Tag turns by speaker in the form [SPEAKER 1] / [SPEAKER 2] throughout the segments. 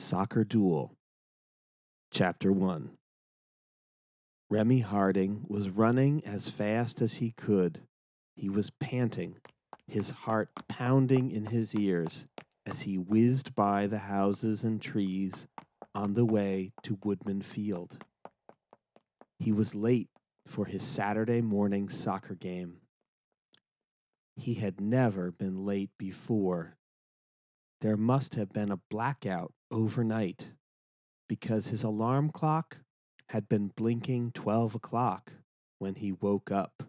[SPEAKER 1] Soccer Duel, Chapter 1. Remy Harding was running as fast as he could. He was panting, his heart pounding in his ears as he whizzed by the houses and trees on the way to Woodman Field. He was late for his Saturday morning soccer game. He had never been late before. There must have been a blackout overnight, because his alarm clock had been blinking 12 o'clock when he woke up.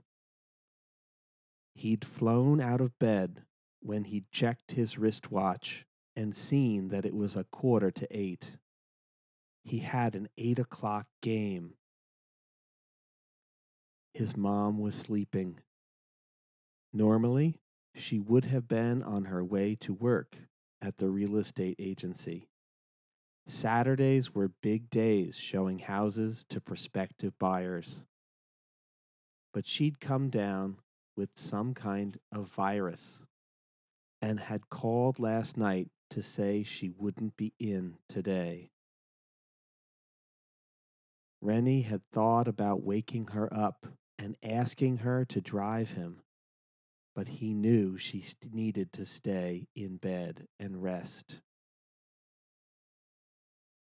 [SPEAKER 1] He'd flown out of bed when he'd checked his wristwatch and seen that it was 7:45. He had an 8 o'clock game. His mom was sleeping. Normally, she would have been on her way to work at the real estate agency. Saturdays were big days showing houses to prospective buyers. But she'd come down with some kind of virus and had called last night to say she wouldn't be in today. Rennie had thought about waking her up and asking her to drive him, but he knew she needed to stay in bed and rest.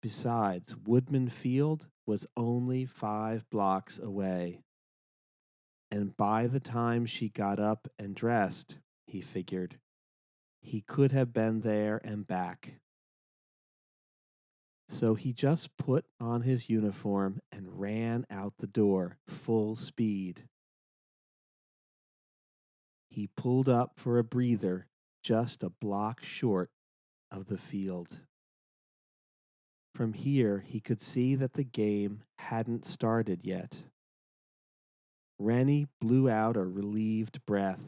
[SPEAKER 1] Besides, Woodman Field was only 5 blocks away, and by the time she got up and dressed, he figured, he could have been there and back. So he just put on his uniform and ran out the door, full speed. He pulled up for a breather just a block short of the field. From here, he could see that the game hadn't started yet. Rennie blew out a relieved breath.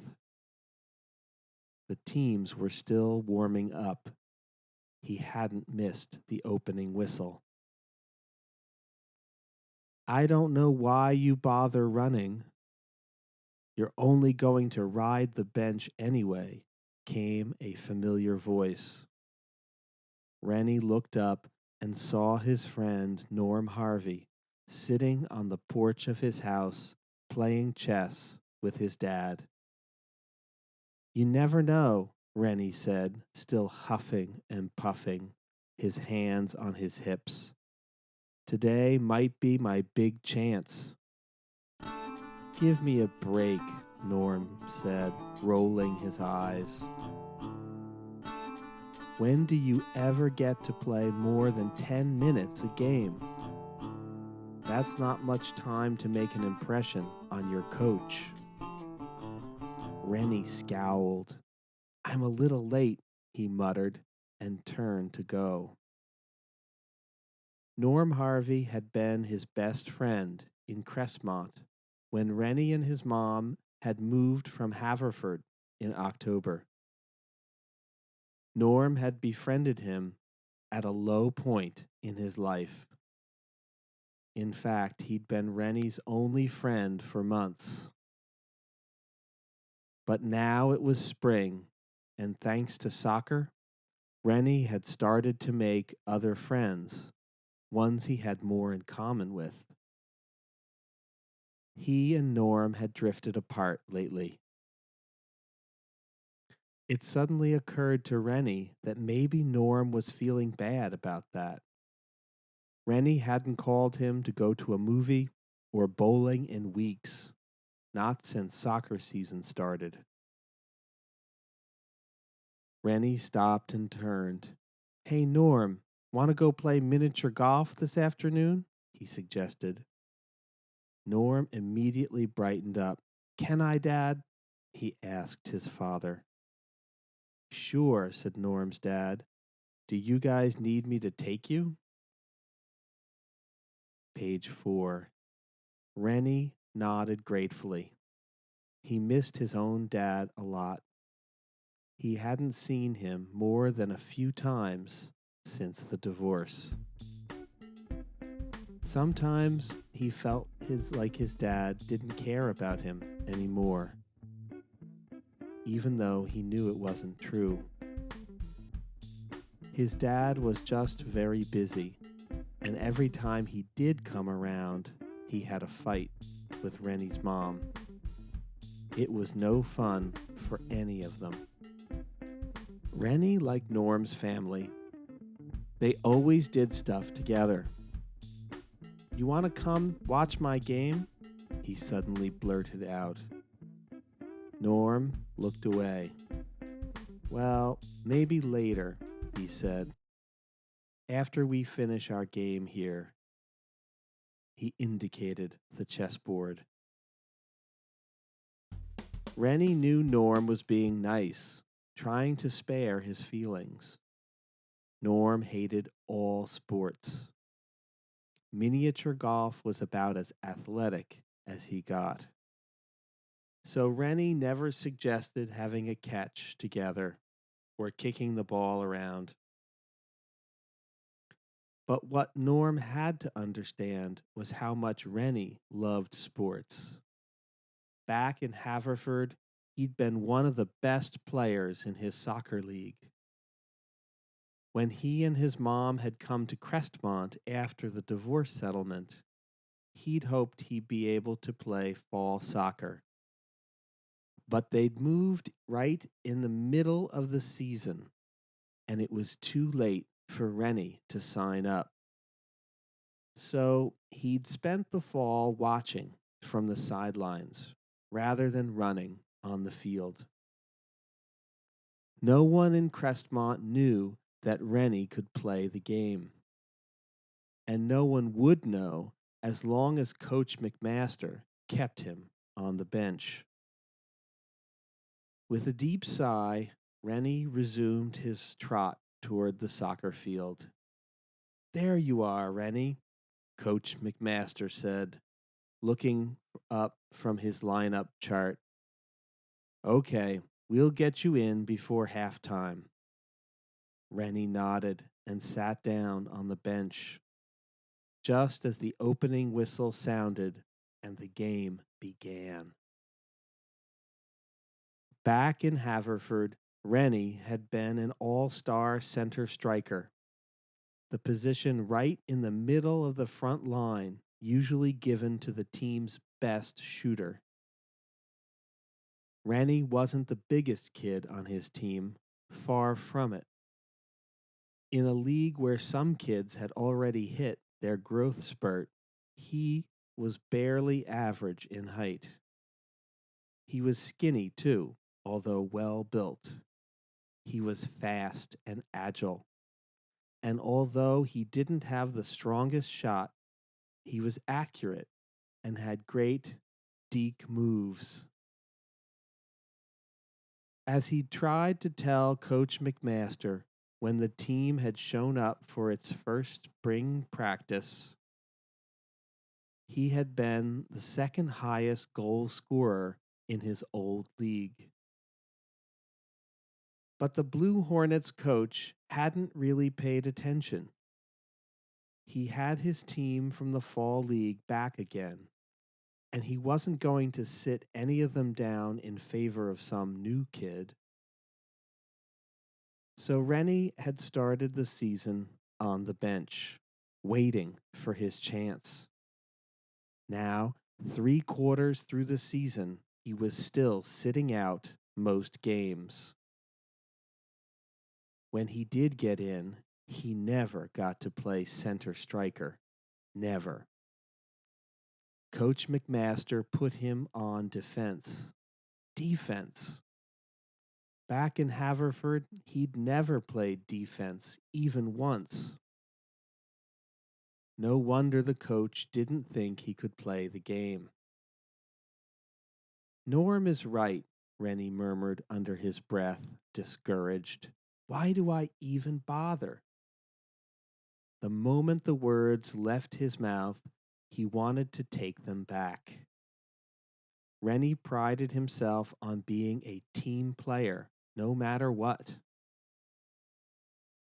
[SPEAKER 1] The teams were still warming up. He hadn't missed the opening whistle. "I don't know why you bother running. You're only going to ride the bench anyway," came a familiar voice. Rennie looked up and saw his friend Norm Harvey sitting on the porch of his house playing chess with his dad. "You never know," Rennie said, still huffing and puffing, his hands on his hips. "Today might be my big chance." "Give me a break," Norm said, rolling his eyes. "When do you ever get to play more than 10 minutes a game? That's not much time to make an impression on your coach." Rennie scowled. "I'm a little late," he muttered, and turned to go. Norm Harvey had been his best friend in Crestmont when Rennie and his mom had moved from Haverford in October. Norm had befriended him at a low point in his life. In fact, he'd been Rennie's only friend for months. But now it was spring, and thanks to soccer, Rennie had started to make other friends, ones he had more in common with. He and Norm had drifted apart lately. It suddenly occurred to Rennie that maybe Norm was feeling bad about that. Rennie hadn't called him to go to a movie or bowling in weeks, not since soccer season started. Rennie stopped and turned. "Hey, Norm, want to go play miniature golf this afternoon?" he suggested. Norm immediately brightened up. "Can I, Dad?" he asked his father. "Sure," said Norm's dad. "Do you guys need me to take you?" Page 4. Rennie nodded gratefully. He missed his own dad a lot. He hadn't seen him more than a few times since the divorce. Sometimes he felt like his dad didn't care about him anymore, even though he knew it wasn't true. His dad was just very busy, and every time he did come around, he had a fight with Rennie's mom. It was no fun for any of them. Rennie liked Norm's family. They always did stuff together. "You want to come watch my game?" he suddenly blurted out. Norm looked away. "Well, maybe later," he said. "After we finish our game here." He indicated the chessboard. Rennie knew Norm was being nice, trying to spare his feelings. Norm hated all sports. Miniature golf was about as athletic as he got. So Rennie never suggested having a catch together or kicking the ball around. But what Norm had to understand was how much Rennie loved sports. Back in Haverford, he'd been one of the best players in his soccer league. When he and his mom had come to Crestmont after the divorce settlement, he'd hoped he'd be able to play fall soccer. But they'd moved right in the middle of the season, and it was too late for Rennie to sign up. So he'd spent the fall watching from the sidelines rather than running on the field. No one in Crestmont knew that Rennie could play the game. And no one would know as long as Coach McMaster kept him on the bench. With a deep sigh, Rennie resumed his trot toward the soccer field. "There you are, Rennie," Coach McMaster said, looking up from his lineup chart. "Okay, we'll get you in before halftime." Rennie nodded and sat down on the bench just as the opening whistle sounded and the game began. Back in Haverford, Rennie had been an all-star center striker, the position right in the middle of the front line, usually given to the team's best shooter. Rennie wasn't the biggest kid on his team, far from it. In a league where some kids had already hit their growth spurt, he was barely average in height. He was skinny too, although well built. He was fast and agile. And although he didn't have the strongest shot, he was accurate and had great deke moves. As he tried to tell Coach McMaster when the team had shown up for its first spring practice, he had been the second highest goal scorer in his old league. But the Blue Hornets coach hadn't really paid attention. He had his team from the fall league back again, and he wasn't going to sit any of them down in favor of some new kid. So Rennie had started the season on the bench, waiting for his chance. Now, 3/4 through the season, he was still sitting out most games. When he did get in, he never got to play center striker. Never. Coach McMaster put him on defense. Defense. Back in Haverford, he'd never played defense, even once. No wonder the coach didn't think he could play the game. "Norm is right," Rennie murmured under his breath, discouraged. "Why do I even bother?" The moment the words left his mouth, he wanted to take them back. Rennie prided himself on being a team player, no matter what.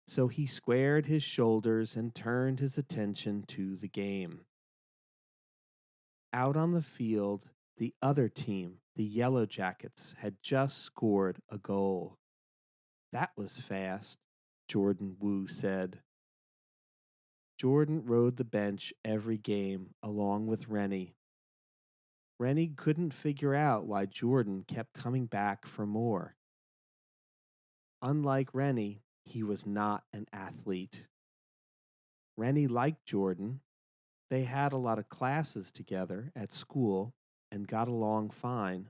[SPEAKER 1] So he squared his shoulders and turned his attention to the game. Out on the field, the other team, the Yellow Jackets, had just scored a goal. That was fast. Jordan Wu said. Jordan rode the bench every game along with Rennie. Rennie couldn't figure out why Jordan kept coming back for more. Unlike Rennie, he was not an athlete. Rennie liked Jordan. They had a lot of classes together at school and got along fine.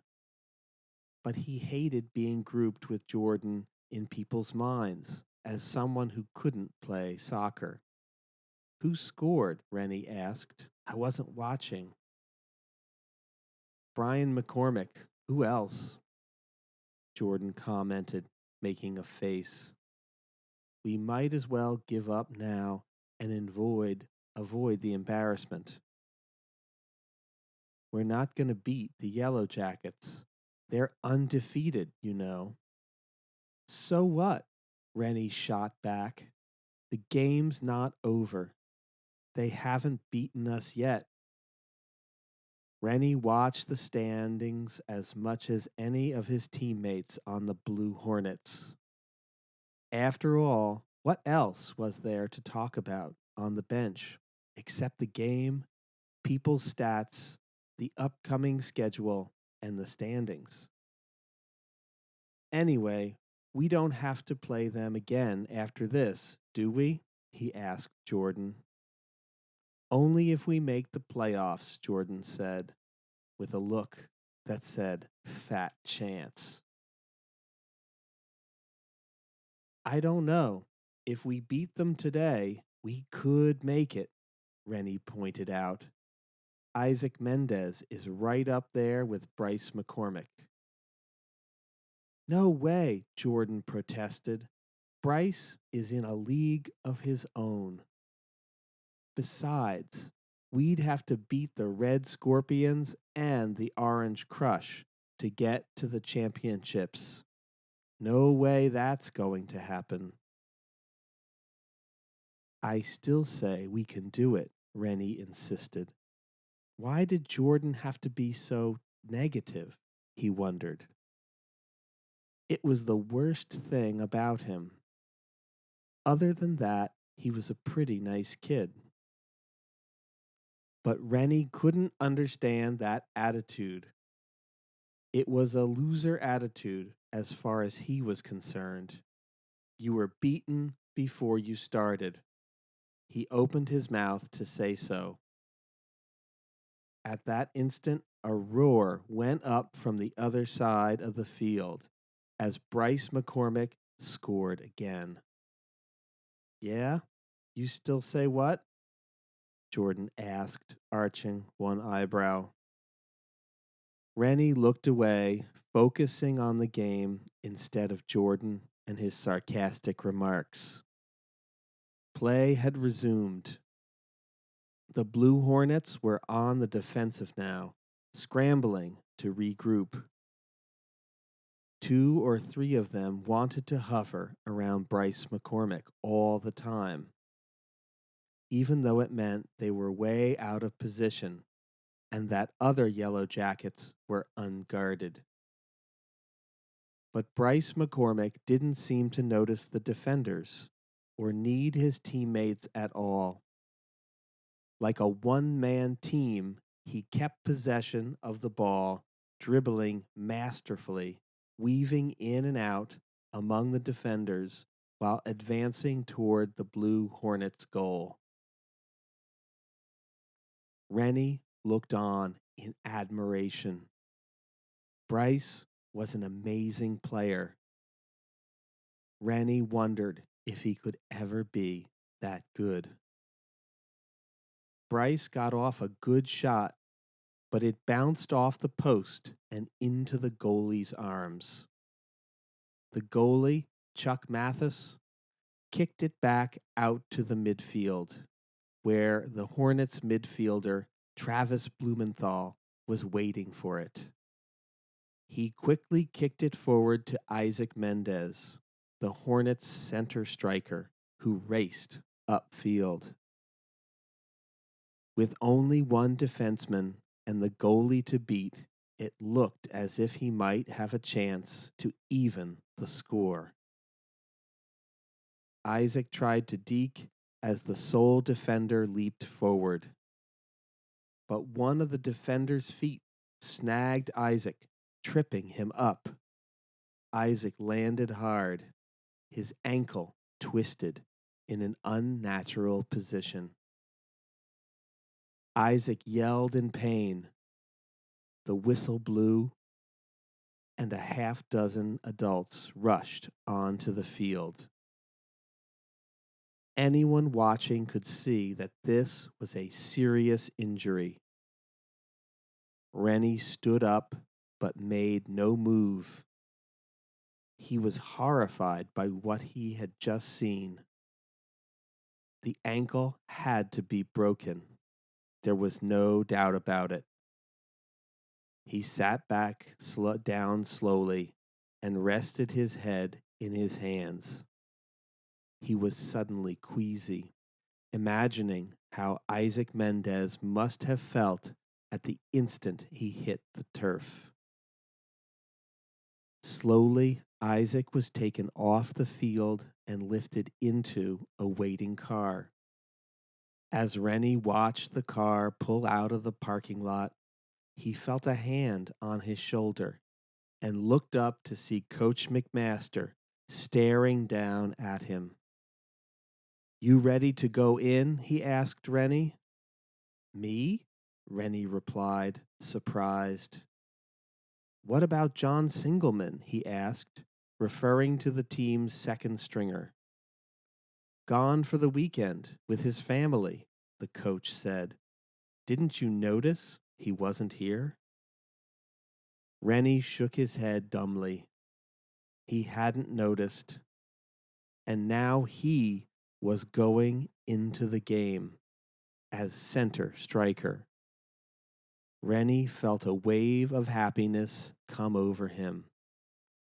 [SPEAKER 1] But he hated being grouped with Jordan in people's minds as someone who couldn't play soccer. Who scored? Rennie asked. I wasn't watching. Brian McCormick. Who else? Jordan commented, making a face. We might as well give up now and avoid the embarrassment. We're not going to beat the Yellow Jackets. They're undefeated, you know. So what? Rennie shot back. The game's not over. They haven't beaten us yet. Rennie watched the standings as much as any of his teammates on the Blue Hornets. After all, what else was there to talk about on the bench except the game, people's stats, the upcoming schedule, and the standings? Anyway, we don't have to play them again after this, do we? He asked Jordan. Only if we make the playoffs, Jordan said, with a look that said, fat chance. I don't know. If we beat them today, we could make it, Rennie pointed out. Isaac Mendez is right up there with Bryce McCormick. No way, Jordan protested. Bryce is in a league of his own. Besides, we'd have to beat the Red Scorpions and the Orange Crush to get to the championships. No way that's going to happen. I still say we can do it, Rennie insisted. Why did Jordan have to be so negative? He wondered. It was the worst thing about him. Other than that, he was a pretty nice kid. But Rennie couldn't understand that attitude. It was a loser attitude as far as he was concerned. You were beaten before you started. He opened his mouth to say so. At that instant, a roar went up from the other side of the field as Bryce McCormick scored again. Yeah? You still say what? Jordan asked, arching one eyebrow. Rennie looked away, focusing on the game instead of Jordan and his sarcastic remarks. Play had resumed. The Blue Hornets were on the defensive now, scrambling to regroup. 2 or 3 of them wanted to hover around Bryce McCormick all the time, even though it meant they were way out of position and that other Yellow Jackets were unguarded. But Bryce McCormick didn't seem to notice the defenders or need his teammates at all. Like a one-man team, he kept possession of the ball, dribbling masterfully, weaving in and out among the defenders while advancing toward the Blue Hornets' goal. Rennie looked on in admiration. Bryce was an amazing player. Rennie wondered if he could ever be that good. Bryce got off a good shot, but it bounced off the post and into the goalie's arms. The goalie, Chuck Mathis, kicked it back out to the midfield, where the Hornets midfielder, Travis Blumenthal, was waiting for it. He quickly kicked it forward to Isaac Mendez, the Hornets' center striker, who raced upfield. With only one defenseman and the goalie to beat, it looked as if he might have a chance to even the score. Isaac tried to deke as the sole defender leaped forward. But one of the defender's feet snagged Isaac, tripping him up. Isaac landed hard, his ankle twisted in an unnatural position. Isaac yelled in pain. The whistle blew, and a half-dozen adults rushed onto the field. Anyone watching could see that this was a serious injury. Rennie stood up but made no move. He was horrified by what he had just seen. The ankle had to be broken. There was no doubt about it. He sat back down slowly and rested his head in his hands. He was suddenly queasy, imagining how Isaac Mendez must have felt at the instant he hit the turf. Slowly, Isaac was taken off the field and lifted into a waiting car. As Rennie watched the car pull out of the parking lot, he felt a hand on his shoulder and looked up to see Coach McMaster staring down at him. "You ready to go in?" he asked Rennie. "Me?" Rennie replied, surprised. "What about John Singleman?" he asked, referring to the team's second stringer. "Gone for the weekend with his family," the coach said. "Didn't you notice he wasn't here?" Rennie shook his head dumbly. He hadn't noticed, and now he was going into the game as center striker. Rennie felt a wave of happiness come over him,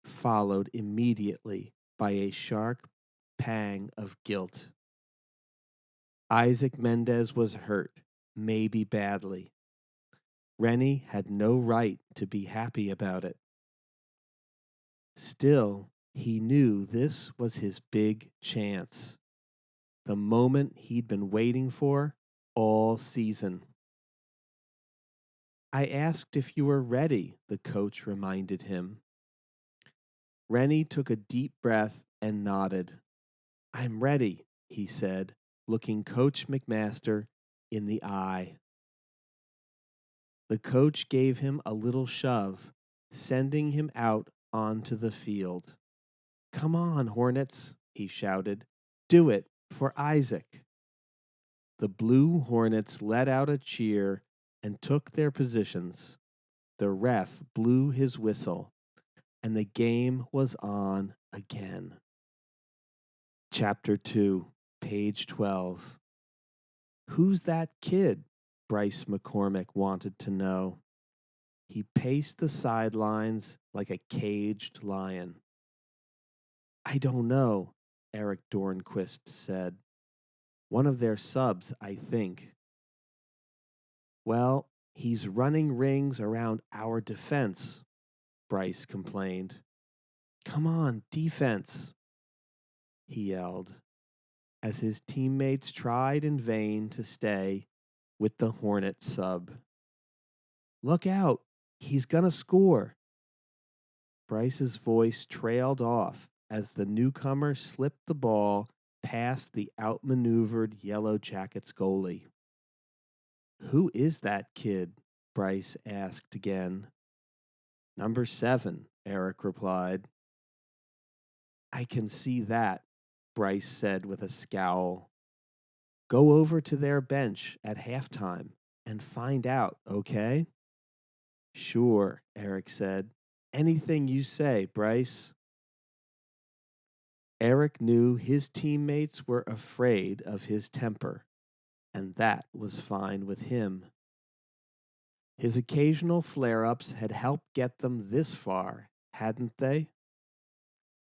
[SPEAKER 1] followed immediately by a sharp pang of guilt. Isaac Mendez was hurt, maybe badly. Rennie had no right to be happy about it. Still, he knew this was his big chance, the moment he'd been waiting for all season. "I asked if you were ready," the coach reminded him. Rennie took a deep breath and nodded. "I'm ready," he said, looking Coach McMaster in the eye. The coach gave him a little shove, sending him out onto the field. "Come on, Hornets," he shouted. "Do it for Isaac." The Blue Hornets let out a cheer and took their positions. The ref blew his whistle, and the game was on again. Chapter 2, page 12. "Who's that kid?" Bryce McCormick wanted to know. He paced the sidelines like a caged lion. "I don't know," Eric Dornquist said. "One of their subs, I think." "Well, he's running rings around our defense," Bryce complained. "Come on, defense," he yelled, as his teammates tried in vain to stay with the Hornet sub. "Look out, he's gonna score." Bryce's voice trailed off as the newcomer slipped the ball past the outmaneuvered Yellow Jackets goalie. "Who is that kid?" Bryce asked again. "Number 7, Eric replied. "I can see that," Bryce said with a scowl. "Go over to their bench at halftime and find out, okay?" "Sure," Eric said. "Anything you say, Bryce." Eric knew his teammates were afraid of his temper, and that was fine with him. His occasional flare-ups had helped get them this far, hadn't they?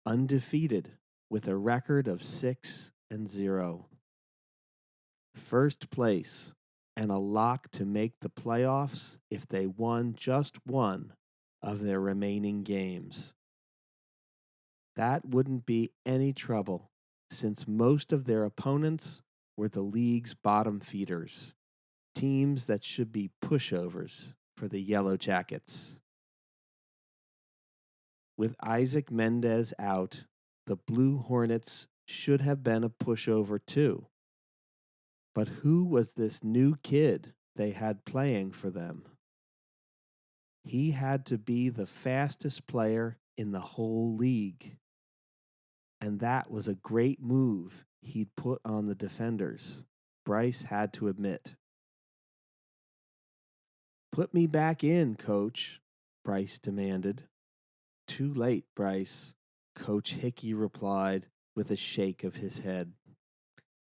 [SPEAKER 1] Undefeated, with a record of 6-0. First place, and a lock to make the playoffs if they won just one of their remaining games. That wouldn't be any trouble since most of their opponents were the league's bottom feeders, teams that should be pushovers for the Yellow Jackets. With Isaac Mendez out, the Blue Hornets should have been a pushover too. But who was this new kid they had playing for them? He had to be the fastest player in the whole league. And that was a great move he'd put on the defenders, Bryce had to admit. "Put me back in, Coach," Bryce demanded. "Too late, Bryce," Coach Hickey replied with a shake of his head.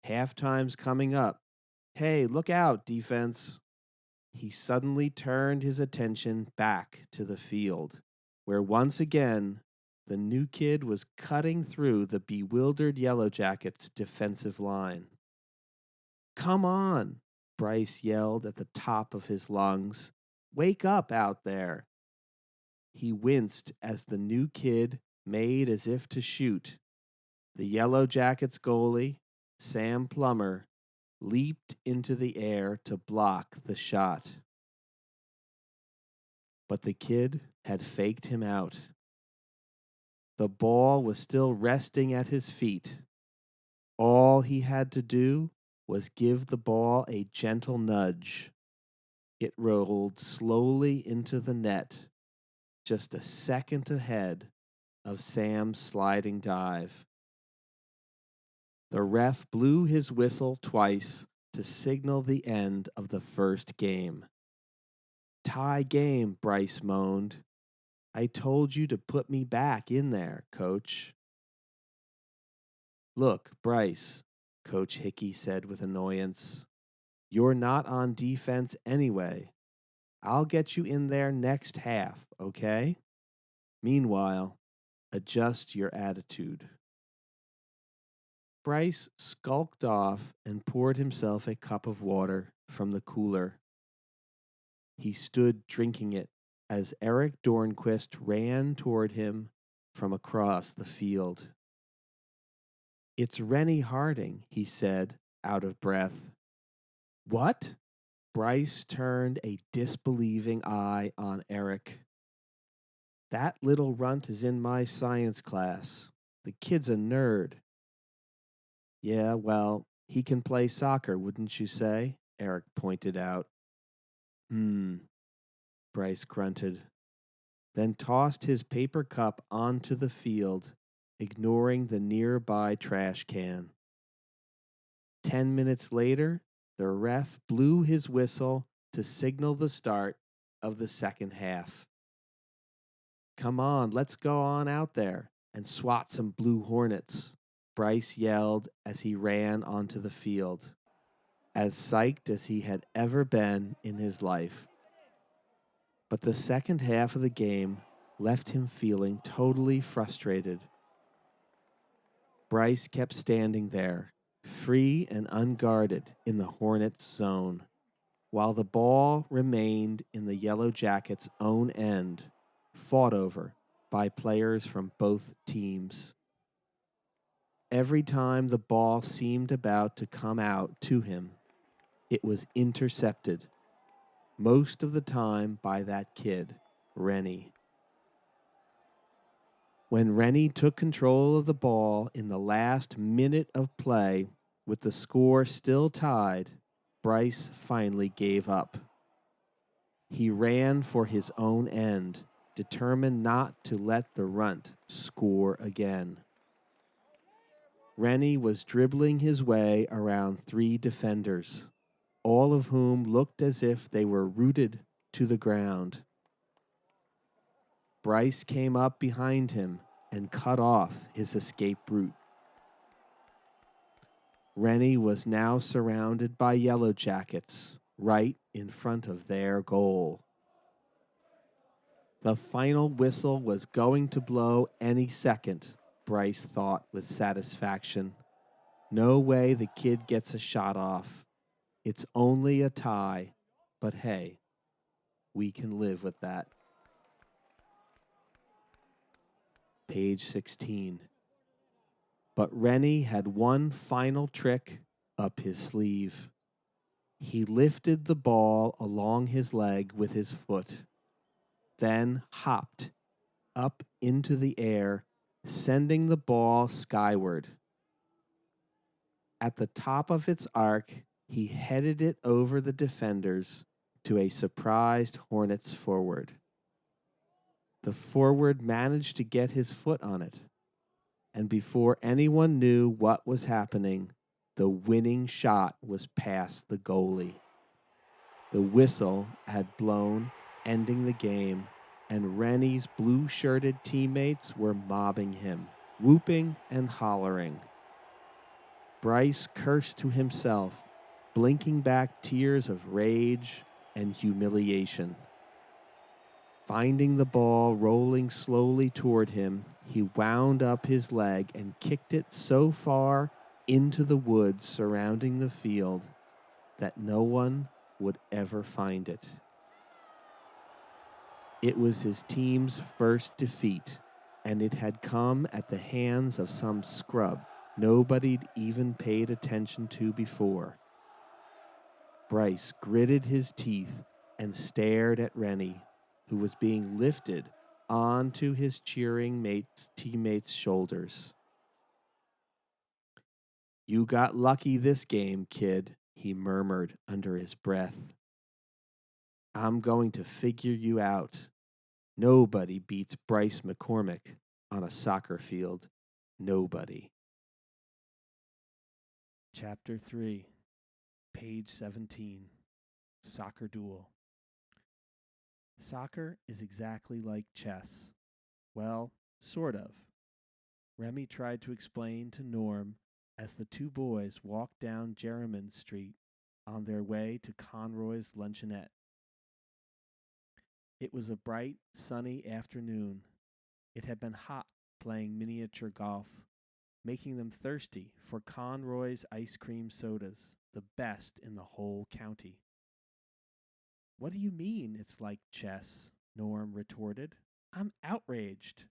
[SPEAKER 1] "Halftime's coming up. Hey, look out, defense." He suddenly turned his attention back to the field, where once again the new kid was cutting through the bewildered Yellow Jackets' defensive line. "Come on," Bryce yelled at the top of his lungs. "Wake up out there." He winced as the new kid made as if to shoot. The Yellow Jackets goalie, Sam Plummer, leaped into the air to block the shot. But the kid had faked him out. The ball was still resting at his feet. All he had to do was give the ball a gentle nudge. It rolled slowly into the net, just a second ahead of Sam's sliding dive. The ref blew his whistle twice to signal the end of the first game. "Tie game," Bryce moaned. "I told you to put me back in there, Coach." "Look, Bryce," Coach Hickey said with annoyance, "you're not on defense anyway. I'll get you in there next half, okay? Meanwhile, adjust your attitude." Bryce skulked off and poured himself a cup of water from the cooler. He stood drinking it as Eric Dornquist ran toward him from across the field. "It's Rennie Harding," he said, out of breath. "What?" Bryce turned a disbelieving eye on Eric. "That little runt is in my science class. The kid's a nerd." "Yeah, well, he can play soccer, wouldn't you say?" Eric pointed out. Bryce grunted, then tossed his paper cup onto the field, ignoring the nearby trash can. 10 minutes later, the ref blew his whistle to signal the start of the second half. "Come on, let's go on out there and swat some Blue Hornets," Bryce yelled as he ran onto the field, as psyched as he had ever been in his life. But the second half of the game left him feeling totally frustrated. Bryce kept standing there, free and unguarded in the Hornets' zone, while the ball remained in the Yellow Jackets' own end, fought over by players from both teams. Every time the ball seemed about to come out to him, it was intercepted, most of the time by that kid, Rennie. When Rennie took control of the ball in the last minute of play, with the score still tied, Bryce finally gave up. He ran for his own end, determined not to let the runt score again. Rennie was dribbling his way around 3 defenders, all of whom looked as if they were rooted to the ground. Bryce came up behind him and cut off his escape route. Rennie was now surrounded by Yellow Jackets right in front of their goal. The final whistle was going to blow any second, Bryce thought with satisfaction. No way the kid gets a shot off. It's only a tie, but hey, we can live with that. Page 16. But Rennie had one final trick up his sleeve. He lifted the ball along his leg with his foot, then hopped up into the air, sending the ball skyward. At the top of its arc, he headed it over the defenders to a surprised Hornets forward. The forward managed to get his foot on it, and before anyone knew what was happening, the winning shot was past the goalie. The whistle had blown, ending the game, and Rennie's blue-shirted teammates were mobbing him, whooping and hollering. Bryce cursed to himself, blinking back tears of rage and humiliation. Finding the ball rolling slowly toward him, he wound up his leg and kicked it so far into the woods surrounding the field that no one would ever find it. It was his team's first defeat, and it had come at the hands of some scrub nobody'd even paid attention to before. Bryce gritted his teeth and stared at Rennie, who was being lifted onto his cheering teammates' shoulders. "You got lucky this game, kid," he murmured under his breath. "I'm going to figure you out. Nobody beats Bryce McCormick on a soccer field. Nobody." Chapter 3, page 17, Soccer Duel. Soccer is exactly like chess. Well, sort of. Remy tried to explain to Norm as the two boys walked down Jermyn Street on their way to Conroy's luncheonette. It was a bright, sunny afternoon. It had been hot playing miniature golf, making them thirsty for Conroy's ice cream sodas, the best in the whole county. "What do you mean it's like chess?" Norm retorted. "I'm outraged.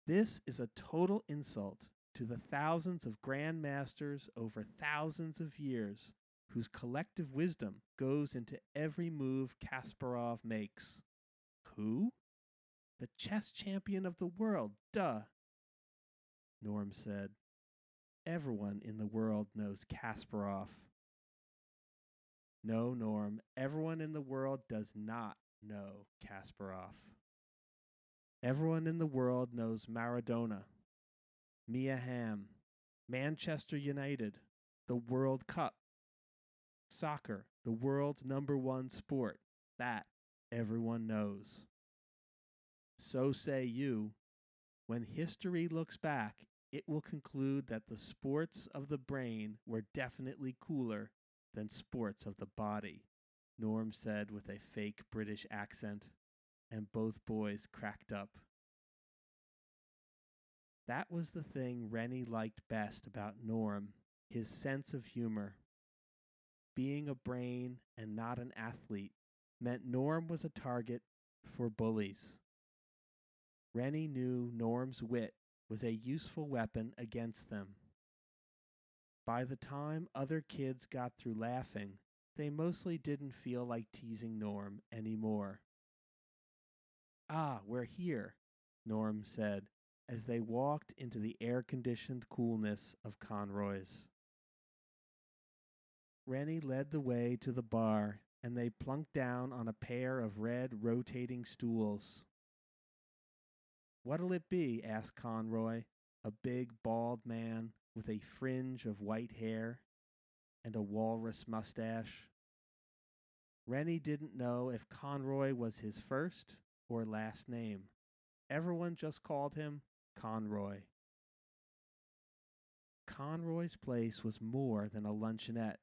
[SPEAKER 1] This is a total insult to the thousands of grandmasters over thousands of years whose collective wisdom goes into every move Kasparov makes." "Who?" "The chess champion of the world, duh," Norm said. "Everyone in the world knows Kasparov." "No, Norm, everyone in the world does not know Kasparov. Everyone in the world knows Maradona, Mia Hamm, Manchester United, the World Cup, soccer, the world's #1 sport. That everyone knows. So say you. When history looks back, it will conclude that the sports of the brain were definitely cooler than sports of the body," Norm said with a fake British accent, and both boys cracked up. That was the thing Rennie liked best about Norm, his sense of humor. Being a brain and not an athlete meant Norm was a target for bullies. Rennie knew Norm's wit was a useful weapon against them. By the time other kids got through laughing, they mostly didn't feel like teasing Norm anymore. "Ah, we're here," Norm said as they walked into the air-conditioned coolness of Conroy's. Rennie led the way to the bar, and they plunked down on a pair of red rotating stools. "What'll it be?" asked Conroy, a big bald man with a fringe of white hair and a walrus mustache. Rennie didn't know if Conroy was his first or last name. Everyone just called him Conroy. Conroy's place was more than a luncheonette.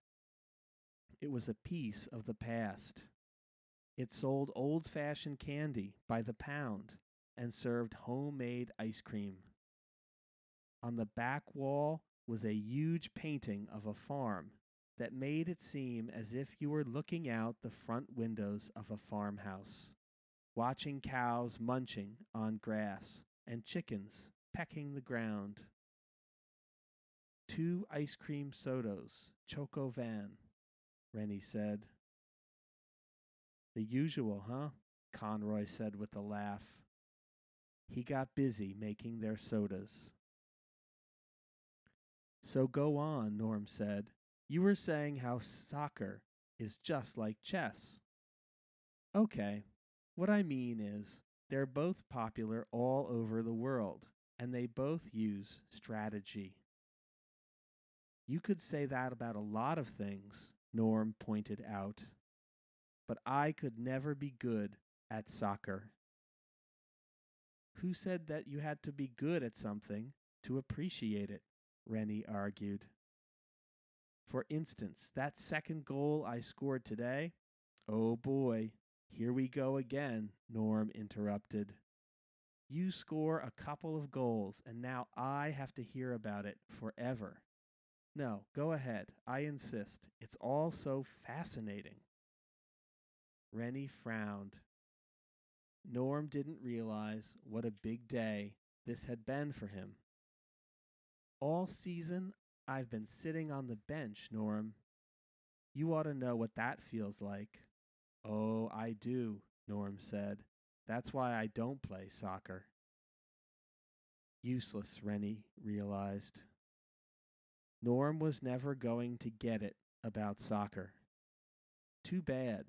[SPEAKER 1] It was a piece of the past. It sold old-fashioned candy by the pound and served homemade ice cream. On the back wall was a huge painting of a farm that made it seem as if you were looking out the front windows of a farmhouse, watching cows munching on grass and chickens pecking the ground. 2 ice cream sodas, Choco Van, Rennie said. The usual, huh? Conroy said with a laugh. He got busy making their sodas. So go on, Norm said. You were saying how soccer is just like chess. Okay, what I mean is they're both popular all over the world, and they both use strategy. You could say that about a lot of things, Norm pointed out. But I could never be good at soccer. Who said that you had to be good at something to appreciate it? Rennie argued. For instance, that second goal I scored today. Oh boy, here we go again, Norm interrupted. You score a couple of goals, and now I have to hear about it forever. No, go ahead. I insist. It's all so fascinating. Rennie frowned. Norm didn't realize what a big day this had been for him. All season, I've been sitting on the bench, Norm. You ought to know what that feels like. Oh, I do, Norm said. That's why I don't play soccer. Useless, Rennie realized. Norm was never going to get it about soccer. Too bad.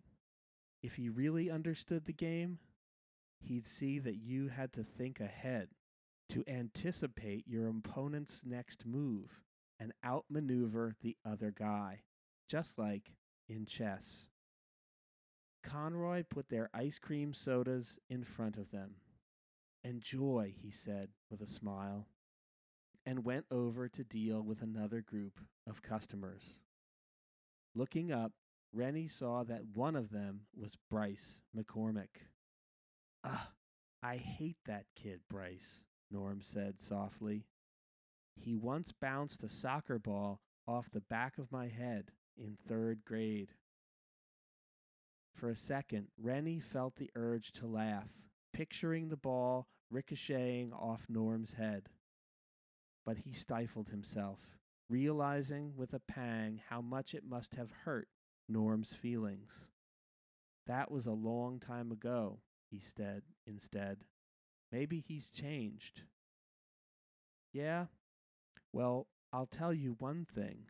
[SPEAKER 1] If he really understood the game, he'd see that you had to think ahead, to anticipate your opponent's next move and outmaneuver the other guy, just like in chess. Conroy put their ice cream sodas in front of them. Enjoy, he said with a smile, and went over to deal with another group of customers. Looking up, Rennie saw that one of them was Bryce McCormick. Ugh, I hate that kid, Bryce, Norm said softly. He once bounced a soccer ball off the back of my head in 3rd grade. For a second, Rennie felt the urge to laugh, picturing the ball ricocheting off Norm's head. But he stifled himself, realizing with a pang how much it must have hurt Norm's feelings. That was a long time ago, he said instead. Maybe he's changed. Yeah? Well, I'll tell you one thing.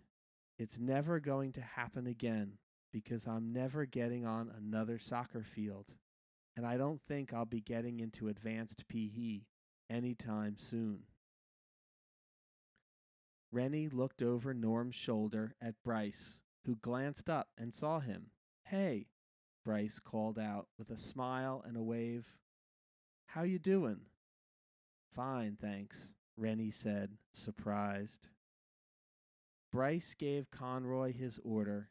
[SPEAKER 1] It's never going to happen again because I'm never getting on another soccer field, and I don't think I'll be getting into advanced PE anytime soon. Rennie looked over Norm's shoulder at Bryce, who glanced up and saw him. Hey, Bryce called out with a smile and a wave. How you doing? Fine, thanks, Rennie said, surprised. Bryce gave Conroy his order,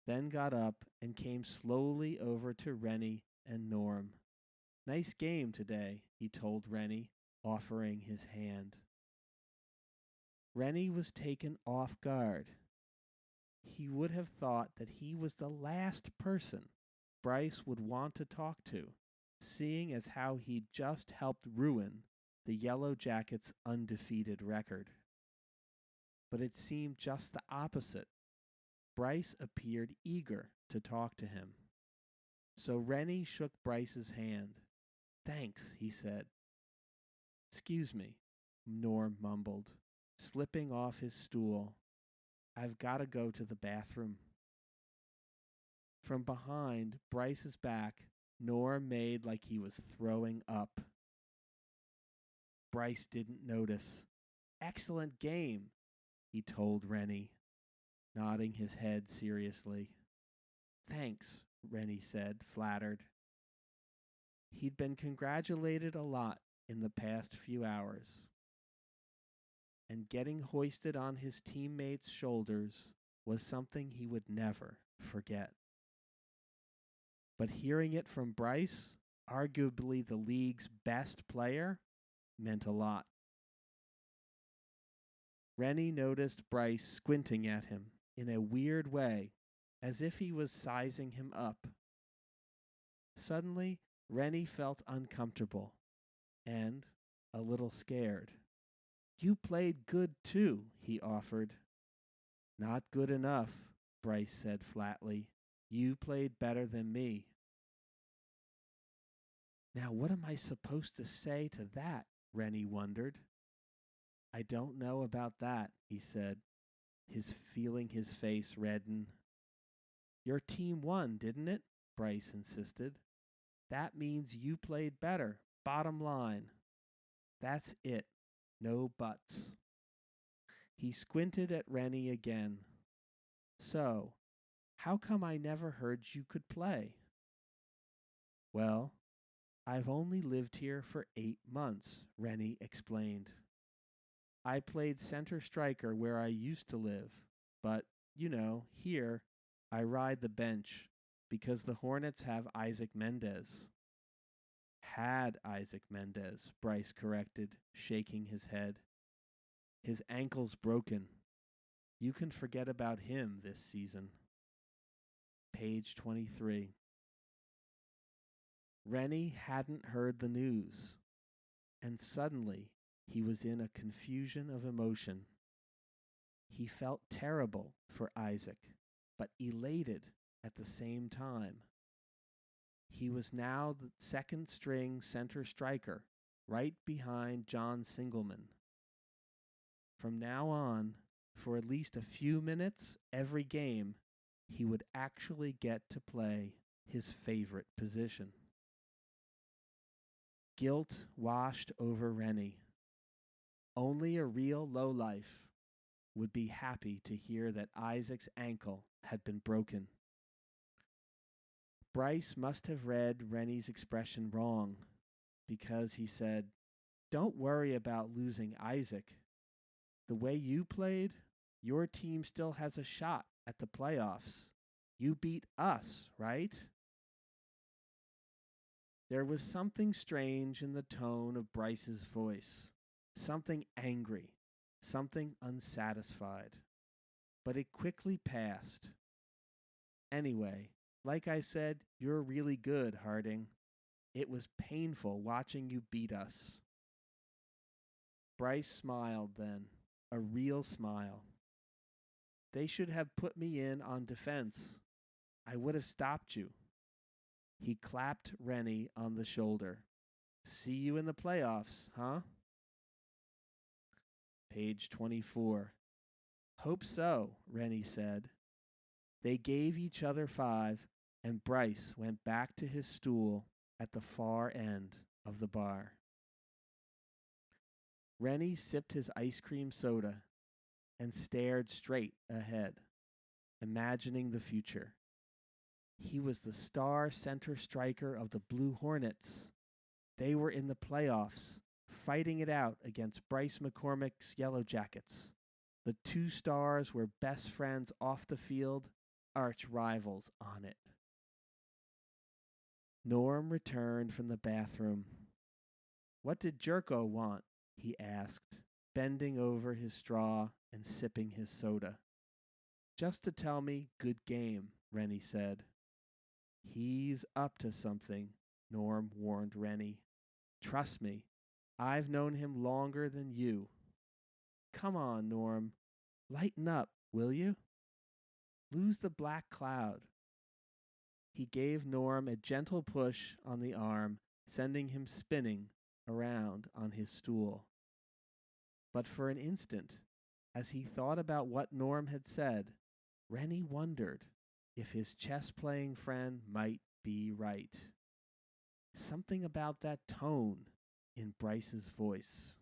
[SPEAKER 1] then got up and came slowly over to Rennie and Norm. Nice game today, he told Rennie, offering his hand. Rennie was taken off guard. He would have thought that he was the last person Bryce would want to talk to, seeing as how he'd just helped ruin the Yellow Jackets' undefeated record. But it seemed just the opposite. Bryce appeared eager to talk to him. So Rennie shook Bryce's hand. Thanks, he said. Excuse me, Norm mumbled, slipping off his stool. I've got to go to the bathroom. From behind Bryce's back, Norm made like he was throwing up. Bryce didn't notice. Excellent game, he told Rennie, nodding his head seriously. Thanks, Rennie said, flattered. He'd been congratulated a lot in the past few hours, and getting hoisted on his teammates' shoulders was something he would never forget. But hearing it from Bryce, arguably the league's best player, meant a lot. Rennie noticed Bryce squinting at him in a weird way, as if he was sizing him up. Suddenly, Rennie felt uncomfortable and a little scared. You played good too, he offered. Not good enough, Bryce said flatly. You played better than me. Now, what am I supposed to say to that? Rennie wondered. I don't know about that, he said, feeling his face redden. Your team won, didn't it? Bryce insisted. That means you played better, bottom line. That's it. No buts. He squinted at Rennie again. So, how come I never heard you could play? Well, I've only lived here for 8 months, Rennie explained. I played center striker where I used to live, but, here I ride the bench because the Hornets have Isaac Mendez. Had Isaac Mendez, Bryce corrected, shaking his head. His ankle's broken. You can forget about him this season. Page 23. Rennie hadn't heard the news, and suddenly he was in a confusion of emotion. He felt terrible for Isaac, but elated at the same time. He was now the second string center striker, right behind John Singleman. From now on, for at least a few minutes every game, he would actually get to play his favorite position. Guilt washed over Rennie. Only a real lowlife would be happy to hear that Isaac's ankle had been broken. Bryce must have read Rennie's expression wrong, because he said, "Don't worry about losing Isaac. The way you played, your team still has a shot at the playoffs. You beat us, right?" There was something strange in the tone of Bryce's voice, something angry, something unsatisfied. But it quickly passed. Anyway, like I said, you're really good, Harding. It was painful watching you beat us. Bryce smiled then, a real smile. They should have put me in on defense. I would have stopped you. He clapped Rennie on the shoulder. See you in the playoffs, huh? Page 24. Hope so, Rennie said. They gave each other 5, and Bryce went back to his stool at the far end of the bar. Rennie sipped his ice cream soda and stared straight ahead, imagining the future. He was the star center striker of the Blue Hornets. They were in the playoffs, fighting it out against Bryce McCormick's Yellow Jackets. The two stars were best friends off the field, arch rivals on it. Norm returned from the bathroom. What did Jerko want? He asked, bending over his straw and sipping his soda. Just to tell me, good game, Rennie said. He's up to something, Norm warned Rennie. Trust me, I've known him longer than you. Come on, Norm. Lighten up, will you? Lose the black cloud. He gave Norm a gentle push on the arm, sending him spinning around on his stool. But for an instant, as he thought about what Norm had said, Rennie wondered if his chess-playing friend might be right. Something about that tone in Bryce's voice.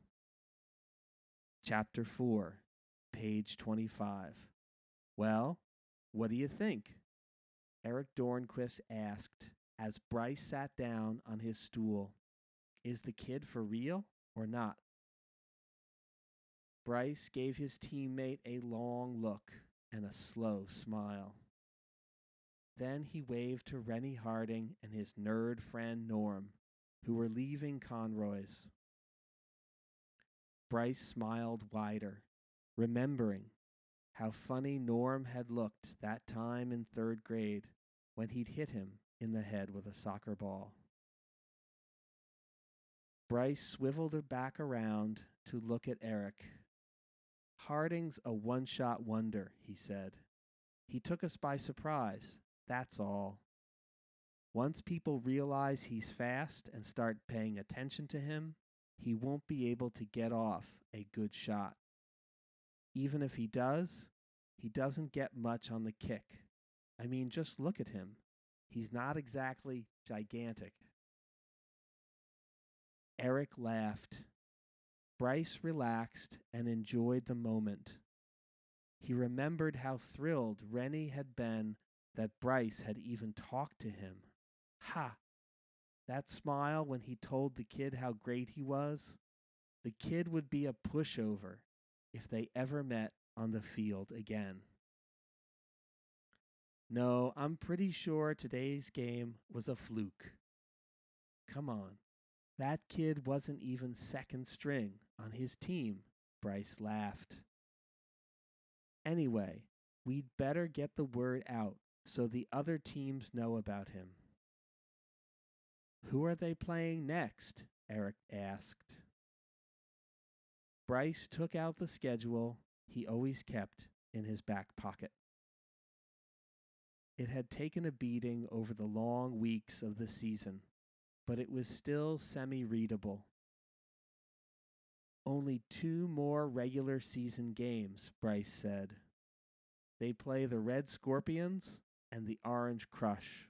[SPEAKER 1] Chapter 4, page 25. Well, what do you think? Eric Dornquist asked as Bryce sat down on his stool. Is the kid for real or not? Bryce gave his teammate a long look and a slow smile. Then he waved to Rennie Harding and his nerd friend Norm, who were leaving Conroy's. Bryce smiled wider, remembering how funny Norm had looked that time in 3rd grade when he'd hit him in the head with a soccer ball. Bryce swiveled her back around to look at Eric. Harding's a one-shot wonder, he said. He took us by surprise, that's all. Once people realize he's fast and start paying attention to him, he won't be able to get off a good shot. Even if he does, he doesn't get much on the kick. I mean, just look at him. He's not exactly gigantic. Eric laughed. Bryce relaxed and enjoyed the moment. He remembered how thrilled Rennie had been that Bryce had even talked to him. Ha! That smile when he told the kid how great he was. The kid would be a pushover if they ever met on the field again. No, I'm pretty sure today's game was a fluke. Come on. That kid wasn't even second string on his team, Bryce laughed. Anyway, we'd better get the word out so the other teams know about him. Who are they playing next? Eric asked. Bryce took out the schedule he always kept in his back pocket. It had taken a beating over the long weeks of the season, but it was still semi-readable. Only 2 more regular season games, Bryce said. They play the Red Scorpions and the Orange Crush.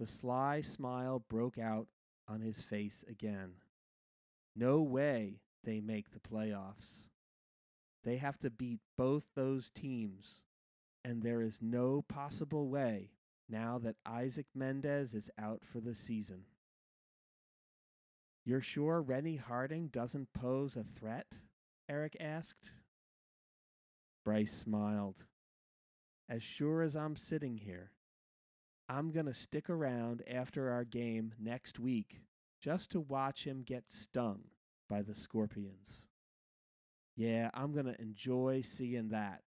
[SPEAKER 1] The sly smile broke out on his face again. No way they make the playoffs. They have to beat both those teams, and there is no possible way now that Isaac Mendez is out for the season. You're sure Rennie Harding doesn't pose a threat? Eric asked. Bryce smiled. As sure as I'm sitting here, I'm going to stick around after our game next week just to watch him get stung by the Scorpions. Yeah, I'm going to enjoy seeing that.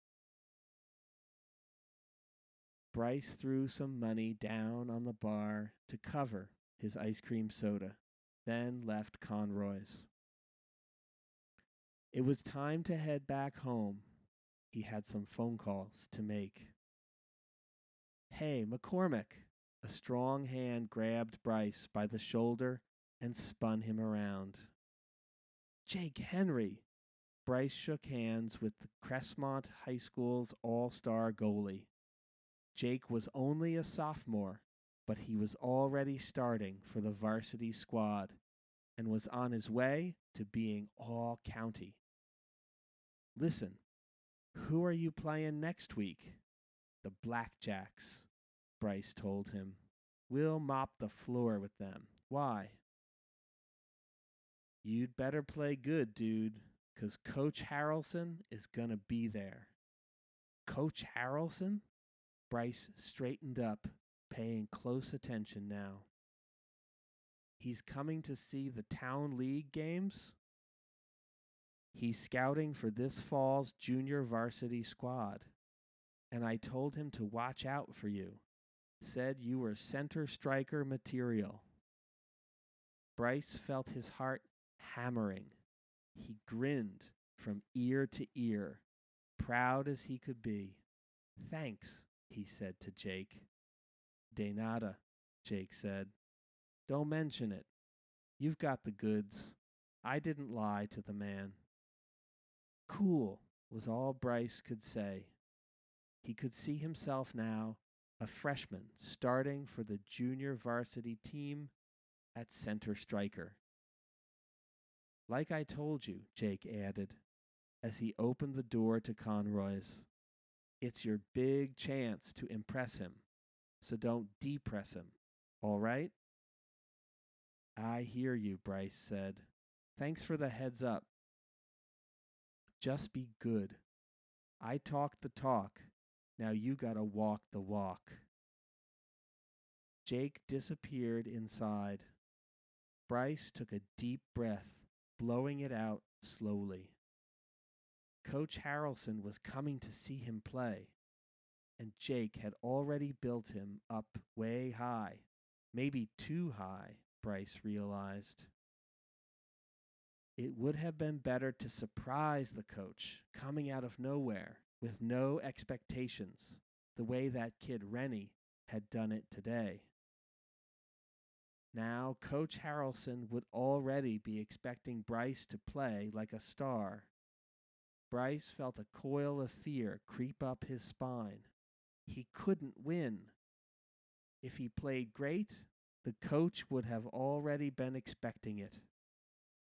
[SPEAKER 1] Bryce threw some money down on the bar to cover his ice cream soda, then left Conroy's. It was time to head back home. He had some phone calls to make. Hey, McCormick! A strong hand grabbed Bryce by the shoulder and spun him around. Jake Henry! Bryce shook hands with the Crestmont High School's all-star goalie. Jake was only a sophomore, but he was already starting for the varsity squad and was on his way to being all-county. Listen, who are you playing next week? The Blackjacks, Bryce told him. We'll mop the floor with them. Why? You'd better play good, dude, 'cause Coach Harrelson is gonna be there. Coach Harrelson? Bryce straightened up, paying close attention now. He's coming to see the town league games? He's scouting for this fall's junior varsity squad, and I told him to watch out for you. Said you were center striker material. Bryce felt his heart hammering. He grinned from ear to ear, proud as he could be. Thanks, he said to Jake. De nada, Jake said. Don't mention it. You've got the goods. I didn't lie to the man. Cool, was all Bryce could say. He could see himself now, a freshman starting for the junior varsity team at center striker. Like I told you, Jake added, as he opened the door to Conroy's. It's your big chance to impress him, so don't depress him, all right? I hear you, Bryce said. Thanks for the heads up. Just be good. I talked the talk. Now you gotta walk the walk. Jake disappeared inside. Bryce took a deep breath, blowing it out slowly. Coach Harrelson was coming to see him play, and Jake had already built him up way high, maybe too high, Bryce realized. It would have been better to surprise the coach, coming out of nowhere, with no expectations, the way that kid Rennie had done it today. Now, Coach Harrelson would already be expecting Bryce to play like a star. Bryce felt a coil of fear creep up his spine. He couldn't win. If he played great, the coach would have already been expecting it.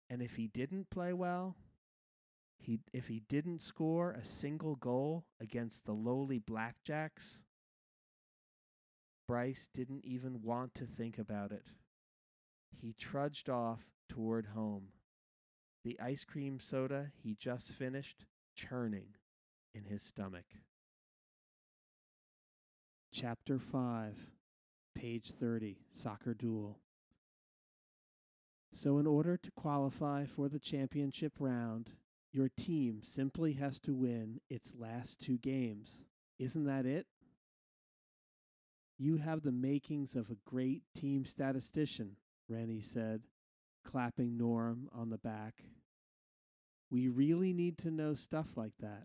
[SPEAKER 1] And if he didn't play well, if he didn't score a single goal against the lowly Blackjacks, Bryce didn't even want to think about it. He trudged off toward home, the ice cream soda he just finished churning in his stomach. Chapter 5, page 30, Soccer Duel. So in order to qualify for the championship round, your team simply has to win its last 2 games. Isn't that it? You have the makings of a great team statistician, Rennie said, clapping Norm on the back. We really need to know stuff like that,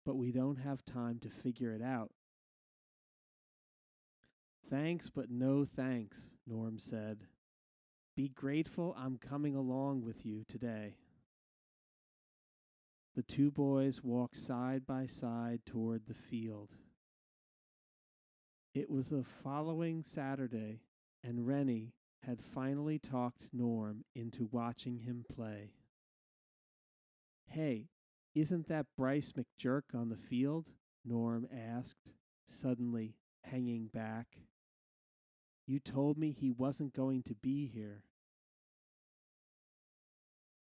[SPEAKER 1] but we don't have time to figure it out. Thanks, but no thanks, Norm said. Be grateful I'm coming along with you today. The 2 boys walked side by side toward the field. It was the following Saturday, and Rennie had finally talked Norm into watching him play. Hey, isn't that Bryce McJerk on the field? Norm asked, suddenly hanging back. You told me he wasn't going to be here.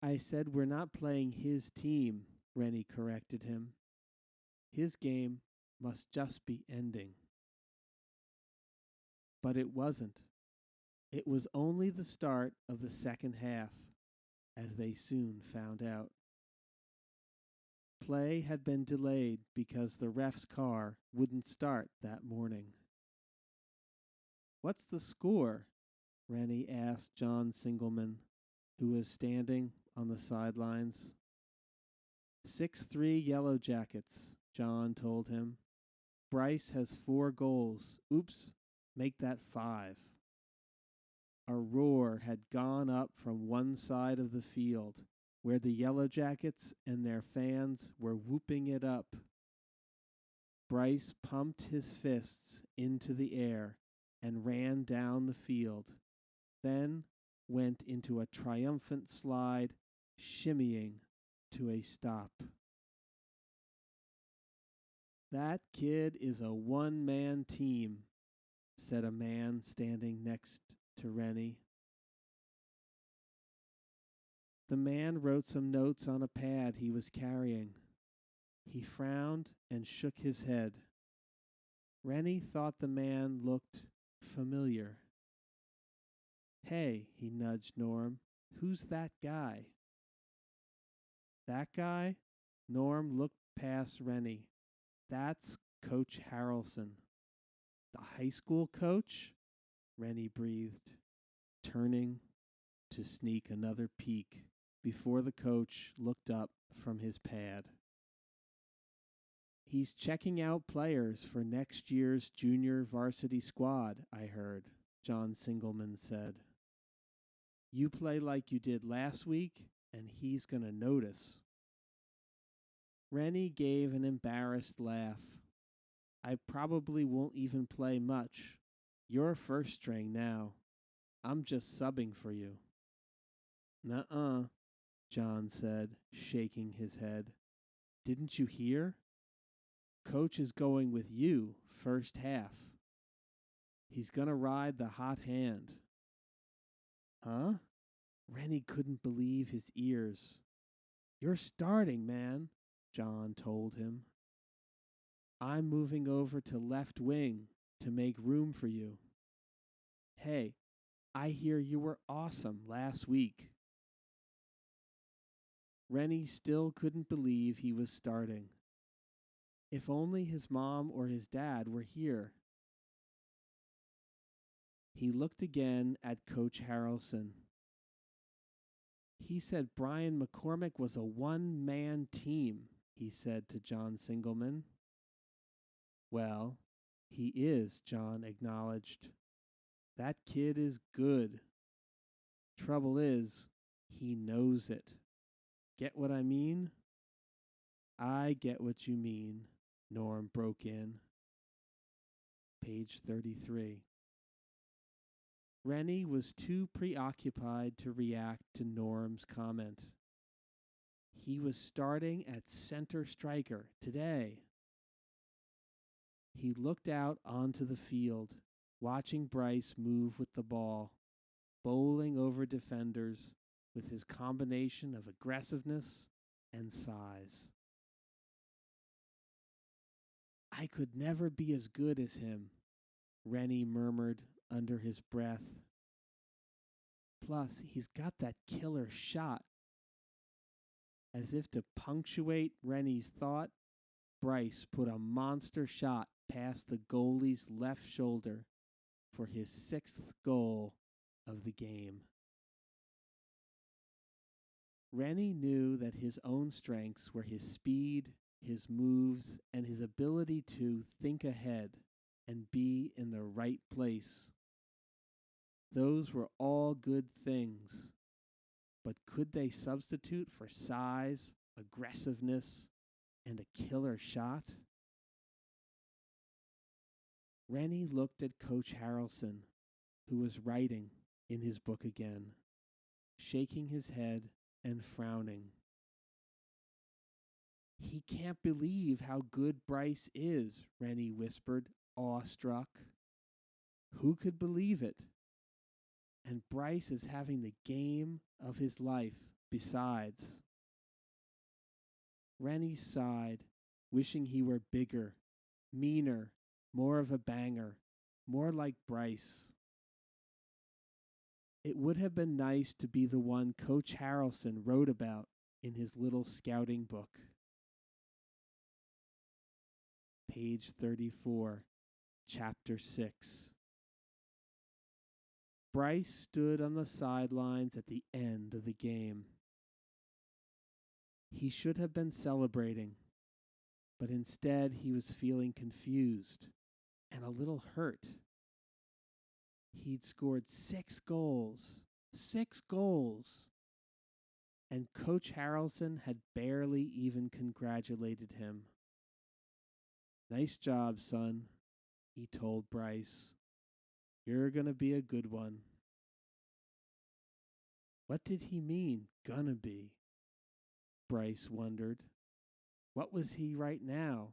[SPEAKER 1] I said we're not playing his team, Rennie corrected him. His game must just be ending. But it wasn't. It was only the start of the second half, as they soon found out. Play had been delayed because the ref's car wouldn't start that morning. What's the score? Rennie asked John Singleman, who was standing on the sidelines. 6-3 Yellow Jackets, John told him. Bryce has 4 goals. Oops, make that 5. A roar had gone up from one side of the field, where the Yellow Jackets and their fans were whooping it up. Bryce pumped his fists into the air and ran down the field, then went into a triumphant slide, shimmying to a stop. That kid is a one-man team, said a man standing next to Rennie. The man wrote some notes on a pad he was carrying. He frowned and shook his head. Rennie thought the man looked familiar. Hey, he nudged Norm, who's that guy? That guy? Norm looked past Rennie. That's Coach Harrelson. The high school coach? Rennie breathed, turning to sneak another peek before the coach looked up from his pad. He's checking out players for next year's junior varsity squad, I heard, John Singleman said. You play like you did last week, and he's going to notice. Rennie gave an embarrassed laugh. I probably won't even play much. You're first string now. I'm just subbing for you. Nuh-uh, John said, shaking his head. Didn't you hear? Coach is going with you first half. He's going to ride the hot hand. Huh? Rennie couldn't believe his ears. You're starting, man, John told him. I'm moving over to left wing to make room for you. Hey, I hear you were awesome last week. Rennie still couldn't believe he was starting. If only his mom or his dad were here. He looked again at Coach Harrelson. He said Brian McCormick was a one-man team, he said to John Singleman. Well, he is, John acknowledged. That kid is good. Trouble is, he knows it. Get what I mean? I get what you mean, Norm broke in. Page 33. Rennie was too preoccupied to react to Norm's comment. He was starting at center striker today. He looked out onto the field, watching Bryce move with the ball, bowling over defenders with his combination of aggressiveness and size. I could never be as good as him, Rennie murmured under his breath. Plus, he's got that killer shot. As if to punctuate Rennie's thought, Bryce put a monster shot past the goalie's left shoulder for his 6th goal of the game. Rennie knew that his own strengths were his speed, his moves, and his ability to think ahead and be in the right place. Those were all good things, but could they substitute for size, aggressiveness, and a killer shot? Rennie looked at Coach Harrelson, who was writing in his book again, shaking his head and frowning. He can't believe how good Bryce is, Rennie whispered, awestruck. Who could believe it? And Bryce is having the game of his life besides. Rennie sighed, wishing he were bigger, meaner, more of a banger, more like Bryce. It would have been nice to be the one Coach Harrelson wrote about in his little scouting book. Page 34, Chapter 6. Bryce stood on the sidelines at the end of the game. He should have been celebrating, but instead he was feeling confused and a little hurt. He'd scored 6 goals, and Coach Harrelson had barely even congratulated him. Nice job, son, he told Bryce. You're gonna be a good one. What did he mean, gonna be? Bryce wondered. What was he right now?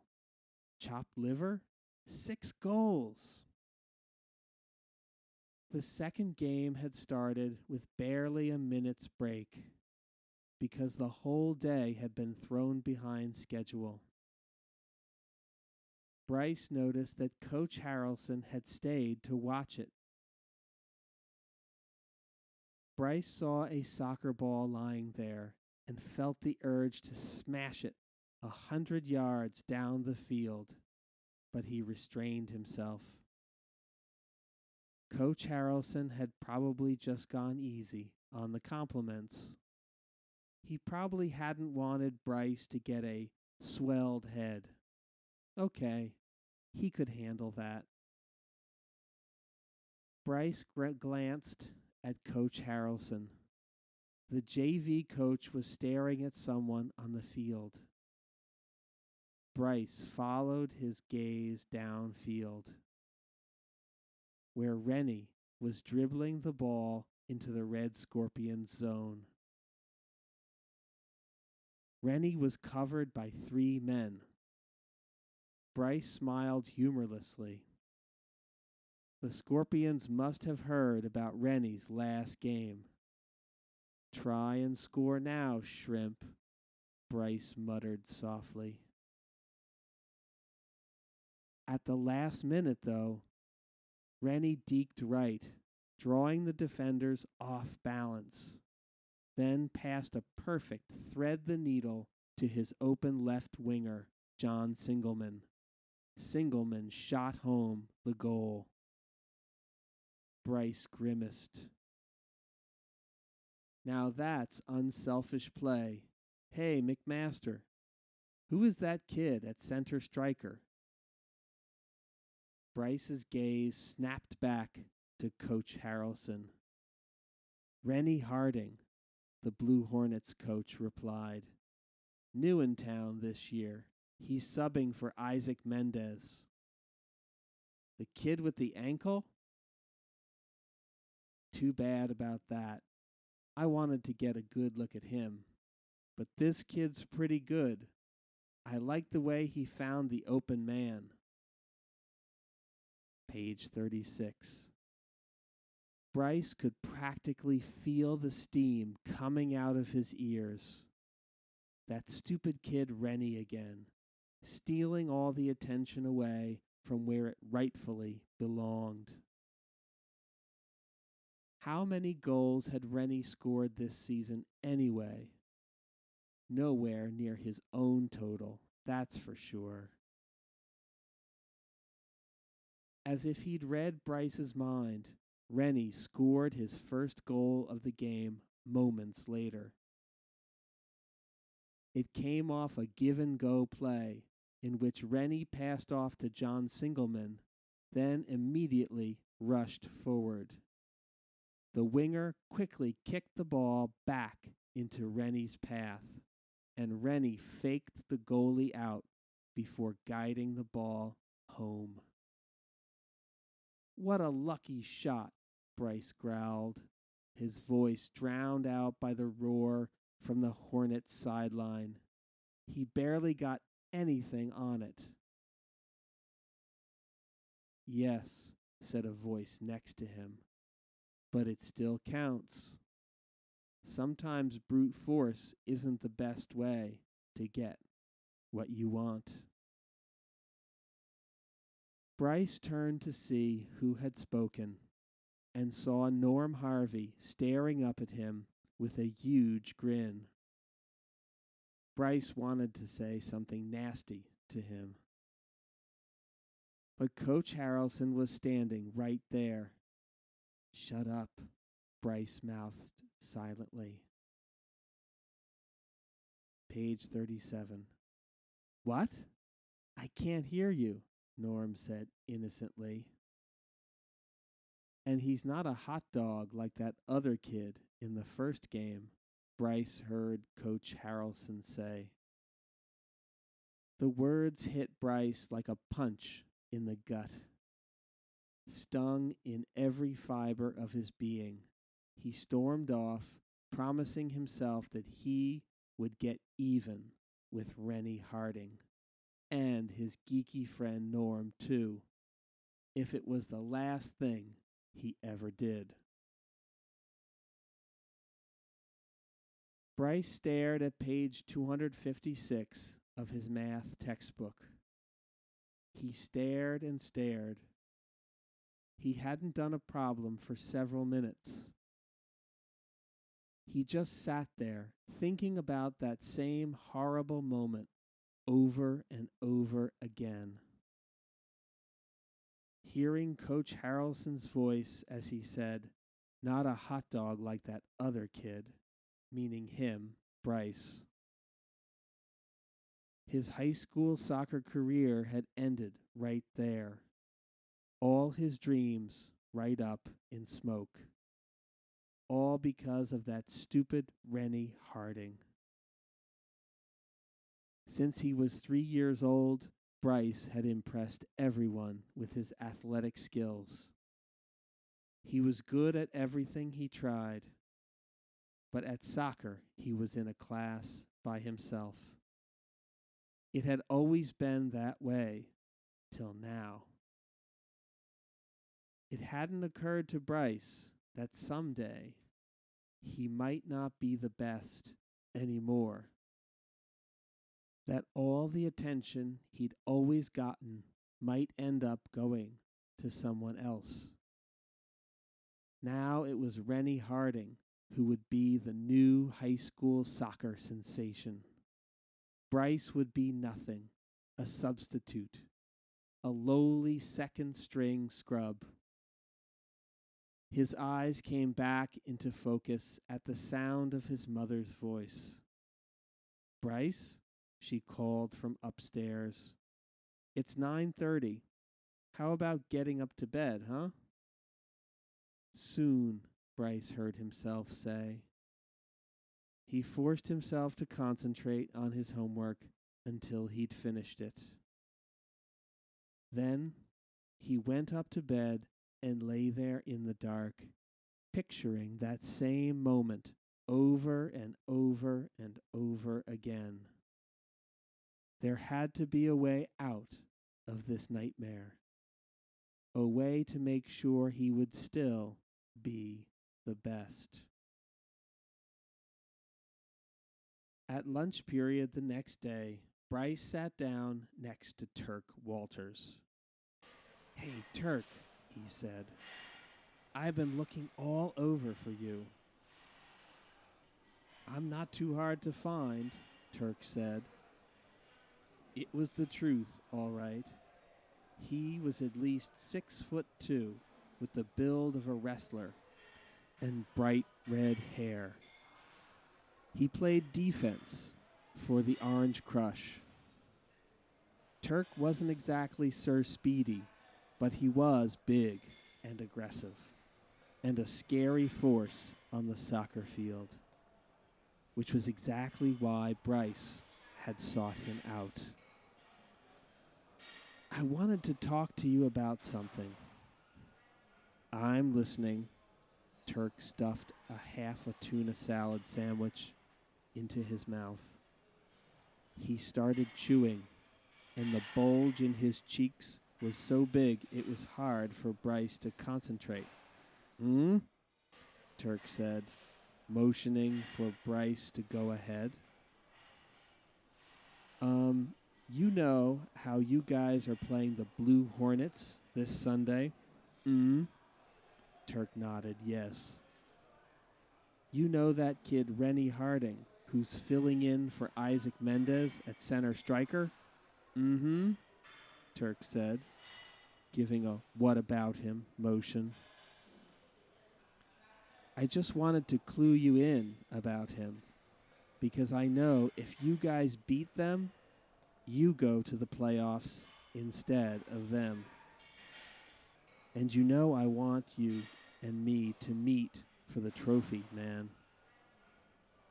[SPEAKER 1] Chopped liver? 6 goals! The second game had started with barely a minute's break because the whole day had been thrown behind schedule. Bryce noticed that Coach Harrelson had stayed to watch it. Bryce saw a soccer ball lying there and felt the urge to smash it 100 yards down the field, but he restrained himself. Coach Harrelson had probably just gone easy on the compliments. He probably hadn't wanted Bryce to get a swelled head. Okay, he could handle that. Bryce glanced at Coach Harrelson. The JV coach was staring at someone on the field. Bryce followed his gaze downfield, where Rennie was dribbling the ball into the Red Scorpion's zone. Rennie was covered by 3 men. Bryce smiled humorlessly. The Scorpions must have heard about Rennie's last game. Try and score now, shrimp, Bryce muttered softly. At the last minute, though, Rennie deked right, drawing the defenders off balance, then passed a perfect thread-the-needle to his open left winger, John Singleman. Singleman shot home the goal. Bryce grimaced. Now that's unselfish play. Hey, McMaster, who is that kid at center striker? Bryce's gaze snapped back to Coach Harrelson. Rennie Harding, the Blue Hornets coach replied. New in town this year. He's subbing for Isaac Mendez. The kid with the ankle? Too bad about that. I wanted to get a good look at him. But this kid's pretty good. I like the way he found the open man. Page 36. Bryce could practically feel the steam coming out of his ears. That stupid kid Rennie again, stealing all the attention away from where it rightfully belonged. How many goals had Rennie scored this season anyway? Nowhere near his own total, that's for sure. As if he'd read Bryce's mind, Rennie scored his first goal of the game moments later. It came off a give-and-go play in which Rennie passed off to John Singleman, then immediately rushed forward. The winger quickly kicked the ball back into Rennie's path, and Rennie faked the goalie out before guiding the ball home. What a lucky shot, Bryce growled, his voice drowned out by the roar from the Hornets' sideline. He barely got anything on it. Yes, said a voice next to him, but it still counts. Sometimes brute force isn't the best way to get what you want. Bryce turned to see who had spoken and saw Norm Harvey staring up at him with a huge grin. Bryce wanted to say something nasty to him. But Coach Harrelson was standing right there. Shut up, Bryce mouthed silently. Page 37. What? I can't hear you, Norm said innocently. And he's not a hot dog like that other kid in the first game, Bryce heard Coach Harrelson say. The words hit Bryce like a punch in the gut. Stung in every fiber of his being, he stormed off, promising himself that he would get even with Rennie Harding, and his geeky friend Norm, too, if it was the last thing he ever did. Bryce stared at page 256 of his math textbook. He stared and stared. He hadn't done a problem for several minutes. He just sat there thinking about that same horrible moment over and over again. Hearing Coach Harrelson's voice as he said, not a hot dog like that other kid, meaning him, Bryce. His high school soccer career had ended right there. All his dreams right up in smoke. All because of that stupid Rennie Harding. Since he was 3 years old, Bryce had impressed everyone with his athletic skills. He was good at everything he tried, but at soccer he was in a class by himself. It had always been that way, till now. It hadn't occurred to Bryce that someday he might not be the best anymore. That all the attention he'd always gotten might end up going to someone else. Now it was Rennie Harding who would be the new high school soccer sensation. Bryce would be nothing, a substitute, a lowly second-string scrub. His eyes came back into focus at the sound of his mother's voice. "Bryce," she called from upstairs. "It's 9:30. How about getting up to bed, huh?" "Soon," Bryce heard himself say. He forced himself to concentrate on his homework until he'd finished it. Then he went up to bed and lay there in the dark, picturing that same moment over and over and over again. There had to be a way out of this nightmare, a way to make sure he would still be the best. At lunch period the next day, Bryce sat down next to Turk Walters. "Hey, Turk," he said, "I've been looking all over for you." "I'm not too hard to find," Turk said. It was the truth, all right. He was at least 6'2", with the build of a wrestler, and bright red hair. He played defense for the Orange Crush. Turk wasn't exactly Sir Speedy, but he was big and aggressive, and a scary force on the soccer field, which was exactly why Bryce had sought him out. "I wanted to talk to you about something." "I'm listening." Turk stuffed half a tuna salad sandwich into his mouth. He started chewing, and the bulge in his cheeks was so big it was hard for Bryce to concentrate. "Hmm?" Turk said, motioning for Bryce to go ahead. You know how you guys are playing the Blue Hornets this Sunday?" Turk nodded yes. "You know that kid Rennie Harding, who's filling in for Isaac Mendez at center striker?" Turk said, giving a "what about him" motion. "I just wanted to clue you in about him, because I know if you guys beat them, you go to the playoffs instead of them. And you know I want you and me to meet for the trophy, man."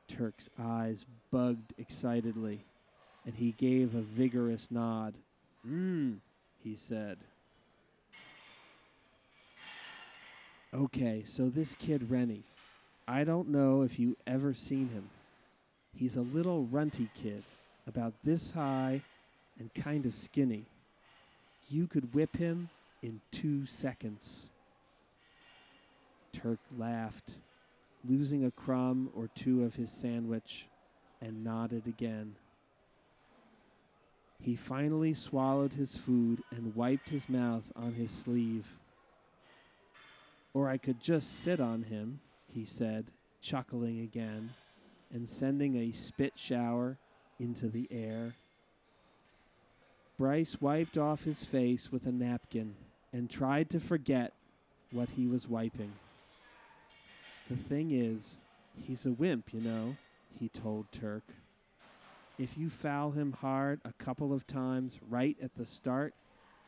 [SPEAKER 1] Turk's eyes bugged excitedly, and he gave a vigorous nod. He said. "Okay, so this kid Rennie, I don't know if you ever seen him. He's a little runty kid, about this high and kind of skinny. You could whip him in 2 seconds." Turk laughed, losing a crumb or two of his sandwich, and nodded again. He finally swallowed his food and wiped his mouth on his sleeve. "Or I could just sit on him," he said, chuckling again, and sending a spit shower into the air. Bryce wiped off his face with a napkin and tried to forget what he was wiping. "The thing is, he's a wimp, you know," he told Turk. "If you foul him hard a couple of times right at the start,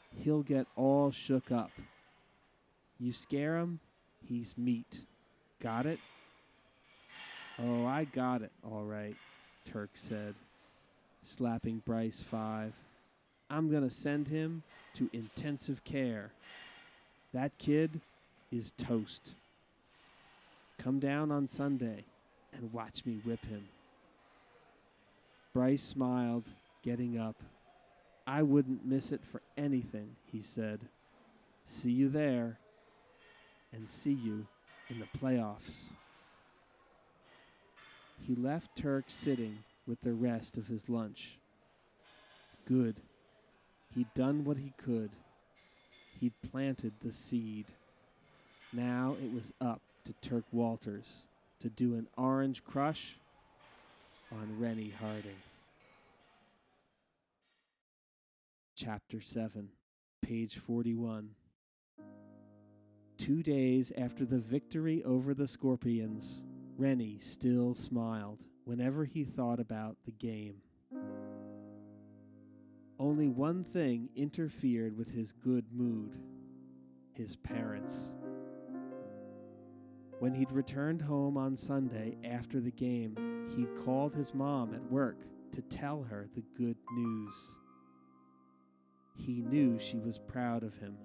[SPEAKER 1] he'll get all shook up. You scare him, he's meat. Got it?" "Oh, I got it, all right," Turk said, slapping Bryce 5. "I'm going to send him to intensive care. That kid is toast. Come down on Sunday and watch me whip him." Bryce smiled, getting up. "I wouldn't miss it for anything," he said. "See you there, and see you in the playoffs." He left Turk sitting with the rest of his lunch. Good. He'd done what he could. He'd planted the seed. Now it was up to Turk Walters to do an orange crush on Rennie Harding. Chapter 7, page 41.
[SPEAKER 2] 2 days after the victory over the Scorpions, Rennie still smiled whenever he thought about the game. Only one thing interfered with his good mood: his parents. When he'd returned home on Sunday after the game, he'd called his mom at work to tell her the good news. He knew she was proud of him,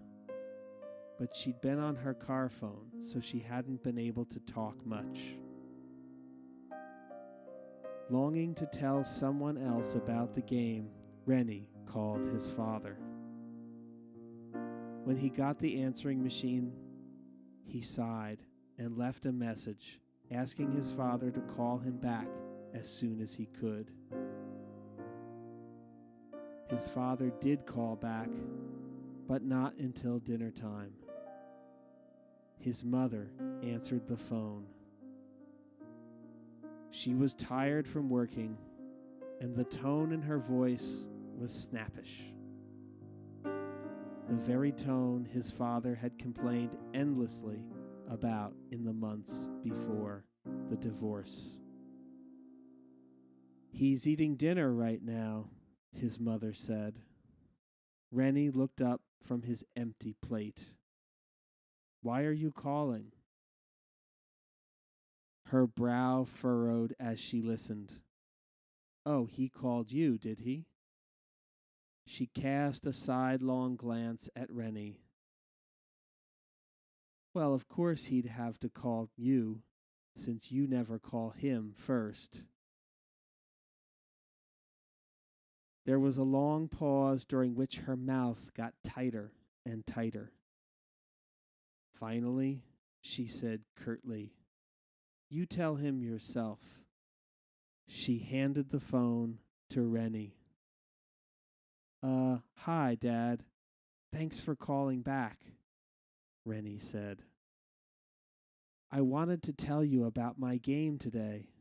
[SPEAKER 2] but she'd been on her car phone, so she hadn't been able to talk much. Longing to tell someone else about the game, Rennie called his father. When he got the answering machine, he sighed and left a message asking his father to call him back as soon as he could. His father did call back, but not until dinner time. His mother answered the phone. She was tired from working, and the tone in her voice was snappish. The very tone his father had complained endlessly about in the months before the divorce. "He's eating dinner right now," his mother said. Rennie looked up from his empty plate. "Why are you calling?" Her brow furrowed as she listened. "Oh, he called you, did he?" She cast a sidelong glance at Rennie. "Well, of course he'd have to call you, since you never call him first." There was a long pause during which her mouth got tighter and tighter. Finally, she said curtly, "You tell him yourself." She handed the phone to Rennie. Hi, Dad. Thanks for calling back," Rennie said. "I wanted to tell you about my game today."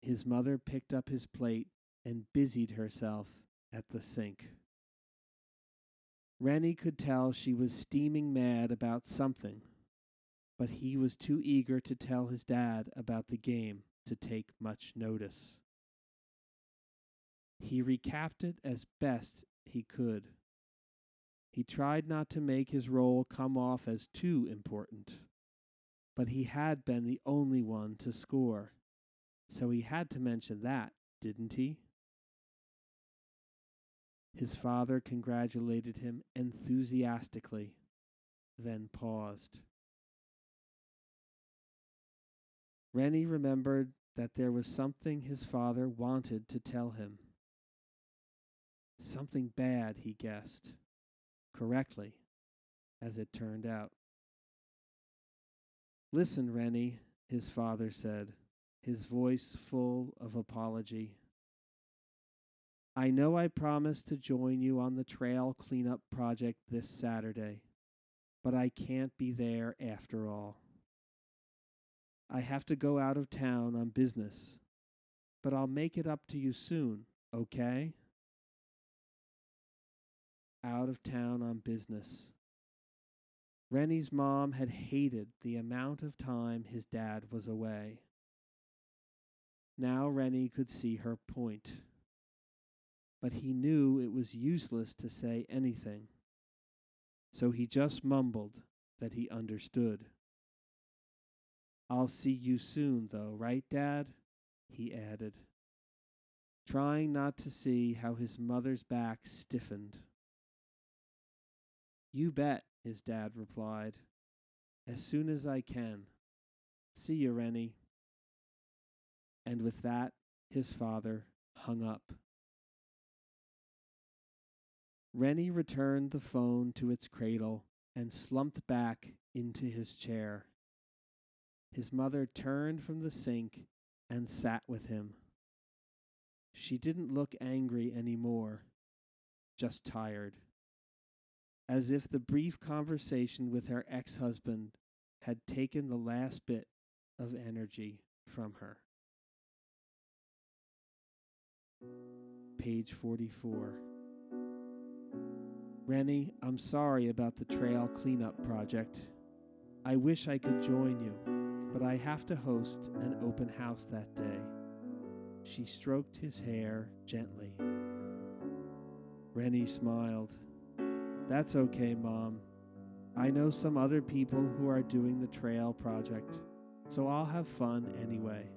[SPEAKER 2] His mother picked up his plate and busied herself at the sink. Rennie could tell she was steaming mad about something, but he was too eager to tell his dad about the game to take much notice. He recapped it as best he could. He tried not to make his role come off as too important, but he had been the only one to score, so he had to mention that, didn't he? His father congratulated him enthusiastically, then paused. Rennie remembered that there was something his father wanted to tell him. Something bad, he guessed. Correctly, as it turned out. "Listen, Rennie," his father said, his voice full of apology. "I know I promised to join you on the trail cleanup project this Saturday, but I can't be there after all. I have to go out of town on business, but I'll make it up to you soon, okay?" Out of town on business. Rennie's mom had hated the amount of time his dad was away. Now Rennie could see her point, but he knew it was useless to say anything, so he just mumbled that he understood. "I'll see you soon, though, right, Dad?" he added, trying not to see how his mother's back stiffened. "You bet," his dad replied. "As soon as I can. See you, Rennie." And with that, his father hung up. Rennie returned the phone to its cradle and slumped back into his chair. His mother turned from the sink and sat with him. She didn't look angry anymore, just tired, as if the brief conversation with her ex-husband had taken the last bit of energy from her. Page 44. Rennie, I'm sorry about the trail cleanup project. I wish I could join you, but I have to host an open house that day. She stroked his hair gently. Rennie smiled. That's okay, Mom. I know some other people who are doing the trail project, so I'll have fun anyway.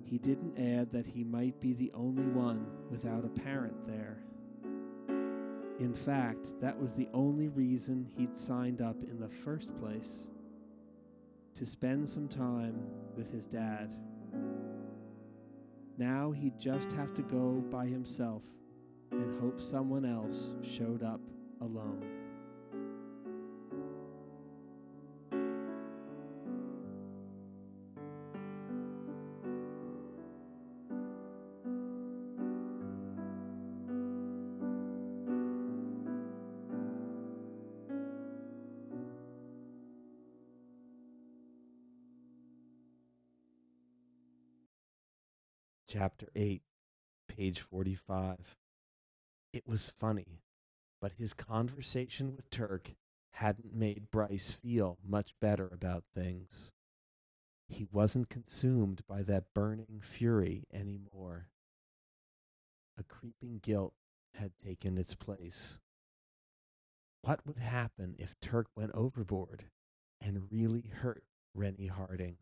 [SPEAKER 2] He didn't add that he might be the only one without a parent there. In fact, that was the only reason he'd signed up in the first place, to spend some time with his dad. Now he'd just have to go by himself and hope someone else showed up alone.
[SPEAKER 1] Chapter 8, page 45. It was funny, but his conversation with Turk hadn't made Bryce feel much better about things. He wasn't consumed by that burning fury anymore. A creeping guilt had taken its place. What would happen if Turk went overboard and really hurt Rennie Harding?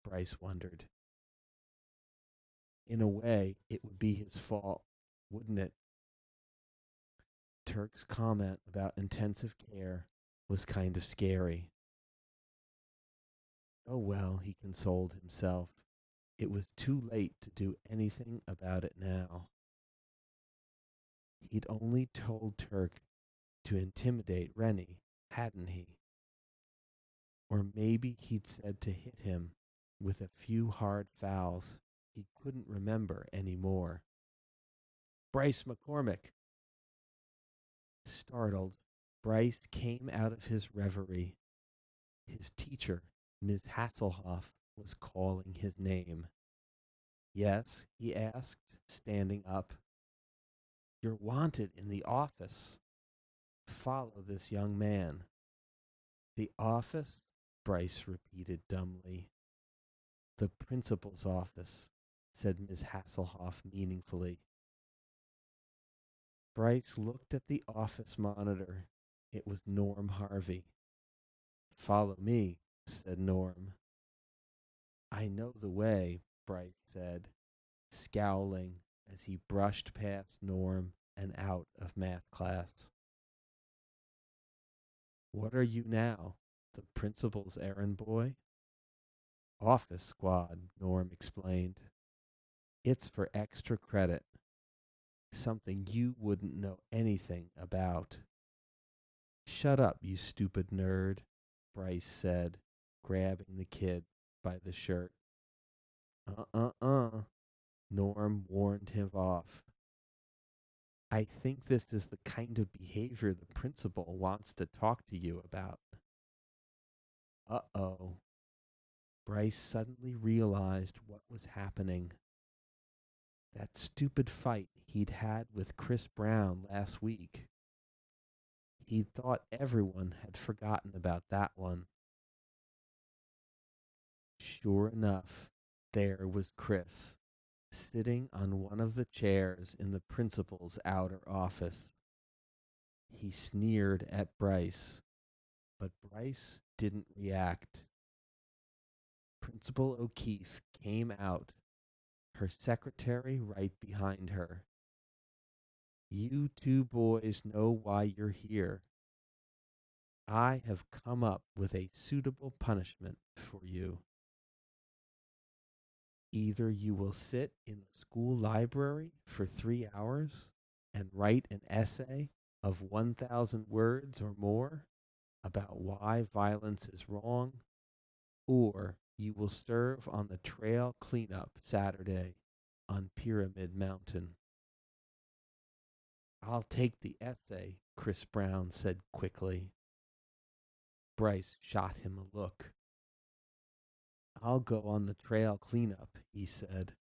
[SPEAKER 1] Bryce wondered. In a way, it would be his fault, wouldn't it? Turk's comment about intensive care was kind of scary. Oh well, he consoled himself. It was too late to do anything about it now. He'd only told Turk to intimidate Rennie, hadn't he? Or maybe he'd said to hit him with a few hard fouls he couldn't remember anymore. Bryce McCormick! Startled, Bryce came out of his reverie. His teacher, Miss Hasselhoff, was calling his name. Yes, he asked, standing up. You're wanted in the office. Follow this young man. The office? Bryce repeated dumbly. The principal's office, said Miss Hasselhoff meaningfully. Bryce looked at the office monitor. It was Norm Harvey. Follow me, said Norm. I know the way, Bryce said, scowling as he brushed past Norm and out of math class. What are you now, the principal's errand boy? Office squad, Norm explained. It's for extra credit, something you wouldn't know anything about. Shut up, you stupid nerd, Bryce said, grabbing the kid by the shirt. Norm warned him off. I think this is the kind of behavior the principal wants to talk to you about. Uh-oh. Bryce suddenly realized what was happening. That stupid fight he'd had with Chris Brown last week. He'd thought everyone had forgotten about that one. Sure enough, there was Chris, sitting on one of the chairs in the principal's outer office. He sneered at Bryce, but Bryce didn't react. Principal O'Keefe came out, her secretary right behind her. You two boys know why you're here. I have come up with a suitable punishment for you. Either you will sit in the school library for 3 hours and write an essay of 1,000 words or more about why violence is wrong, or you will serve on the trail cleanup Saturday on Pyramid Mountain. I'll take the essay, Chris Brown said quickly. Bryce shot him a look. I'll go on the trail cleanup, he said.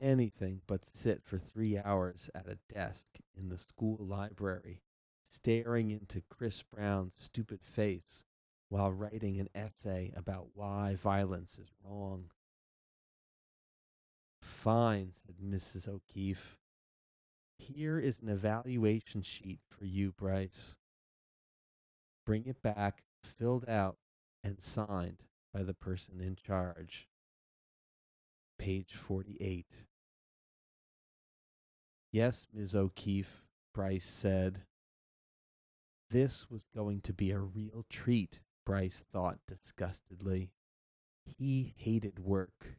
[SPEAKER 3] anything but sit for 3 hours at a desk in the school library, staring into Chris Brown's stupid face while writing an essay about why violence is wrong. Fine, said Mrs. O'Keefe. Here is an evaluation sheet for you, Bryce. Bring it back, filled out, and signed by the person in charge. Page 48. Yes, Ms. O'Keefe, Bryce said. This was going to be a real treat, Bryce thought disgustedly. He hated work.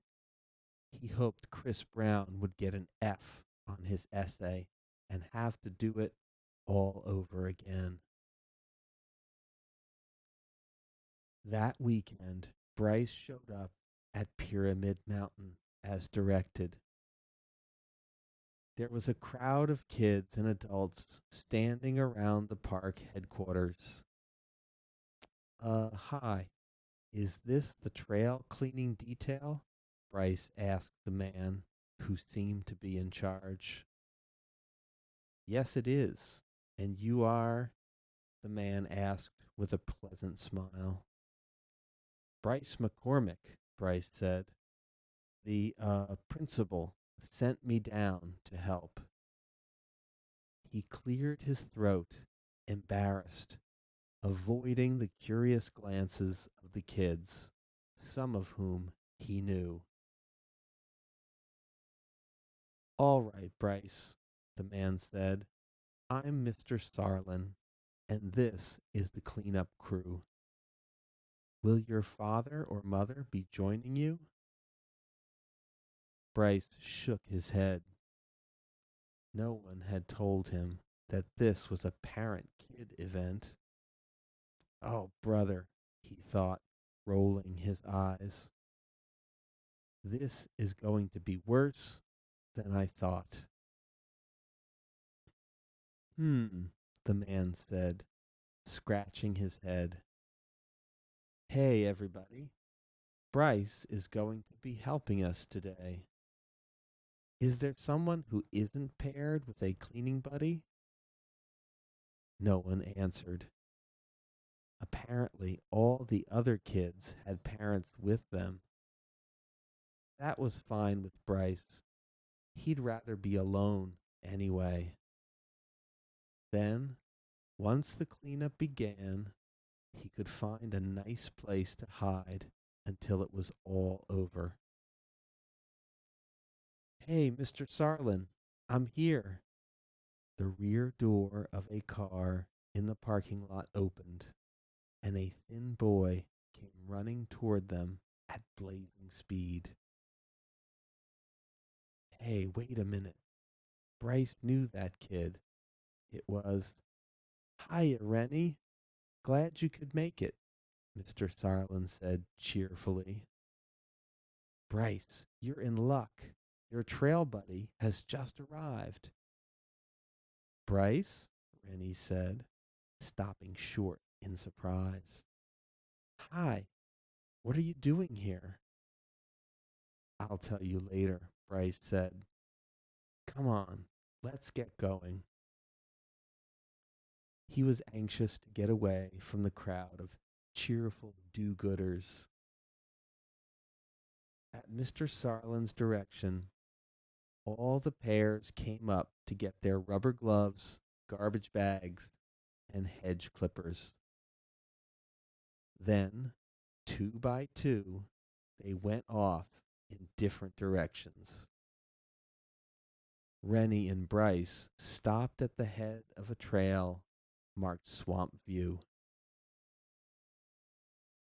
[SPEAKER 3] He hoped Chris Brown would get an F on his essay and have to do it all over again. That weekend, Bryce showed up at Pyramid Mountain as directed. There was a crowd of kids and adults standing around the park headquarters. Hi, is this the trail cleaning detail? Bryce asked the man who seemed to be in charge. Yes, it is. And you are? The man asked with a pleasant smile. Bryce McCormick, Bryce said. The principal sent me down to help. He cleared his throat, embarrassed, avoiding the curious glances of the kids, some of whom he knew. All right, Bryce, the man said. I'm Mr. Starlin, and this is the cleanup crew. Will your father or mother be joining you? Bryce shook his head. No one had told him that this was a parent-kid event. Oh, brother, he thought, rolling his eyes. This is going to be worse than I thought. The man said, scratching his head. Hey, everybody. Bryce is going to be helping us today. Is there someone who isn't paired with a cleaning buddy? No one answered. Apparently, all the other kids had parents with them. That was fine with Bryce. He'd rather be alone anyway. Then, once the cleanup began, he could find a nice place to hide until it was all over. Hey, Mr. Sarlin, I'm here. The rear door of a car in the parking lot opened, and a thin boy came running toward them at blazing speed. Hey, wait a minute. Bryce knew that kid. It was, Hiya, Rennie. Glad you could make it, Mr. Sarlin said cheerfully. Bryce, you're in luck. Your trail buddy has just arrived. Bryce, Rennie said, stopping short in surprise. Hi, what are you doing here? I'll tell you later, Bryce said. Come on, let's get going. He was anxious to get away from the crowd of cheerful do-gooders. At Mr. Sarlin's direction, all the pairs came up to get their rubber gloves, garbage bags, and hedge clippers. Then, 2 by 2, they went off in different directions. Rennie and Bryce stopped at the head of a trail marked Swamp View.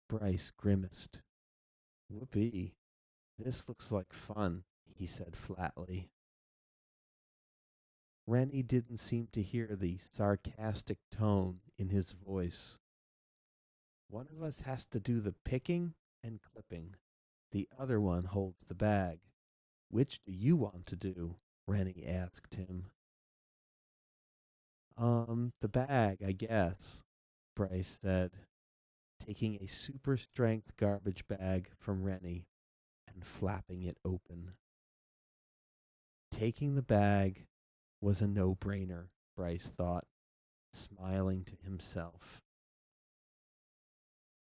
[SPEAKER 3] Bryce grimaced. Whoopee, this looks like fun, he said flatly. Rennie didn't seem to hear the sarcastic tone in his voice. One of us has to do the picking and clipping. The other one holds the bag. Which do you want to do? Rennie asked him. The bag, I guess, Bryce said, taking a super strength garbage bag from Rennie and flapping it open. Taking the bag was a no-brainer, Bryce thought, smiling to himself.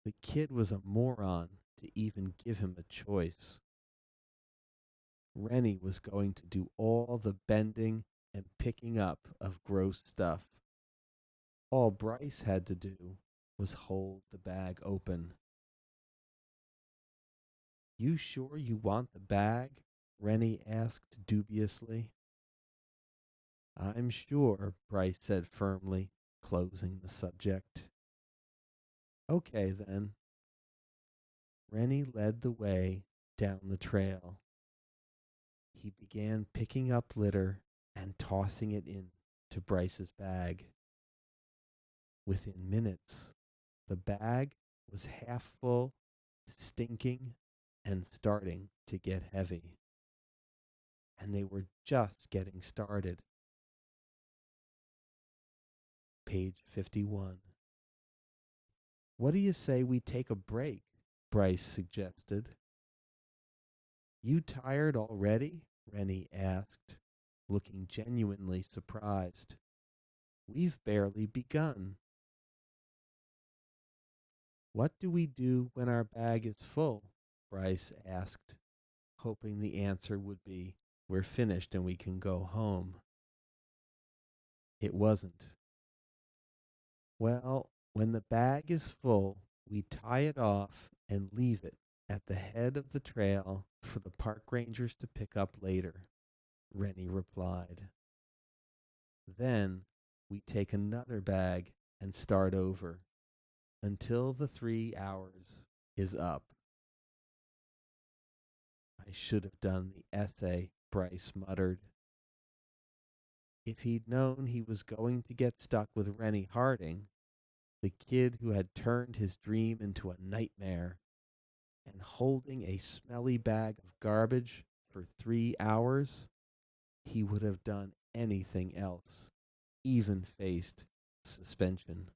[SPEAKER 3] The kid was a moron to even give him a choice. Rennie was going to do all the bending and picking up of gross stuff. All Bryce had to do was hold the bag open. You sure you want the bag? Rennie asked dubiously. I'm sure, Bryce said firmly, closing the subject. Okay, then. Rennie led the way down the trail. He began picking up litter and tossing it into Bryce's bag. Within minutes, the bag was half full, stinking, and starting to get heavy. And they were just getting started. Page 51. What do you say we take a break? Bryce suggested. You tired already? Rennie asked, looking genuinely surprised. We've barely begun. What do we do when our bag is full? Bryce asked, hoping the answer would be, we're finished and we can go home. It wasn't. Well, when the bag is full, we tie it off and leave it at the head of the trail for the park rangers to pick up later, Rennie replied. Then we take another bag and start over until the 3 hours is up. I should have done the essay, Bryce muttered. If he'd known he was going to get stuck with Rennie Harding, the kid who had turned his dream into a nightmare, and holding a smelly bag of garbage for 3 hours, he would have done anything else, even faced suspension.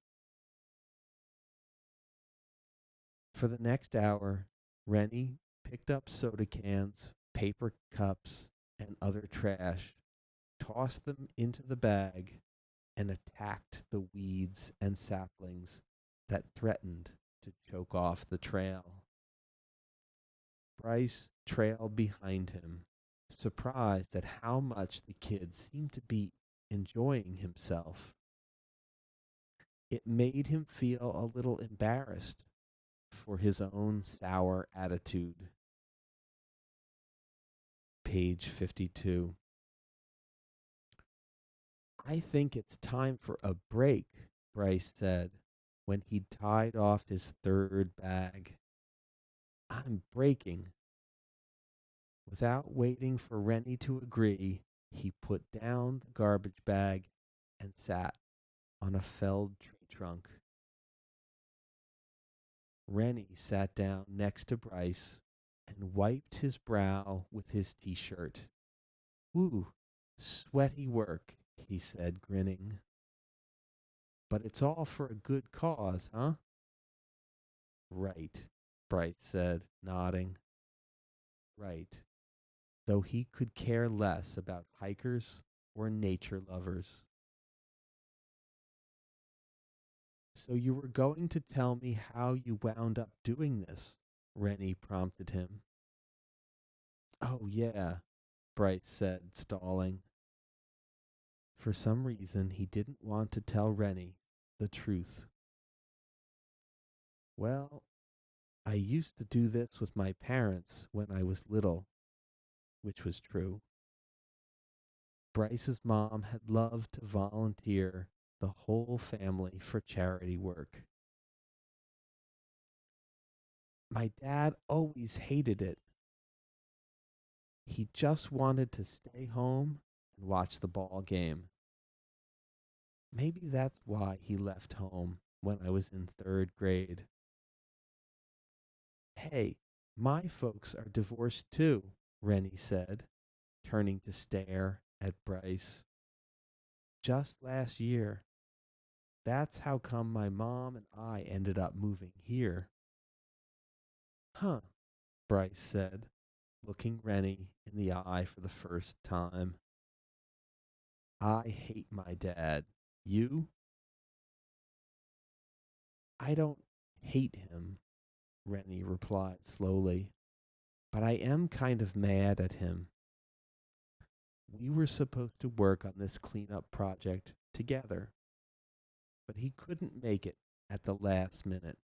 [SPEAKER 3] For the next hour, Rennie picked up soda cans, paper cups, and other trash, tossed them into the bag, and attacked the weeds and saplings that threatened to choke off the trail. Bryce trailed behind him, surprised at how much the kid seemed to be enjoying himself. It made him feel a little embarrassed for his own sour attitude. Page 52. I think it's time for a break, Bryce said when he'd tied off his third bag. I'm breaking. Without waiting for Rennie to agree, he put down the garbage bag and sat on a felled tree trunk. Rennie sat down next to Bryce and wiped his brow with his t-shirt. Ooh, sweaty work, he said, grinning. But it's all for a good cause, huh? Right, Bryce said, nodding. Right, though he could care less about hikers or nature lovers. So you were going to tell me how you wound up doing this, Rennie prompted him. Oh, yeah, Bryce said, stalling. For some reason, he didn't want to tell Rennie the truth. Well, I used to do this with my parents when I was little, which was true. Bryce's mom had loved to volunteer the whole family for charity work. My dad always hated it. He just wanted to stay home and watch the ball game. Maybe that's why he left home when I was in third grade. Hey, my folks are divorced too, Rennie said, turning to stare at Bryce. Just last year. That's how come my mom and I ended up moving here. Huh, Bryce said. looking Rennie in the eye for the first time. I hate my dad. You? I don't hate him, Rennie replied slowly, but I am kind of mad at him. We were supposed to work on this cleanup project together, but he couldn't make it at the last minute.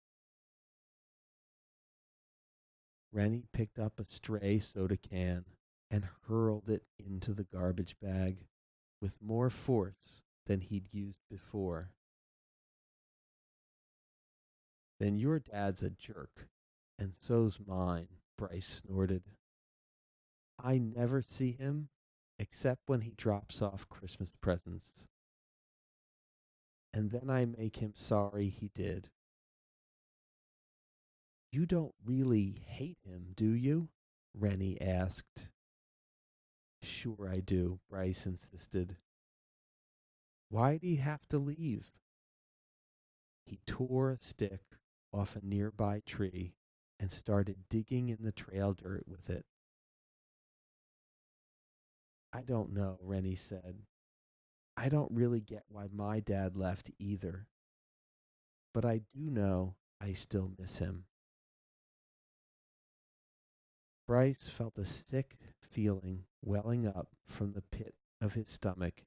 [SPEAKER 3] Rennie picked up a stray soda can and hurled it into the garbage bag with more force than he'd used before. Then your dad's a jerk, and so's mine, Bryce snorted. I never see him except when he drops off Christmas presents. And then I make him sorry he did. You don't really hate him, do you? Rennie asked. Sure I do, Bryce insisted. Why'd he have to leave? He tore a stick off a nearby tree and started digging in the trail dirt with it. I don't know, Rennie said. I don't really get why my dad left either. But I do know I still miss him. Bryce felt a sick feeling welling up from the pit of his stomach.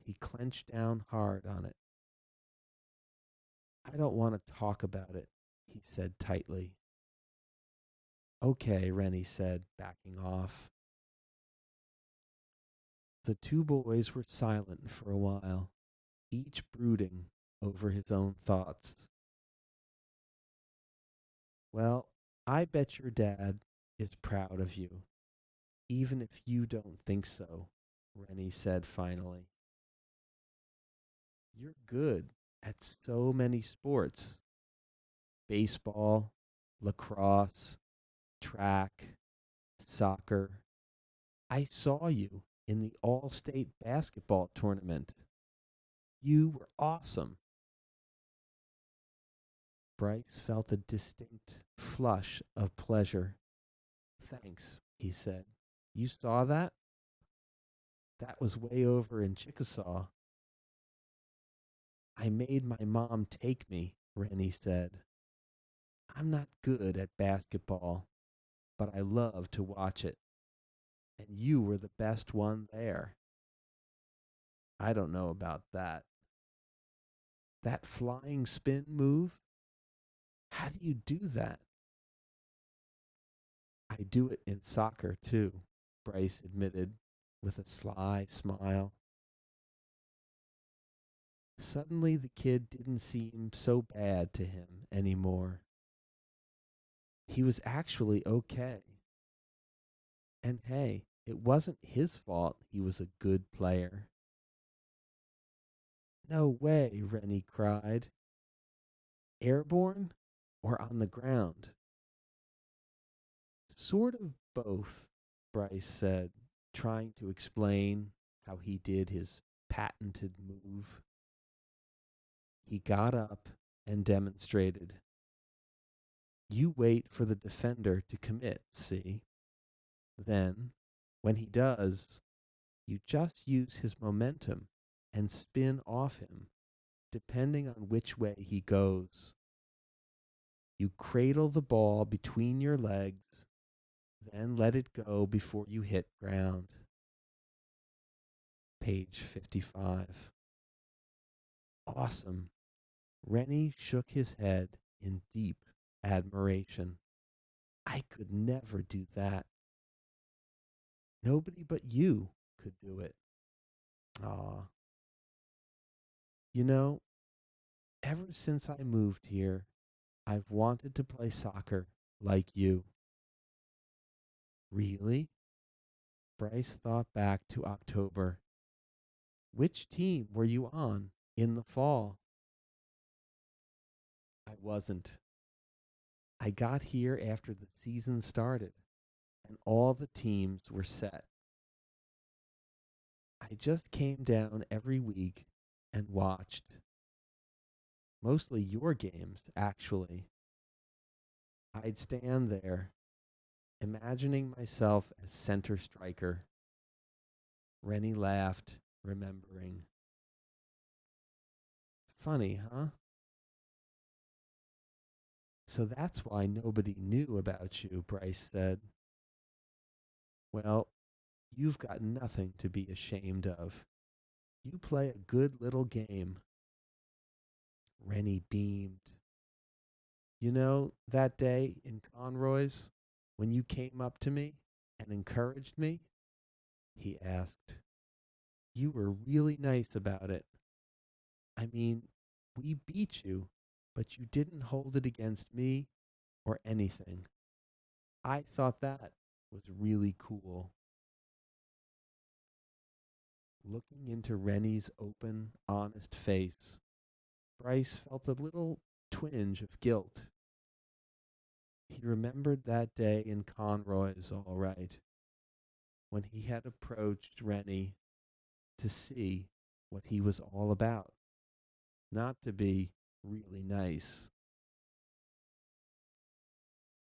[SPEAKER 3] He clenched down hard on it. I don't want to talk about it, he said tightly. Okay, Rennie said, backing off. The two boys were silent for a while, each brooding over his own thoughts. Well, I bet your dad is proud of you, even if you don't think so, Rennie said finally. You're good at so many sports. Baseball, lacrosse, track, soccer. I saw you in the all-state basketball tournament. You were awesome. Bryce felt a distinct flush of pleasure. Thanks, he said. You saw that? That was way over in Chickasaw. I made my mom take me, Rennie said. I'm not good at basketball, but I love to watch it. And you were the best one there. I don't know about that. That flying spin move? How do you do that? I do it in soccer too, Bryce admitted with a sly smile. Suddenly the kid didn't seem so bad to him anymore. He was actually okay. And hey, it wasn't his fault he was a good player. No way, Rennie cried. Airborne or on the ground? Sort of both, Bryce said, trying to explain how he did his patented move. He got up and demonstrated. You wait for the defender to commit, see? Then, when he does, you just use his momentum and spin off him, depending on which way he goes. You cradle the ball between your legs, then let it go before you hit ground. Page 55. Awesome. Rennie shook his head in deep admiration. I could never do that. Nobody but you could do it. Aw. You know, ever since I moved here, I've wanted to play soccer like you. Really? Bryce thought back to October. Which team were you on in the fall? I wasn't. I got here after the season started, and all the teams were set. I just came down every week and watched. Mostly your games, actually. I'd stand there, imagining myself as center striker. Rennie laughed, remembering. Funny, huh? So that's why nobody knew about you, Bryce said. Well, you've got nothing to be ashamed of. You play a good little game. Rennie beamed. You know, that day in Conroy's, when you came up to me and encouraged me? He asked. You were really nice about it. I mean, we beat you, but you didn't hold it against me or anything. I thought that was really cool. Looking into Rennie's open, honest face, Bryce felt a little twinge of guilt. He remembered that day in Conroy's, all right, when he had approached Rennie to see what he was all about, not to be really nice.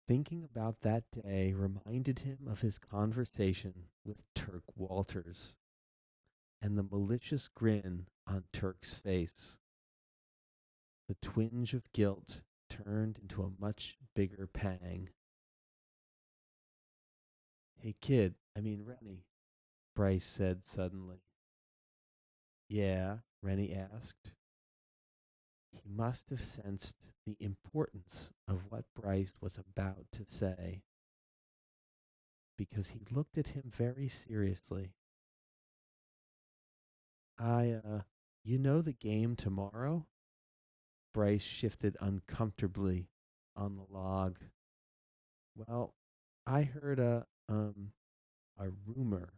[SPEAKER 3] Thinking about that day reminded him of his conversation with Turk Walters and the malicious grin on Turk's face. The twinge of guilt turned into a much bigger pang. Hey, kid, Rennie, Bryce said suddenly. Yeah, Rennie asked. He must have sensed the importance of what Bryce was about to say, because he looked at him very seriously. You know the game tomorrow? Bryce shifted uncomfortably on the log. Well, I heard a rumor.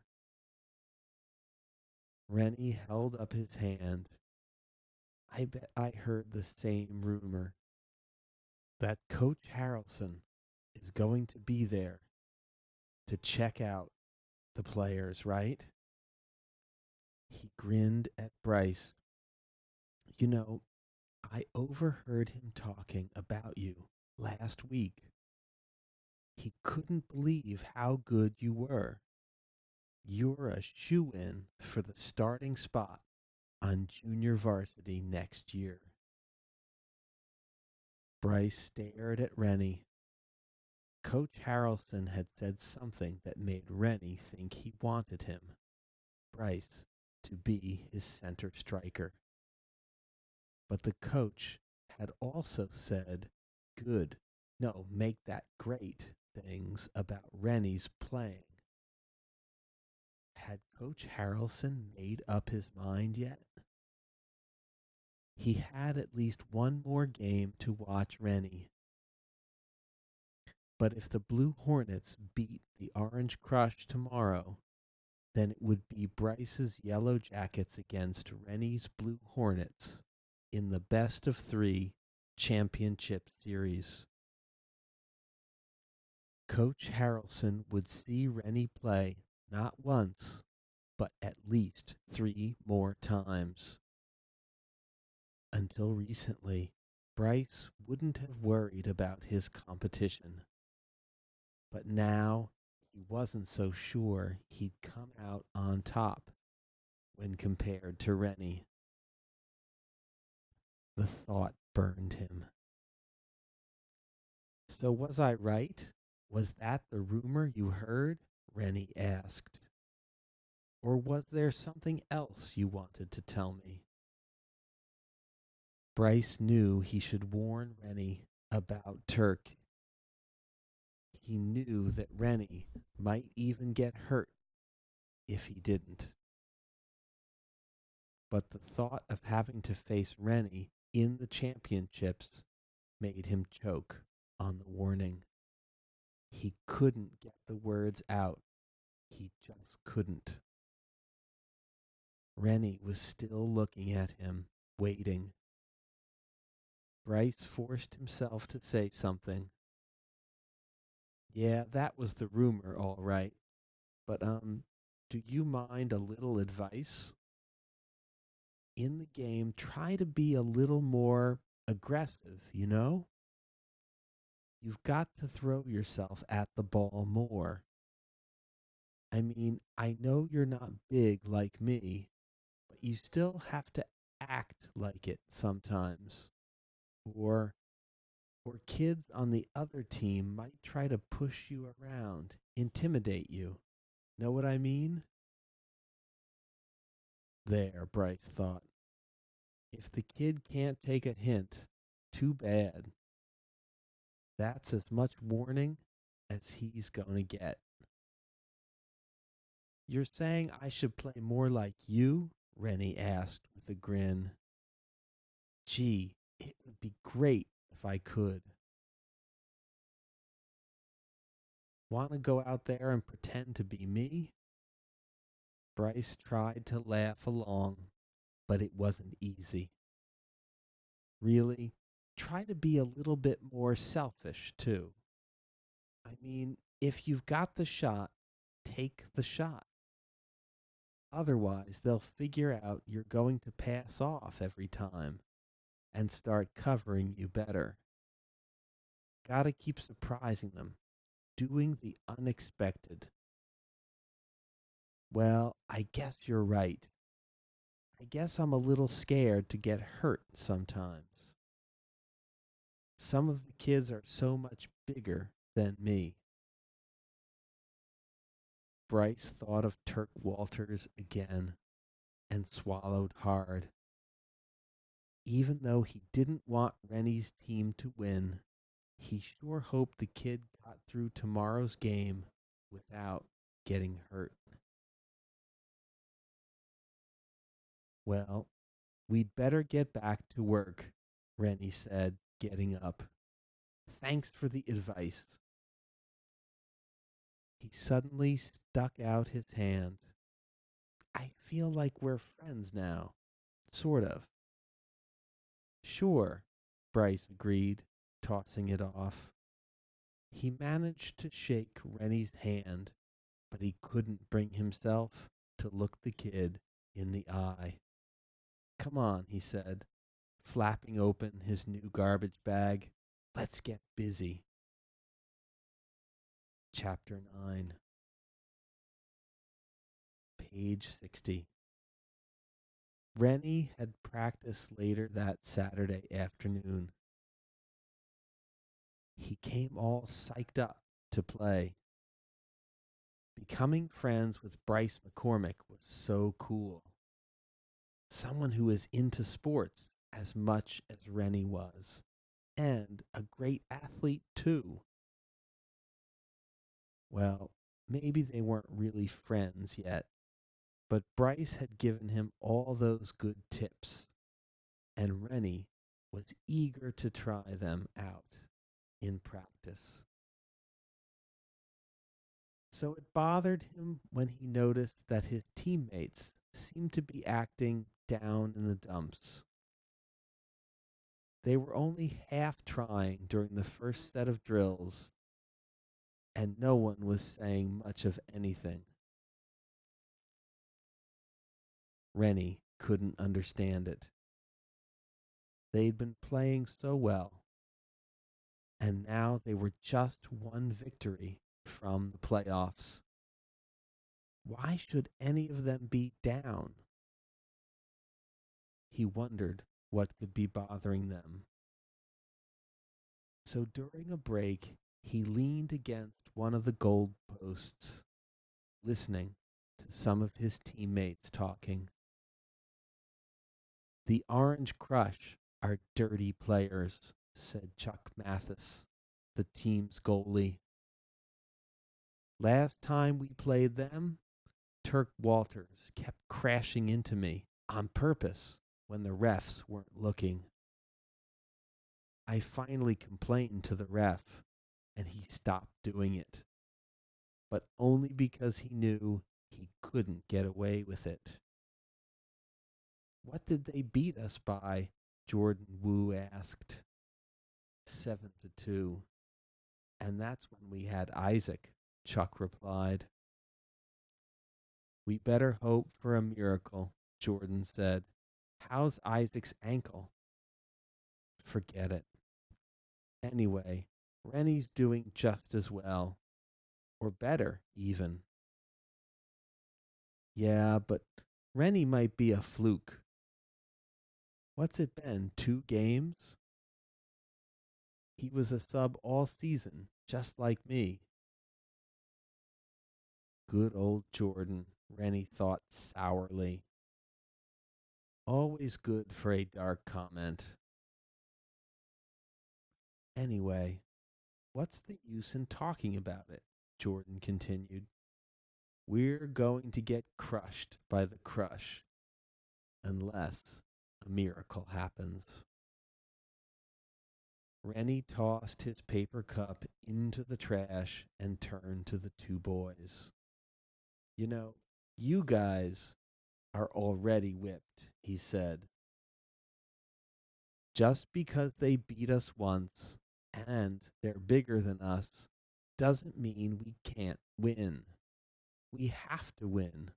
[SPEAKER 3] Rennie held up his hand. I bet I heard the same rumor. That Coach Harrelson is going to be there to check out the players, right? He grinned at Bryce. You know, I overheard him talking about you last week. He couldn't believe how good you were. You're a shoo-in for the starting spot on junior varsity next year. Bryce stared at Rennie. Coach Harrelson had said something that made Rennie think he wanted him, Bryce, to be his center striker. But the coach had also said good, no, make that great things about Rennie's playing. Had Coach Harrelson made up his mind yet? He had at least one more game to watch Rennie. But if the Blue Hornets beat the Orange Crush tomorrow, then it would be Bryce's Yellow Jackets against Rennie's Blue Hornets in the best of 3 championship series. Coach Harrelson would see Rennie play not once, but at least 3 more times. Until recently, Bryce wouldn't have worried about his competition. But now he wasn't so sure he'd come out on top when compared to Rennie. The thought burned him. So was I right? Was that the rumor you heard? Rennie asked. Or was there something else you wanted to tell me? Bryce knew he should warn Rennie about Turk. He knew that Rennie might even get hurt if he didn't. But the thought of having to face Rennie in the championships made him choke on the warning. He couldn't get the words out. He just couldn't. Rennie was still looking at him, waiting. Bryce forced himself to say something. Yeah, that was the rumor, all right. But, do you mind a little advice? In the game, try to be a little more aggressive, you know? You've got to throw yourself at the ball more. I mean, I know you're not big like me, but you still have to act like it sometimes. Or or kids on the other team might try to push you around, intimidate you. Know what I mean? There, Bryce thought. If the kid can't take a hint, too bad. That's as much warning as he's going to get. You're saying I should play more like you? Rennie asked with a grin. Gee, it would be great if I could. Want to go out there and pretend to be me? Bryce tried to laugh along, but it wasn't easy. Really, try to be a little bit more selfish, too. I mean, if you've got the shot, take the shot. Otherwise, they'll figure out you're going to pass off every time and start covering you better. Gotta keep surprising them, doing the unexpected. Well, I guess you're right. I guess I'm a little scared to get hurt sometimes. Some of the kids are so much bigger than me. Bryce thought of Turk Walters again and swallowed hard. Even though he didn't want Rennie's team to win, he sure hoped the kid got through tomorrow's game without getting hurt. Well, we'd better get back to work, Rennie said, getting up. Thanks for the advice. He suddenly stuck out his hand. I feel like we're friends now. Sort of. Sure, Bryce agreed, tossing it off. He managed to shake Rennie's hand, but he couldn't bring himself to look the kid in the eye. Come on, he said, flapping open his new garbage bag. Let's get busy. Chapter 9. Page 60. Rennie had practice later that Saturday afternoon. He came all psyched up to play. Becoming friends with Bryce McCormick was so cool. Someone who was into sports as much as Rennie was, and a great athlete too. Well, maybe they weren't really friends yet, but Bryce had given him all those good tips, and Rennie was eager to try them out in practice. So it bothered him when he noticed that his teammates seemed to be acting down in the dumps. They were only half trying during the first set of drills, and no one was saying much of anything. Rennie couldn't understand it. They'd been playing so well, and now they were just one victory from the playoffs. Why should any of them be down? He wondered what could be bothering them. So during a break, he leaned against one of the goal posts, listening to some of his teammates talking. The Orange Crush are dirty players, said Chuck Mathis, the team's goalie. Last time we played them, Turk Walters kept crashing into me on purpose when the refs weren't looking. I finally complained to the ref, and he stopped doing it, but only because he knew he couldn't get away with it. What did they beat us by? Jordan Wu asked. 7-2. And that's when we had Isaac, Chuck replied. We better hope for a miracle, Jordan said. How's Isaac's ankle? Forget it. Anyway, Rennie's doing just as well, or better, even. Yeah, but Rennie might be a fluke. What's it been, 2 games? He was a sub all season, just like me. Good old Jordan, Rennie thought sourly. Always good for a dark comment. Anyway, what's the use in talking about it? Jordan continued. We're going to get crushed by the crush, unless a miracle happens. Rennie tossed his paper cup into the trash and turned to the 2 boys. You know, you guys are already whipped, he said. Just because they beat us once and they're bigger than us doesn't mean we can't win. We have to win.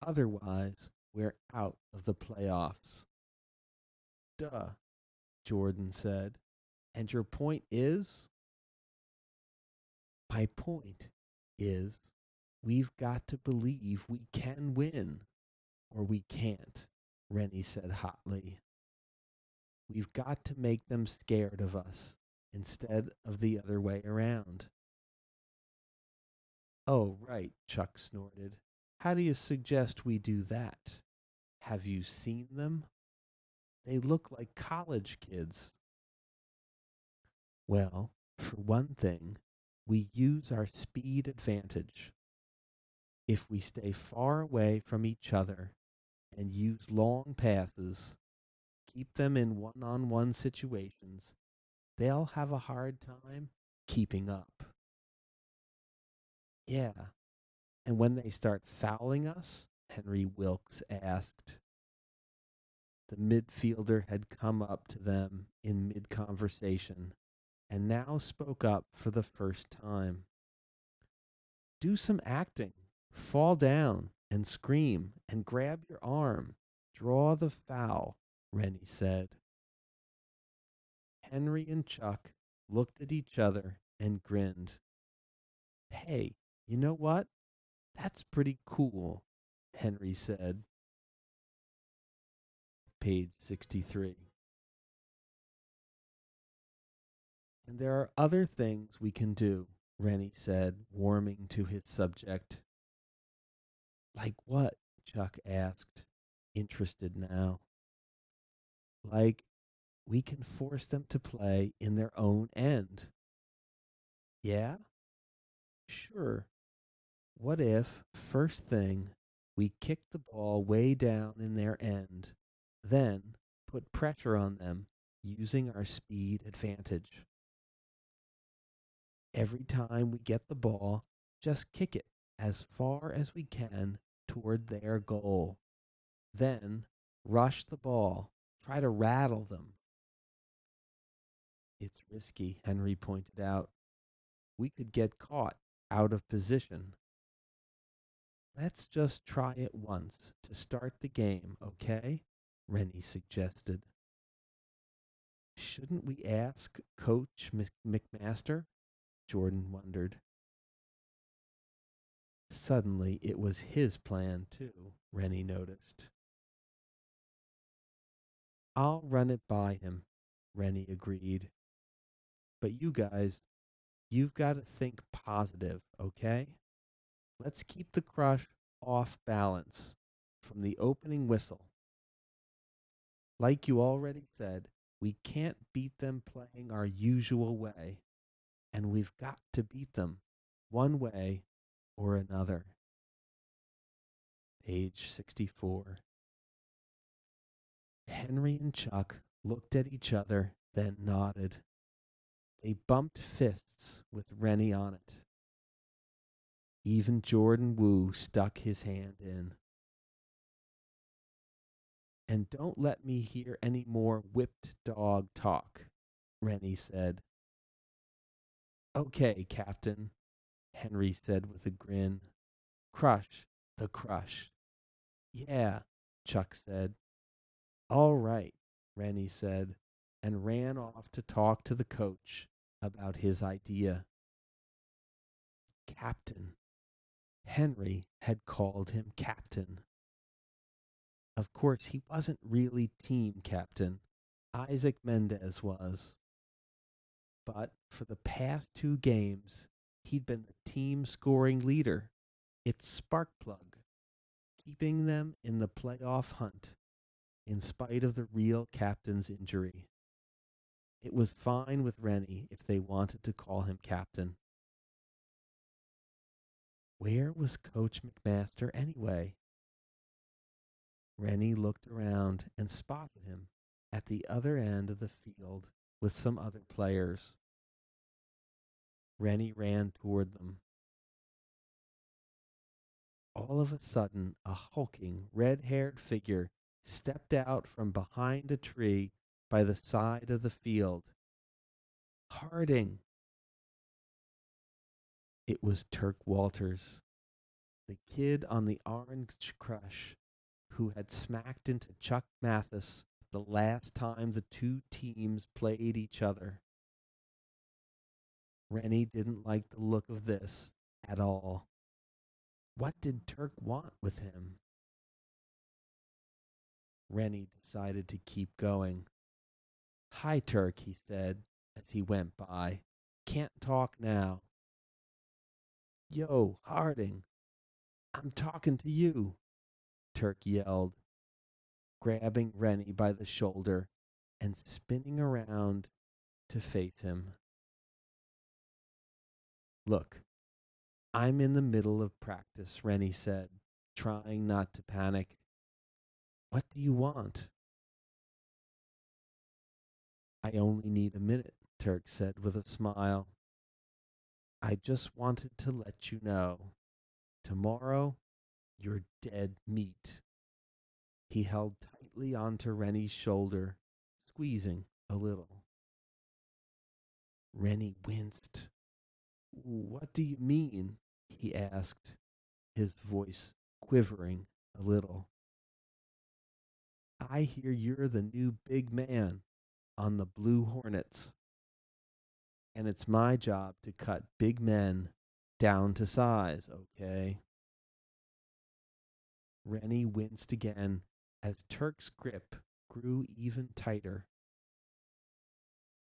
[SPEAKER 3] Otherwise, we're out of the playoffs. Duh, Jordan said. And your point is? My point is we've got to believe we can win, or we can't, Rennie said hotly. We've got to make them scared of us instead of the other way around. Oh, right, Chuck snorted. How do you suggest we do that? Have you seen them? They look like college kids. Well, for one thing, we use our speed advantage. If we stay far away from each other and use long passes, keep them in one-on-one situations, they'll have a hard time keeping up. Yeah, and when they start fouling us, Henry Wilkes asked. The midfielder had come up to them in mid-conversation and now spoke up for the first time. Do some acting. Fall down and scream and grab your arm. Draw the foul, Rennie said. Henry and Chuck looked at each other and grinned. Hey, you know what? That's pretty cool, Henry said. Page 63. And there are other things we can do, Rennie said, warming to his subject. Like what? Chuck asked, interested now. Like, we can force them to play in their own end. Yeah? Sure. What if, first thing, we kick the ball way down in their end, then put pressure on them using our speed advantage? Every time we get the ball, just kick it as far as we can toward their goal. Then rush the ball, try to rattle them. It's risky, Henry pointed out. We could get caught out of position. Let's just try it once to start the game, okay? Rennie suggested. Shouldn't we ask Coach McMaster? Jordan wondered. Suddenly, it was his plan, too, Rennie noticed. I'll run it by him, Rennie agreed. But you guys, you've got to think positive, okay? Let's keep the crush off balance from the opening whistle. Like you already said, we can't beat them playing our usual way, and we've got to beat them one way or another. Page 64. Henry and Chuck looked at each other, then nodded. They bumped fists with Rennie on it. Even Jordan Wu stuck his hand in. And don't let me hear any more whipped dog talk, Rennie said. Okay, Captain, Henry said with a grin. Crush the crush. Yeah, Chuck said. All right, Rennie said, and ran off to talk to the coach about his idea. Captain. Henry had called him captain. Of course, he wasn't really team captain. Isaac Mendez was. But for the past 2 games, he'd been the team scoring leader, its spark plug, keeping them in the playoff hunt, in spite of the real captain's injury. It was fine with Rennie if they wanted to call him captain. Where was Coach McMaster anyway? Rennie looked around and spotted him at the other end of the field with some other players. Rennie ran toward them. All of a sudden, a hulking, red-haired figure stepped out from behind a tree by the side of the field. Harding! It was Turk Walters, the kid on the Orange Crush who had smacked into Chuck Mathis the last time the 2 teams played each other. Rennie didn't like the look of this at all. What did Turk want with him? Rennie decided to keep going. "Hi, Turk," he said as he went by. "Can't talk now." "Yo, Harding, I'm talking to you," Turk yelled, grabbing Rennie by the shoulder and spinning around to face him. "Look, I'm in the middle of practice," Rennie said, trying not to panic. "What do you want?" "I only need a minute," Turk said with a smile. "I just wanted to let you know. Tomorrow, you're dead meat." He held tightly onto Rennie's shoulder, squeezing a little. Rennie winced. "What do you mean?" he asked, his voice quivering a little. "I hear you're the new big man on the Blue Hornets, and it's my job to cut big men down to size, okay?" Rennie winced again as Turk's grip grew even tighter.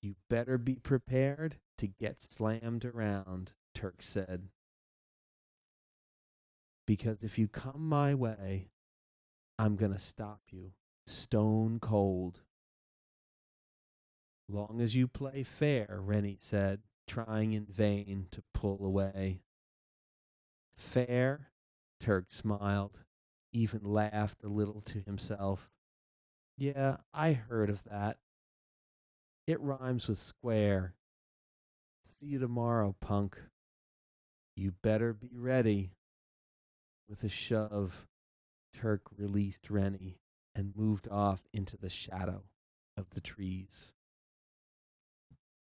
[SPEAKER 3] "You better be prepared to get slammed around," Turk said. "Because if you come my way, I'm going to stop you stone cold." "Long as you play fair," Rennie said, trying in vain to pull away. "Fair?" Turk smiled, even laughed a little to himself. "Yeah, I heard of that. It rhymes with square. See you tomorrow, punk. You better be ready." With a shove, Turk released Rennie and moved off into the shadow of the trees.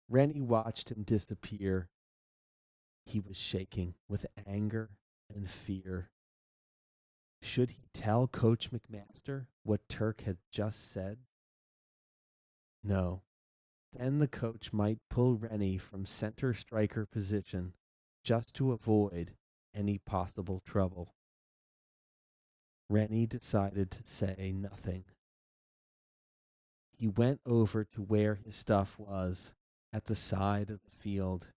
[SPEAKER 3] Rennie watched him disappear. He was shaking with anger and fear. Should he tell Coach McMaster what Turk had just said? No. Then the coach might pull Rennie from center striker position just to avoid any possible trouble. Rennie decided to say nothing. He went over to where his stuff was at the side of the field.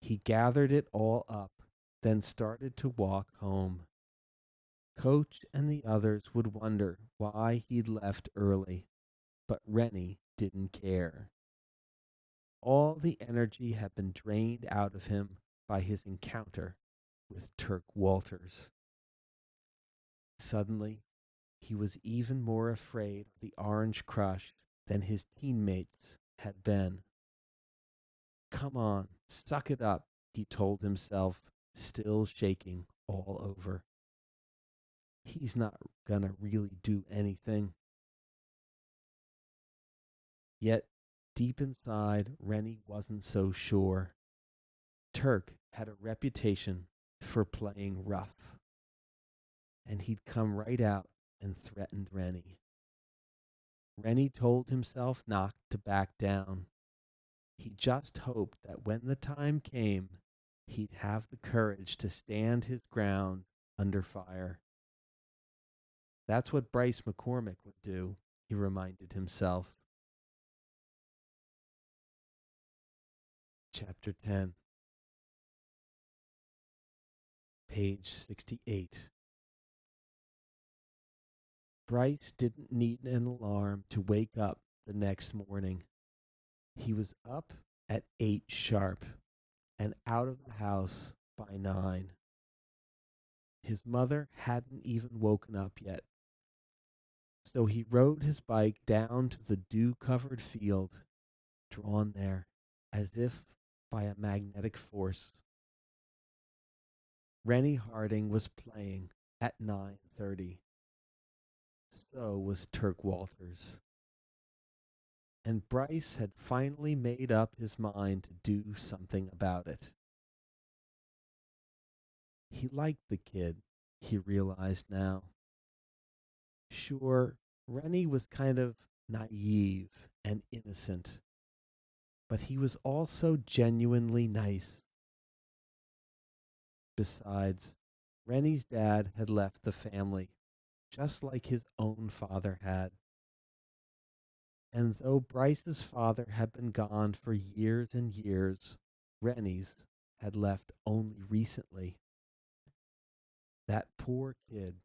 [SPEAKER 3] He gathered it all up, then started to walk home. Coach and the others would wonder why he'd left early, but Rennie didn't care. All the energy had been drained out of him by his encounter with Turk Walters. Suddenly, he was even more afraid of the Orange Crush than his teammates had been. "Come on, suck it up," he told himself, still shaking all over. "He's not gonna really do anything." Yet, deep inside, Rennie wasn't so sure. Turk had a reputation for playing rough, and he'd come right out and threatened Rennie. Rennie told himself not to back down. He just hoped that when the time came, he'd have the courage to stand his ground under fire. That's what Bryce McCormick would do, he reminded himself. Chapter 10, page 68. Bryce didn't need an alarm to wake up the next morning. He was up at 8 sharp and out of the house by 9. His mother hadn't even woken up yet. So he rode his bike down to the dew-covered field, drawn there as if by a magnetic force. Rennie Harding was playing at 9:30. So was Turk Walters. And Bryce had finally made up his mind to do something about it. He liked the kid, he realized now. Sure, Rennie was kind of naive and innocent, but he was also genuinely nice. Besides, Rennie's dad had left the family, just like his own father had. And though Bryce's father had been gone for years and years, Rennie's had left only recently. That poor kid.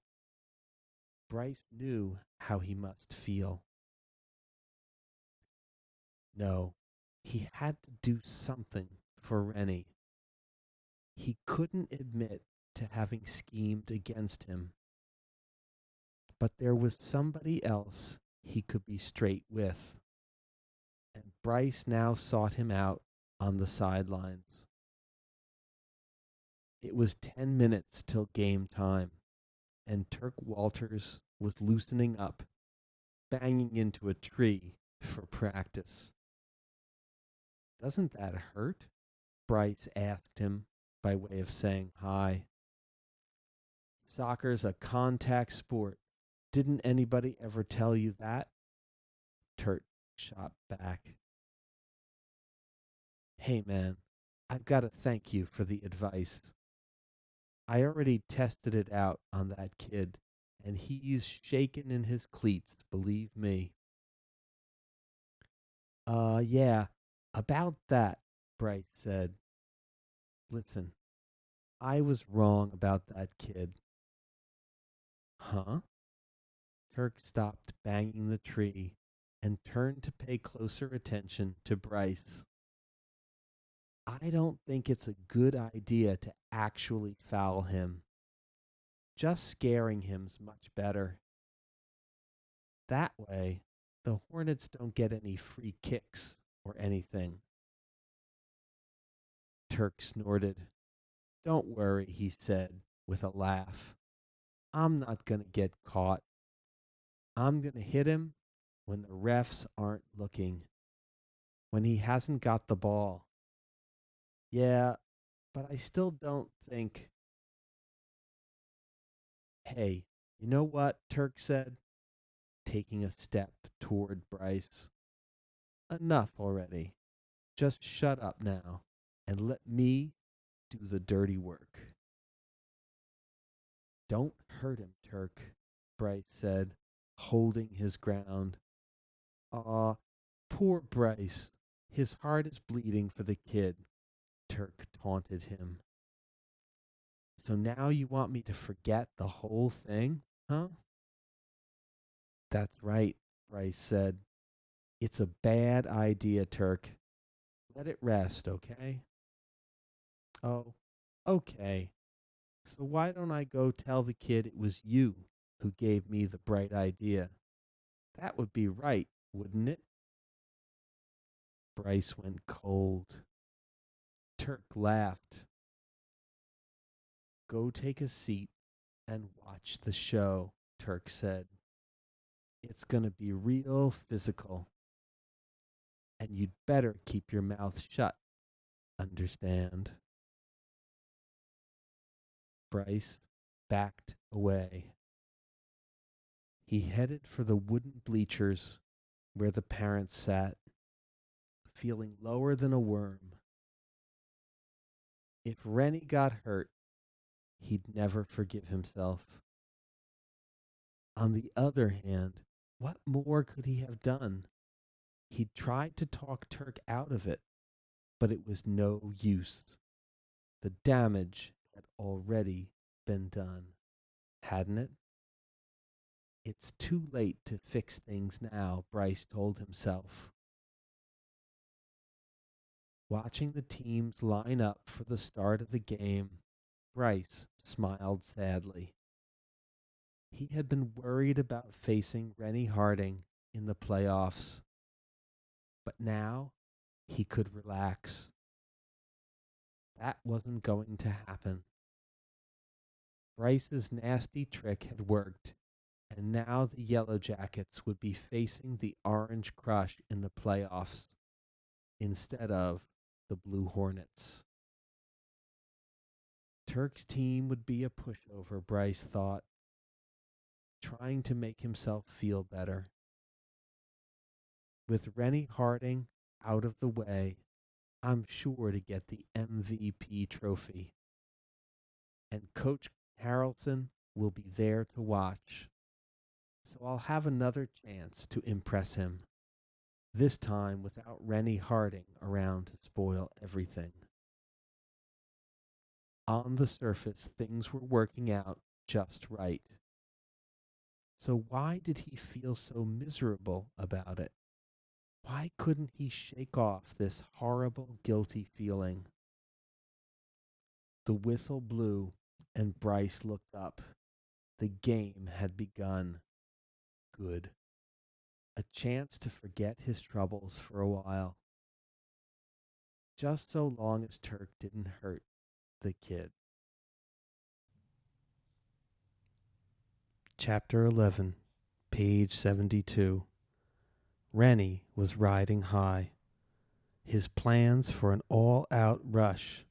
[SPEAKER 3] Bryce knew how he must feel. No, he had to do something for Rennie. He couldn't admit to having schemed against him. But there was somebody else he could be straight with. And Bryce now sought him out on the sidelines. It was 10 minutes till game time, and Turk Walters was loosening up, banging into a tree for practice. Doesn't that hurt? Bryce asked him by way of saying hi. Soccer's a contact sport. Didn't anybody ever tell you that? Turk shot back. Hey man, I've got to thank you for the advice. I already tested it out on that kid, and he's shaking in his cleats, believe me. Yeah, about that, Bryce said. Listen, I was wrong about that kid. Huh? Turk stopped banging the tree and turned to pay closer attention to Bryce. I don't think it's a good idea to actually foul him. Just scaring him's much better. That way, the Hornets don't get any free kicks or anything. Turk snorted. Don't worry, he said with a laugh. I'm not going to get caught. I'm going to hit him when the refs aren't looking, when he hasn't got the ball. Yeah, but I still don't think. Hey, you know what? Turk said, taking a step toward Bryce. Enough already. Just shut up now and let me do the dirty work. Don't hurt him, Turk, Bryce said, holding his ground. Aw, poor Bryce. His heart is bleeding for the kid, Turk taunted him. So now you want me to forget the whole thing, huh? That's right, Bryce said. It's a bad idea, Turk. Let it rest, okay? Oh, okay. So why don't I go tell the kid it was you who gave me the bright idea? That would be right, wouldn't it? Bryce went cold. Turk laughed. Go take a seat and watch the show, Turk said. It's going to be real physical. And you'd better keep your mouth shut, understand? Bryce backed away. He headed for the wooden bleachers where the parents sat. feeling lower than a worm. If Rennie got hurt, he'd never forgive himself. On the other hand, what more could he have done? He'd tried to talk Turk out of it, but it was no use. The damage had already been done, hadn't it? It's too late to fix things now, Bryce told himself. Watching the teams line up for the start of the game, Bryce smiled sadly. He had been worried about facing Rennie Harding in the playoffs, but now he could relax. That wasn't going to happen. Bryce's nasty trick had worked, and now the Yellow Jackets would be facing the Orange Crush in the playoffs instead of the Blue Hornets. Turk's team would be a pushover, Bryce thought, trying to make himself feel better. With Rennie Harding out of the way, I'm sure to get the MVP trophy. And Coach Harrelson will be there to watch. So I'll have another chance to impress him, this time without Rennie Harding around to spoil everything. On the surface, things were working out just right. So why did he feel so miserable about it? Why couldn't he shake off this horrible, guilty feeling? The whistle blew, and Bryce looked up. The game had begun. Good. A chance to forget his troubles for a while. Just so long as Turk didn't hurt the kid. Chapter 11, page 72. Rennie was riding high. His plans for an all-out rush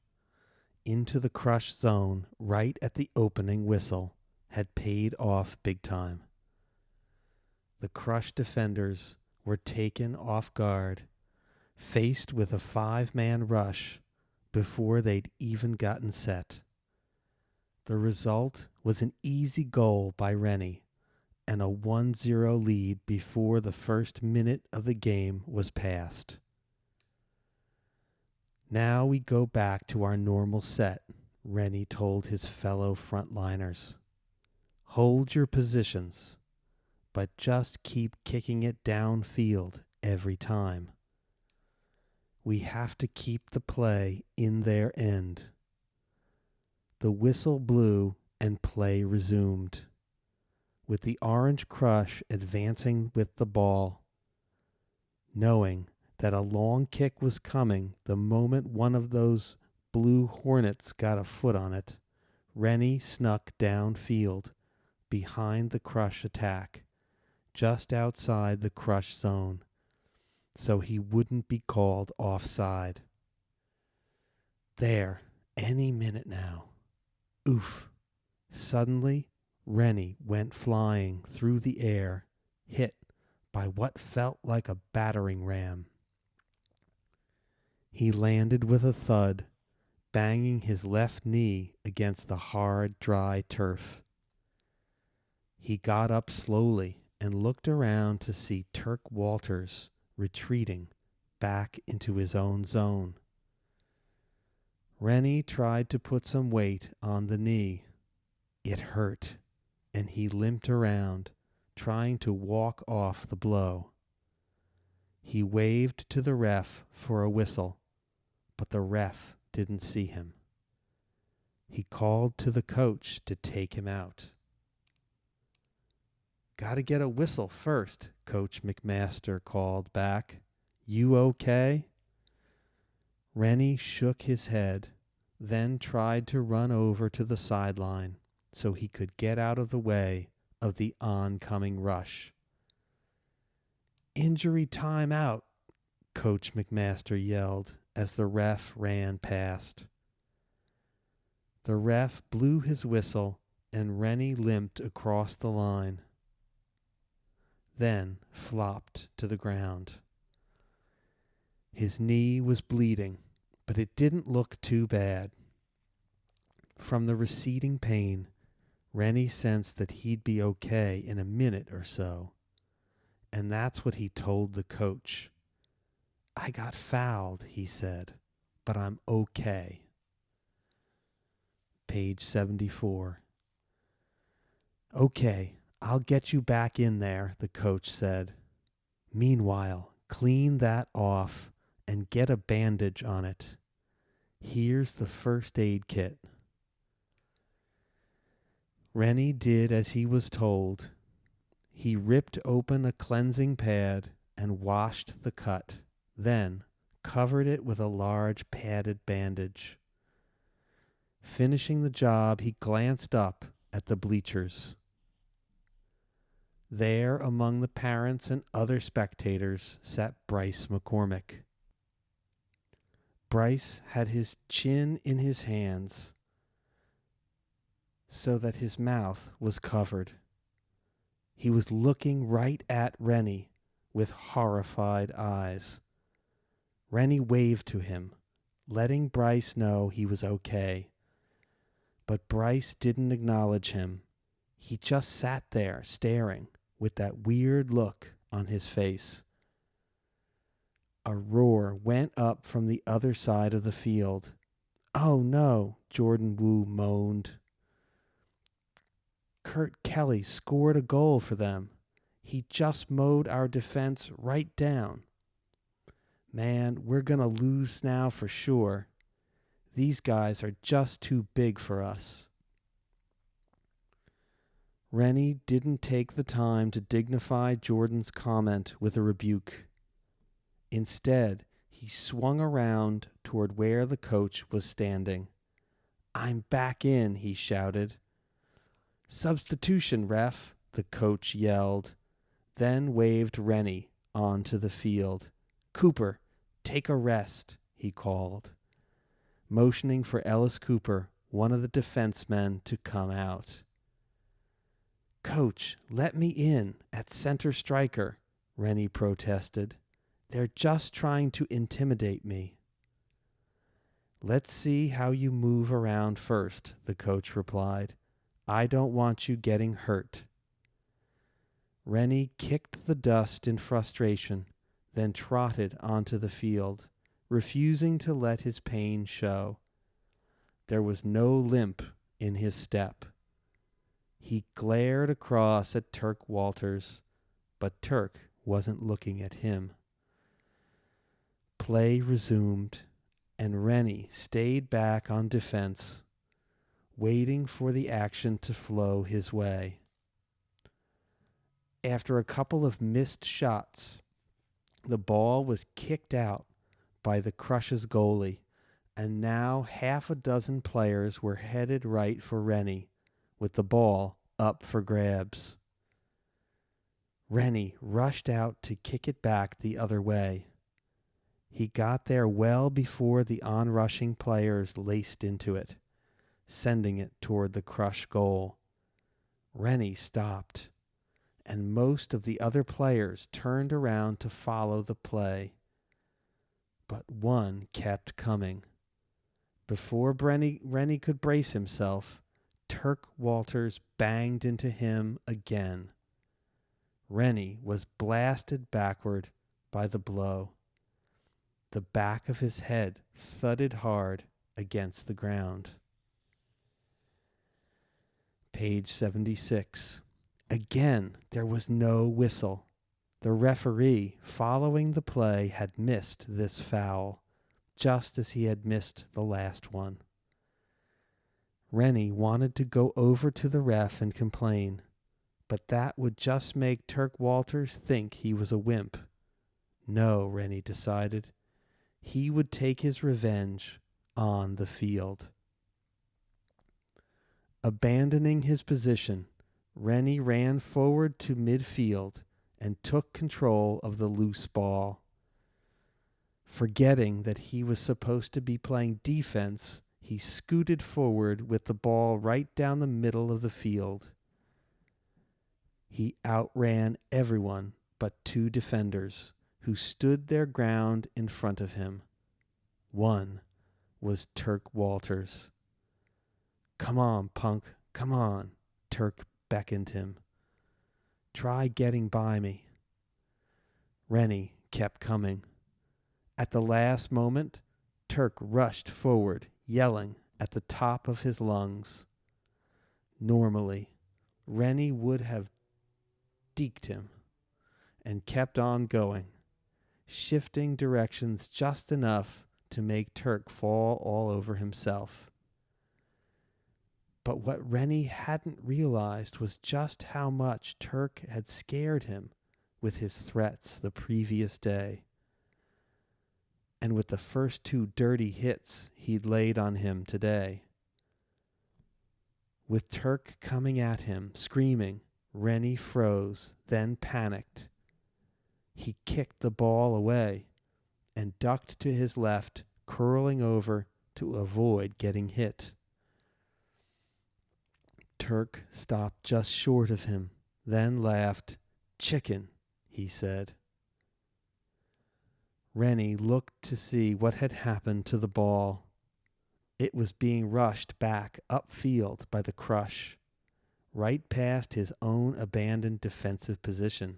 [SPEAKER 3] into the crush zone right at the opening whistle had paid off big time. The crush defenders were taken off guard, faced with a 5-man rush before they'd even gotten set. The result was an easy goal by Rennie and a 1-0 lead before the first minute of the game was passed. Now we go back to our normal set, Rennie told his fellow frontliners. Hold your positions, but just keep kicking it downfield every time. We have to keep the play in their end. The whistle blew and play resumed, with the Orange Crush advancing with the ball. Knowing that a long kick was coming the moment one of those Blue Hornets got a foot on it, Rennie snuck downfield behind the Crush attack, just outside the Crush zone, so he wouldn't be called offside. There, any minute now. Oof. Suddenly, Rennie went flying through the air, hit by what felt like a battering ram. He landed with a thud, banging his left knee against the hard, dry turf. He got up slowly and looked around to see Turk Walters retreating back into his own zone. Rennie tried to put some weight on the knee. It hurt, and he limped around, trying to walk off the blow. He waved to the ref for a whistle, but the ref didn't see him. He called to the coach to take him out. Gotta get a whistle first, Coach McMaster called back. You okay? Rennie shook his head, then tried to run over to the sideline so he could get out of the way of the oncoming rush. Injury timeout, Coach McMaster yelled as the ref ran past. The ref blew his whistle and Rennie limped across the line, then flopped to the ground. His knee was bleeding, but it didn't look too bad. From the receding pain, Rennie sensed that he'd be okay in a minute or so. And that's what he told the coach. "I got fouled," he said, "but I'm okay." Page 74. "Okay, I'll get you back in there," the coach said. "Meanwhile, clean that off and get a bandage on it. Here's the first aid kit." Rennie did as he was told. He ripped open a cleansing pad and washed the cut, then covered it with a large padded bandage. Finishing the job, he glanced up at the bleachers. There, among the parents and other spectators, sat Bryce McCormick. Bryce had his chin in his hands so that his mouth was covered. He was looking right at Rennie with horrified eyes. Rennie waved to him, letting Bryce know he was okay. But Bryce didn't acknowledge him. He just sat there staring with that weird look on his face. A roar went up from the other side of the field. "Oh no," Jordan Wu moaned. "Kurt Kelly scored a goal for them. He just mowed our defense right down. Man, we're going to lose now for sure. These guys are just too big for us." Rennie didn't take the time to dignify Jordan's comment with a rebuke. Instead, he swung around toward where the coach was standing. "I'm back in," he shouted. "Substitution, ref," the coach yelled, then waved Rennie onto the field. "Cooper, take a rest," he called, motioning for Ellis Cooper, one of the defensemen, to come out. "Coach, let me in at center striker," Rennie protested. "They're just trying to intimidate me." "Let's see how you move around first," the coach replied. "I don't want you getting hurt." Rennie kicked the dust in frustration, then trotted onto the field, refusing to let his pain show. There was no limp in his step. He glared across at Turk Walters, but Turk wasn't looking at him. Play resumed, and Rennie stayed back on defense, waiting for the action to flow his way. After a couple of missed shots, the ball was kicked out by the Crush's goalie, and now half a dozen players were headed right for Rennie, with the ball up for grabs. Rennie rushed out to kick it back the other way. He got there well before the onrushing players laced into it, sending it toward the Crush goal. Rennie stopped, and most of the other players turned around to follow the play. But one kept coming. Before Rennie could brace himself, Turk Walters banged into him again. Rennie was blasted backward by the blow. The back of his head thudded hard against the ground. Page 76. Again, there was no whistle. The referee, following the play, had missed this foul, just as he had missed the last one. Rennie wanted to go over to the ref and complain, but that would just make Turk Walters think he was a wimp. No, Rennie decided. He would take his revenge on the field. Abandoning his position, Rennie ran forward to midfield and took control of the loose ball. Forgetting that he was supposed to be playing defense, he scooted forward with the ball right down the middle of the field. He outran everyone but two defenders, who stood their ground in front of him. One was Turk Walters. "Come on, punk, come on," Turk beckoned him. "Try getting by me." Rennie kept coming. At the last moment, Turk rushed forward, yelling at the top of his lungs. Normally, Rennie would have deked him and kept on going, shifting directions just enough to make Turk fall all over himself. But what Rennie hadn't realized was just how much Turk had scared him with his threats the previous day, and with the first 2 dirty hits he'd laid on him today. With Turk coming at him, screaming, Rennie froze, then panicked. He kicked the ball away and ducked to his left, curling over to avoid getting hit. Turk stopped just short of him, then laughed. "Chicken," he said. Rennie looked to see what had happened to the ball. It was being rushed back upfield by the crush, right past his own abandoned defensive position.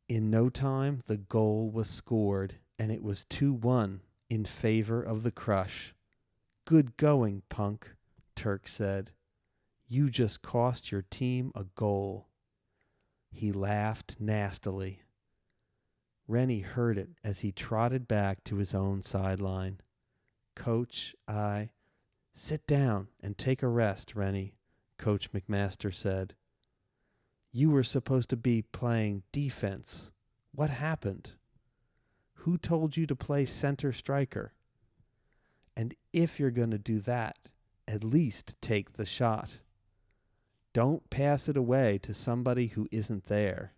[SPEAKER 3] In no time, the goal was scored, and it was 2-1 in favor of the crush. "Good going, punk," Turk said. "You just cost your team a goal." He laughed nastily. Rennie heard it as he trotted back to his own sideline. "Coach, Sit down and take a rest, Rennie," Coach McMaster said. "You were supposed to be playing defense. What happened? Who told you to play center striker? And if you're going to do that, at least take the shot. Don't pass it away to somebody who isn't there."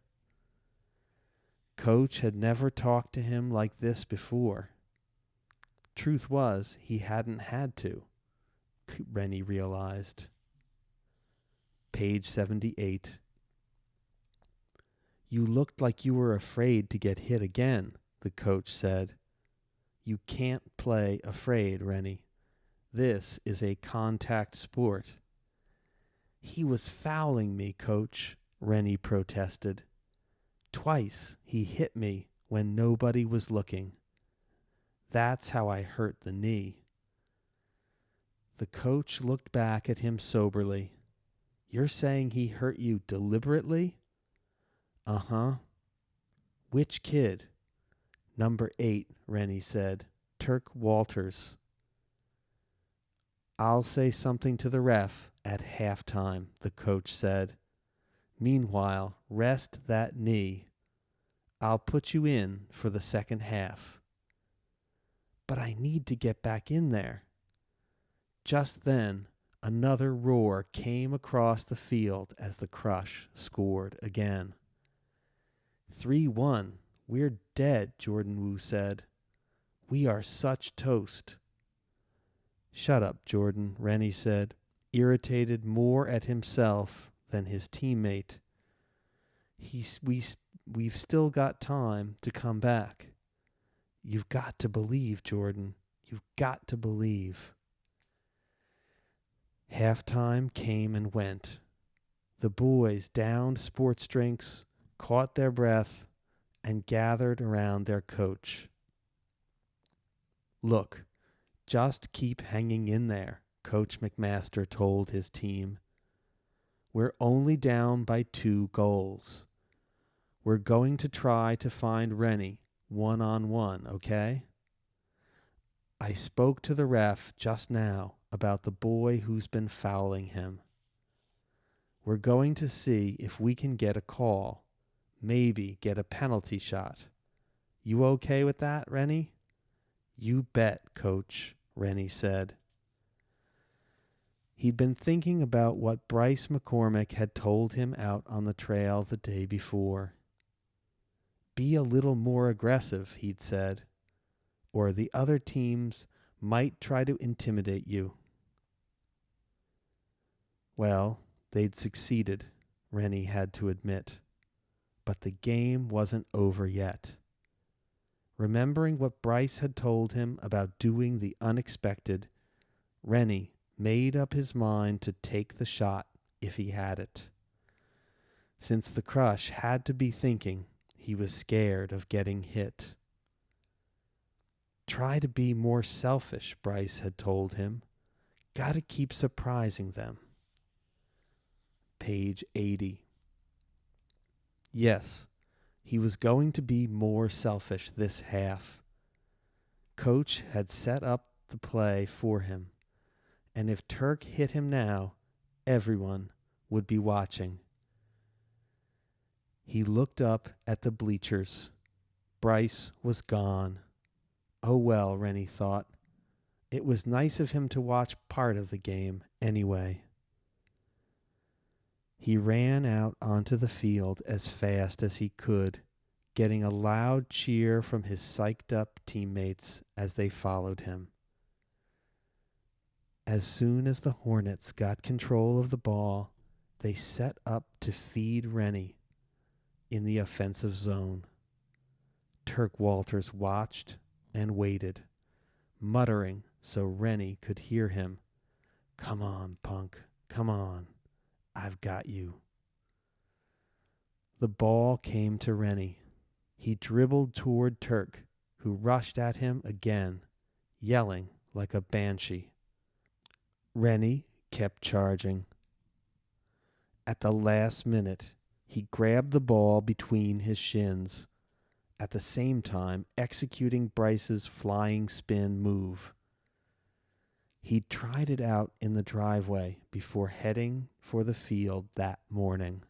[SPEAKER 3] Coach had never talked to him like this before. Truth was, he hadn't had to, Rennie realized. Page 78. "You looked like you were afraid to get hit again," the coach said. "You can't play afraid, Rennie. This is a contact sport." "He was fouling me, Coach," Rennie protested. "Twice he hit me when nobody was looking. That's how I hurt the knee." The coach looked back at him soberly. "You're saying he hurt you deliberately?" "Uh-huh." "Which kid?" "Number 8, Rennie said. Turk Walters." "I'll say something to the ref at halftime," the coach said. "Meanwhile, rest that knee. I'll put you in for the second half." "But I need to get back in there." Just then, another roar came across the field as the crush scored again. 3-1. "We're dead," Jordan Wu said. "We are such toast." "Shut up, Jordan," Rennie said, irritated more at himself than his teammate. We've still got time to come back. You've got to believe, Jordan. You've got to believe. Halftime came and went. The boys downed sports drinks, caught their breath, and gathered around their coach. "Look, just keep hanging in there," Coach McMaster told his team. "We're only down by 2 goals. We're going to try to find Rennie 1-on-1, okay? I spoke to the ref just now about the boy who's been fouling him. We're going to see if we can get a call, maybe get a penalty shot. You okay with that, Rennie?" "You bet, Coach," Rennie said. He'd been thinking about what Bryce McCormick had told him out on the trail the day before. "Be a little more aggressive," he'd said, "or the other teams might try to intimidate you." Well, they'd succeeded, Rennie had to admit. But the game wasn't over yet. Remembering what Bryce had told him about doing the unexpected, Rennie made up his mind to take the shot if he had it. Since the crush had to be thinking, he was scared of getting hit. Try to be more selfish, Bryce had told him. Gotta keep surprising them. Page 80. Yes, he was going to be more selfish this half. Coach had set up the play for him, and if Turk hit him now, everyone would be watching. He looked up at the bleachers. Bryce was gone. Oh well, Rennie thought. It was nice of him to watch part of the game anyway. He ran out onto the field as fast as he could, getting a loud cheer from his psyched-up teammates as they followed him. As soon as the Hornets got control of the ball, they set up to feed Rennie in the offensive zone. Turk Walters watched and waited, muttering so Rennie could hear him. Come on, punk, come on. I've got you. The ball came to Rennie. He dribbled toward Turk, who rushed at him again, yelling like a banshee. Rennie kept charging. At the last minute, he grabbed the ball between his shins, at the same time executing Bryce's flying spin move. He'd tried it out in the driveway before heading for the field that morning.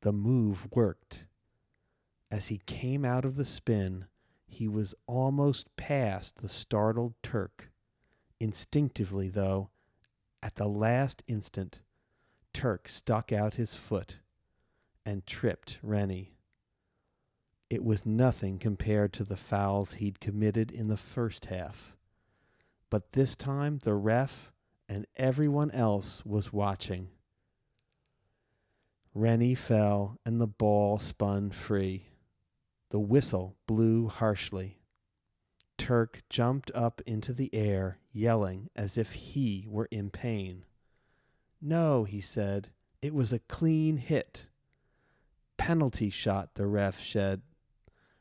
[SPEAKER 3] The move worked. As he came out of the spin, he was almost past the startled Turk. Instinctively, though, at the last instant, Turk stuck out his foot and tripped Rennie. It was nothing compared to the fouls he'd committed in the first half. But this time the ref and everyone else was watching. Rennie fell and the ball spun free. The whistle blew harshly. Turk jumped up into the air, yelling as if he were in pain. No, he said, it was a clean hit. Penalty shot, the ref said.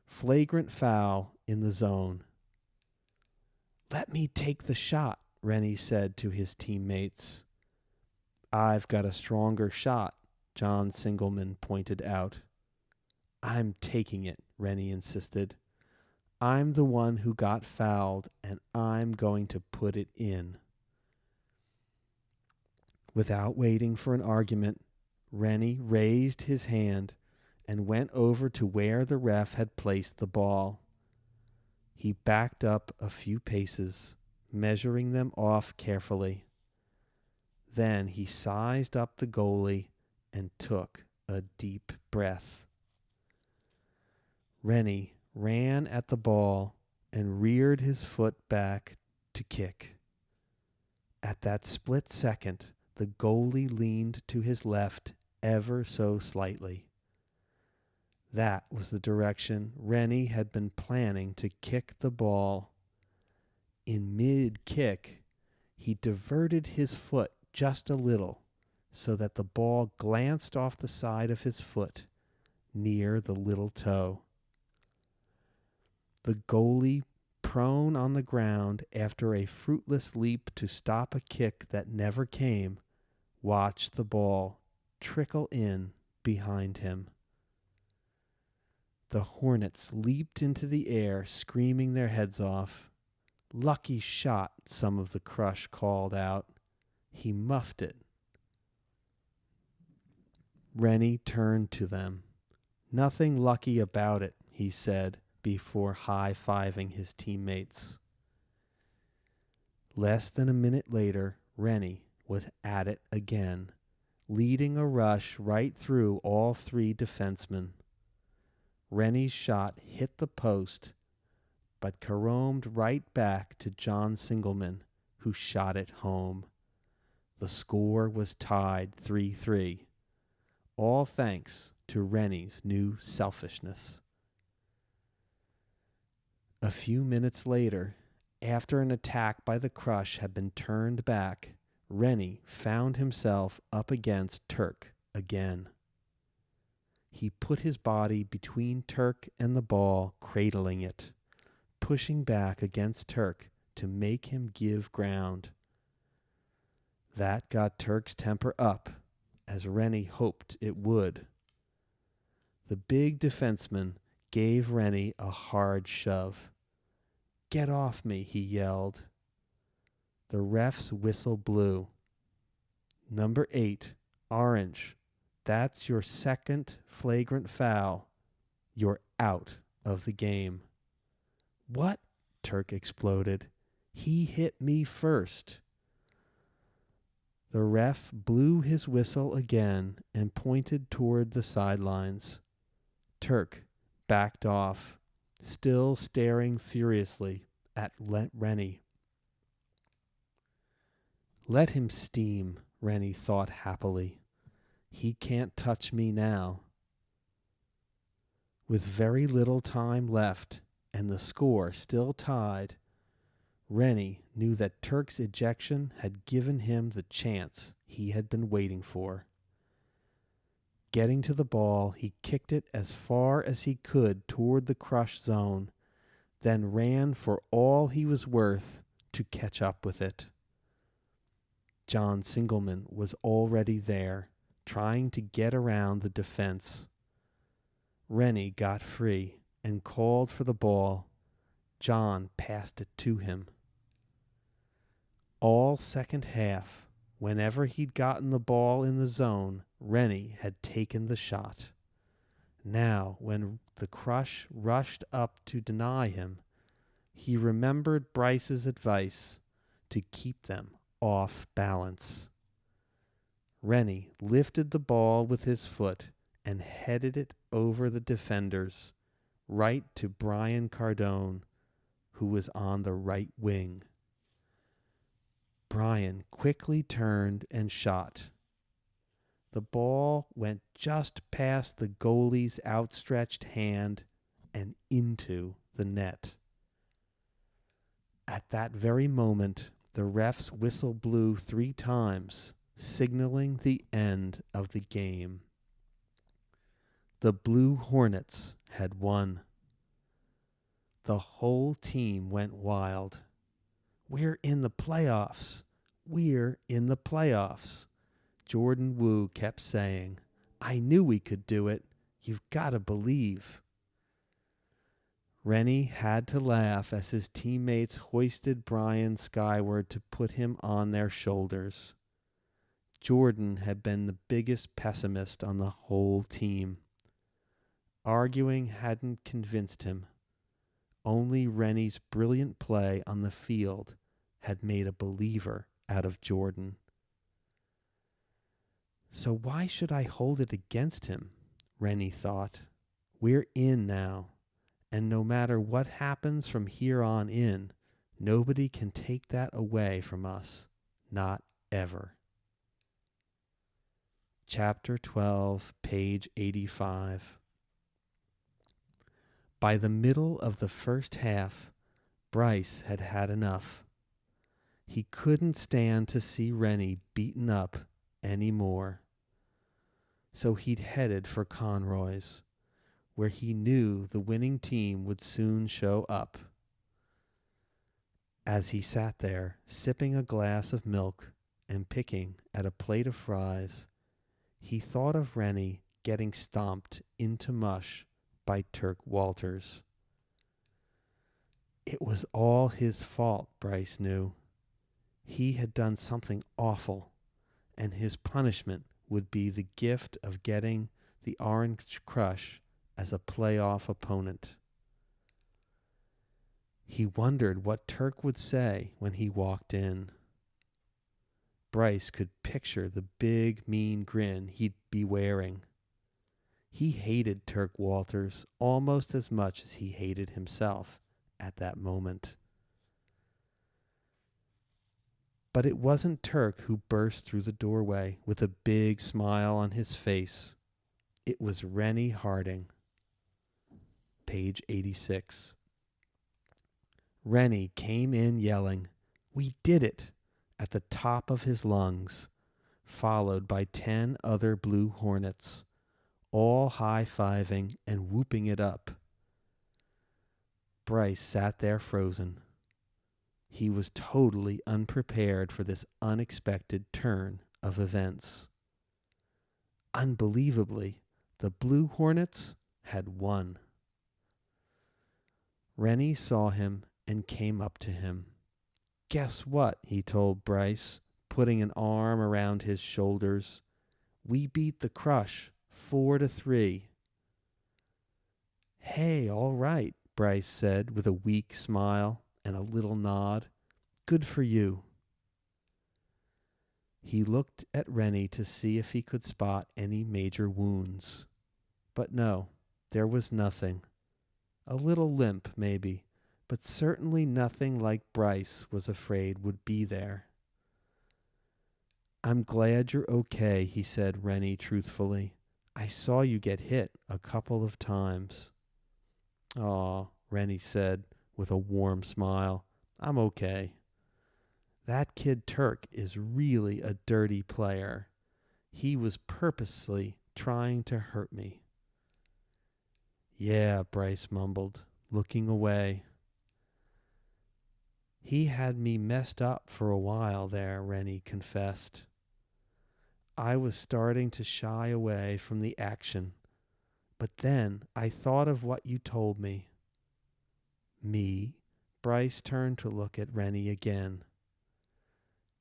[SPEAKER 3] Flagrant foul in the zone. Let me take the shot, Rennie said to his teammates. I've got a stronger shot, John Singleman pointed out. I'm taking it, Rennie insisted. I'm the one who got fouled, and I'm going to put it in. Without waiting for an argument, Rennie raised his hand and went over to where the ref had placed the ball. He backed up a few paces, measuring them off carefully. Then he sized up the goalie and took a deep breath. Rennie ran at the ball and reared his foot back to kick. At that split second, the goalie leaned to his left ever so slightly. That was the direction Rennie had been planning to kick the ball. In mid-kick, he diverted his foot just a little so that the ball glanced off the side of his foot near the little toe. The goalie, prone on the ground after a fruitless leap to stop a kick that never came, watched the ball trickle in behind him. The Hornets leaped into the air, screaming their heads off. Lucky shot, some of the crush called out. He muffed it. Rennie turned to them. Nothing lucky about it, he said, before high-fiving his teammates. Less than a minute later, Rennie was at it again, leading a rush right through all three defensemen. Rennie's shot hit the post, but caromed right back to John Singleman, who shot it home. The score was tied 3-3, all thanks to Rennie's new selfishness. A few minutes later, after an attack by the Crush had been turned back, Rennie found himself up against Turk again. He put his body between Turk and the ball, cradling it, pushing back against Turk to make him give ground. That got Turk's temper up, as Rennie hoped it would. The big defenseman gave Rennie a hard shove. "Get off me," he yelled. The ref's whistle blew. "Number 8, orange. That's your second flagrant foul. You're out of the game." "What?" Turk exploded. "He hit me first." The ref blew his whistle again and pointed toward the sidelines. Turk backed off, still staring furiously at Rennie. Let him steam, Rennie thought happily. He can't touch me now. With very little time left and the score still tied, Rennie knew that Turk's ejection had given him the chance he had been waiting for. Getting to the ball, he kicked it as far as he could toward the crush zone, then ran for all he was worth to catch up with it. John Singleman was already there, trying to get around the defense. Rennie got free and called for the ball. John passed it to him. All second half, whenever he'd gotten the ball in the zone, Rennie had taken the shot. Now, when the Crush rushed up to deny him, he remembered Bryce's advice to keep them off balance. Rennie lifted the ball with his foot and headed it over the defenders, right to Brian Cardone, who was on the right wing. Brian quickly turned and shot. The ball went just past the goalie's outstretched hand and into the net. At that very moment, the ref's whistle blew 3 times, signaling the end of the game. The Blue Hornets had won. The whole team went wild. "We're in the playoffs. We're in the playoffs," Jordan Wu kept saying. "I knew we could do it. You've got to believe." Rennie had to laugh as his teammates hoisted Brian skyward to put him on their shoulders. Jordan had been the biggest pessimist on the whole team. Arguing hadn't convinced him. Only Rennie's brilliant play on the field had made a believer out of Jordan. So why should I hold it against him? Rennie thought. We're in now, and no matter what happens from here on in, nobody can take that away from us. Not ever. Chapter 12, page 85. By the middle of the first half, Bryce had had enough. He couldn't stand to see Rennie beaten up any more. So he'd headed for Conroy's, where he knew the winning team would soon show up. As he sat there, sipping a glass of milk and picking at a plate of fries, he thought of Rennie getting stomped into mush by Turk Walters. It was all his fault, Bryce knew. He had done something awful, and his punishment would be the gift of getting the Orange Crush as a playoff opponent. He wondered what Turk would say when he walked in. Bryce could picture the big, mean grin he'd be wearing. He hated Turk Walters almost as much as he hated himself at that moment. But it wasn't Turk who burst through the doorway with a big smile on his face. It was Rennie Harding. Page 86. Rennie came in yelling, "We did it!" at the top of his lungs, followed by 10 other Blue Hornets, all high-fiving and whooping it up. Bryce sat there frozen. He was totally unprepared for this unexpected turn of events. Unbelievably, the Blue Hornets had won. Rennie saw him and came up to him. "Guess what?" he told Bryce, putting an arm around his shoulders. "We beat the Crush 4-3. "Hey, all right," Bryce said with a weak smile and a little nod. "Good for you." He looked at Rennie to see if he could spot any major wounds. But no, there was nothing. A little limp, maybe, but certainly nothing like Bryce was afraid would be there. "I'm glad you're okay," he said, Rennie truthfully. "I saw you get hit a couple of times." "Aw," Rennie said with a warm smile. "I'm okay. That kid Turk is really a dirty player. He was purposely trying to hurt me." "Yeah," Bryce mumbled, looking away. "He had me messed up for a while there," Rennie confessed. "I was starting to shy away from the action, but then I thought of what you told me." "Me?" Bryce turned to look at Rennie again.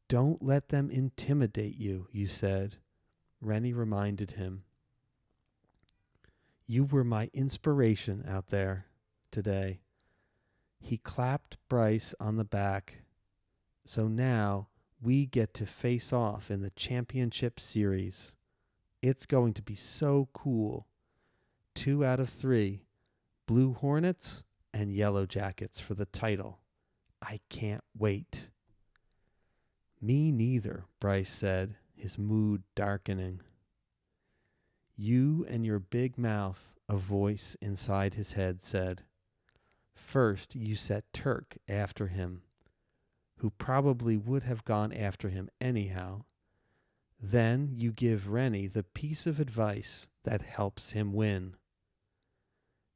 [SPEAKER 3] "Don't let them intimidate you," you said. Rennie reminded him. "You were my inspiration out there today." He clapped Bryce on the back. "So now we get to face off in the championship series. It's going to be so cool. 2 out of 3, Blue Hornets and Yellow Jackets for the title. I can't wait." "Me neither," Bryce said, his mood darkening. "You and your big mouth," a voice inside his head said. "First you set Turk after him, who probably would have gone after him anyhow. Then you give Rennie the piece of advice that helps him win.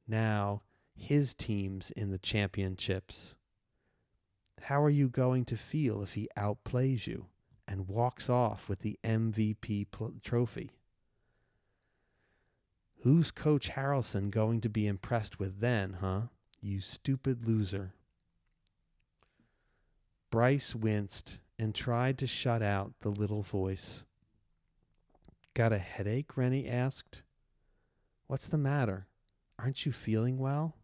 [SPEAKER 3] Now his team's in the championships. How are you going to feel if he outplays you and walks off with the MVP trophy? Who's Coach Harrelson going to be impressed with then, huh? You stupid loser." Bryce winced and tried to shut out the little voice. "Got a headache?" Rennie asked. "What's the matter? Aren't you feeling well?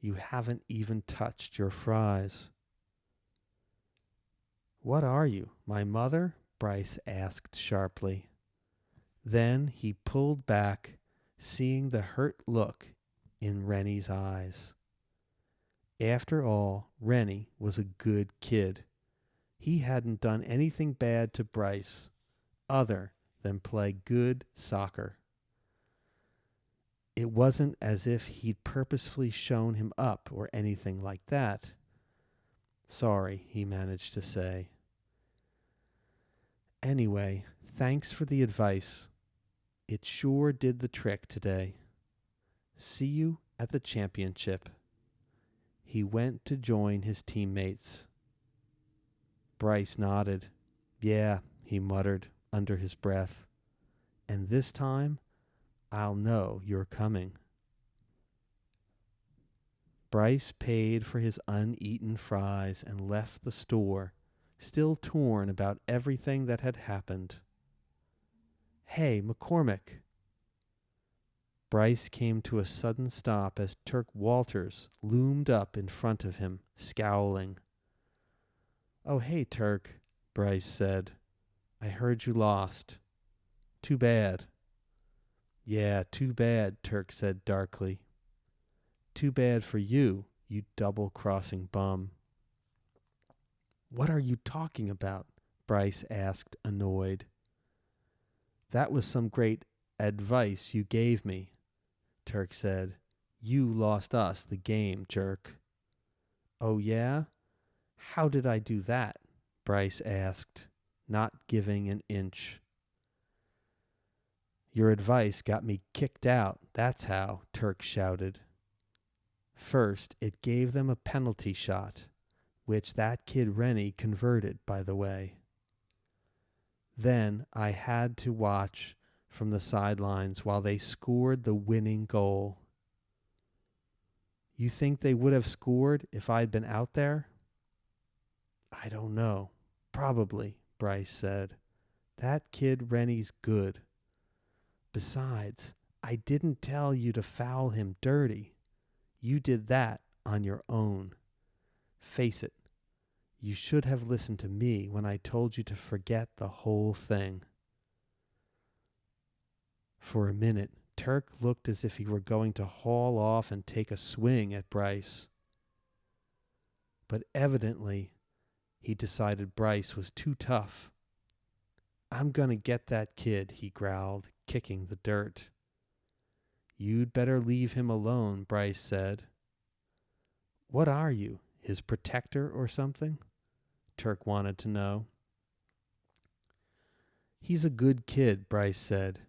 [SPEAKER 3] You haven't even touched your fries." "What are you, my mother?" Bryce asked sharply. Then he pulled back, seeing the hurt look in Rennie's eyes. After all, Rennie was a good kid. He hadn't done anything bad to Bryce other than play good soccer. It wasn't as if he'd purposefully shown him up or anything like that. "Sorry," he managed to say. "Anyway, thanks for the advice. It sure did the trick today. See you at the championship." He went to join his teammates. Bryce nodded. "Yeah," he muttered under his breath. "And this time, I'll know you're coming." Bryce paid for his uneaten fries and left the store, still torn about everything that had happened. "Hey, McCormick." Bryce came to a sudden stop as Turk Walters loomed up in front of him, scowling. "Oh, hey, Turk," Bryce said. "I heard you lost. Too bad." "Yeah, too bad," Turk said darkly. "Too bad for you, you double-crossing bum." "What are you talking about?" Bryce asked, annoyed. "That was some great advice you gave me, Turk said. You lost us the game, jerk. Oh, yeah? How did I do that? Bryce asked, not giving an inch. Your advice got me kicked out, that's how, Turk shouted. First, it gave them a penalty shot, which that kid Rennie converted, by the way. Then I had to watch from the sidelines while they scored the winning goal. You think they would have scored if I'd been out there? I don't know. Probably, Bryce said. That kid Rennie's good. Besides, I didn't tell you to foul him dirty. You did that on your own. Face it, you should have listened to me when I told you to forget the whole thing. For a minute, Turk looked as if he were going to haul off and take a swing at Bryce. But evidently, he decided Bryce was too tough. I'm going to get that kid, he growled, kicking the dirt. You'd better leave him alone, Bryce said. What are you, his protector or something? Turk wanted to know. He's a good kid, Bryce said.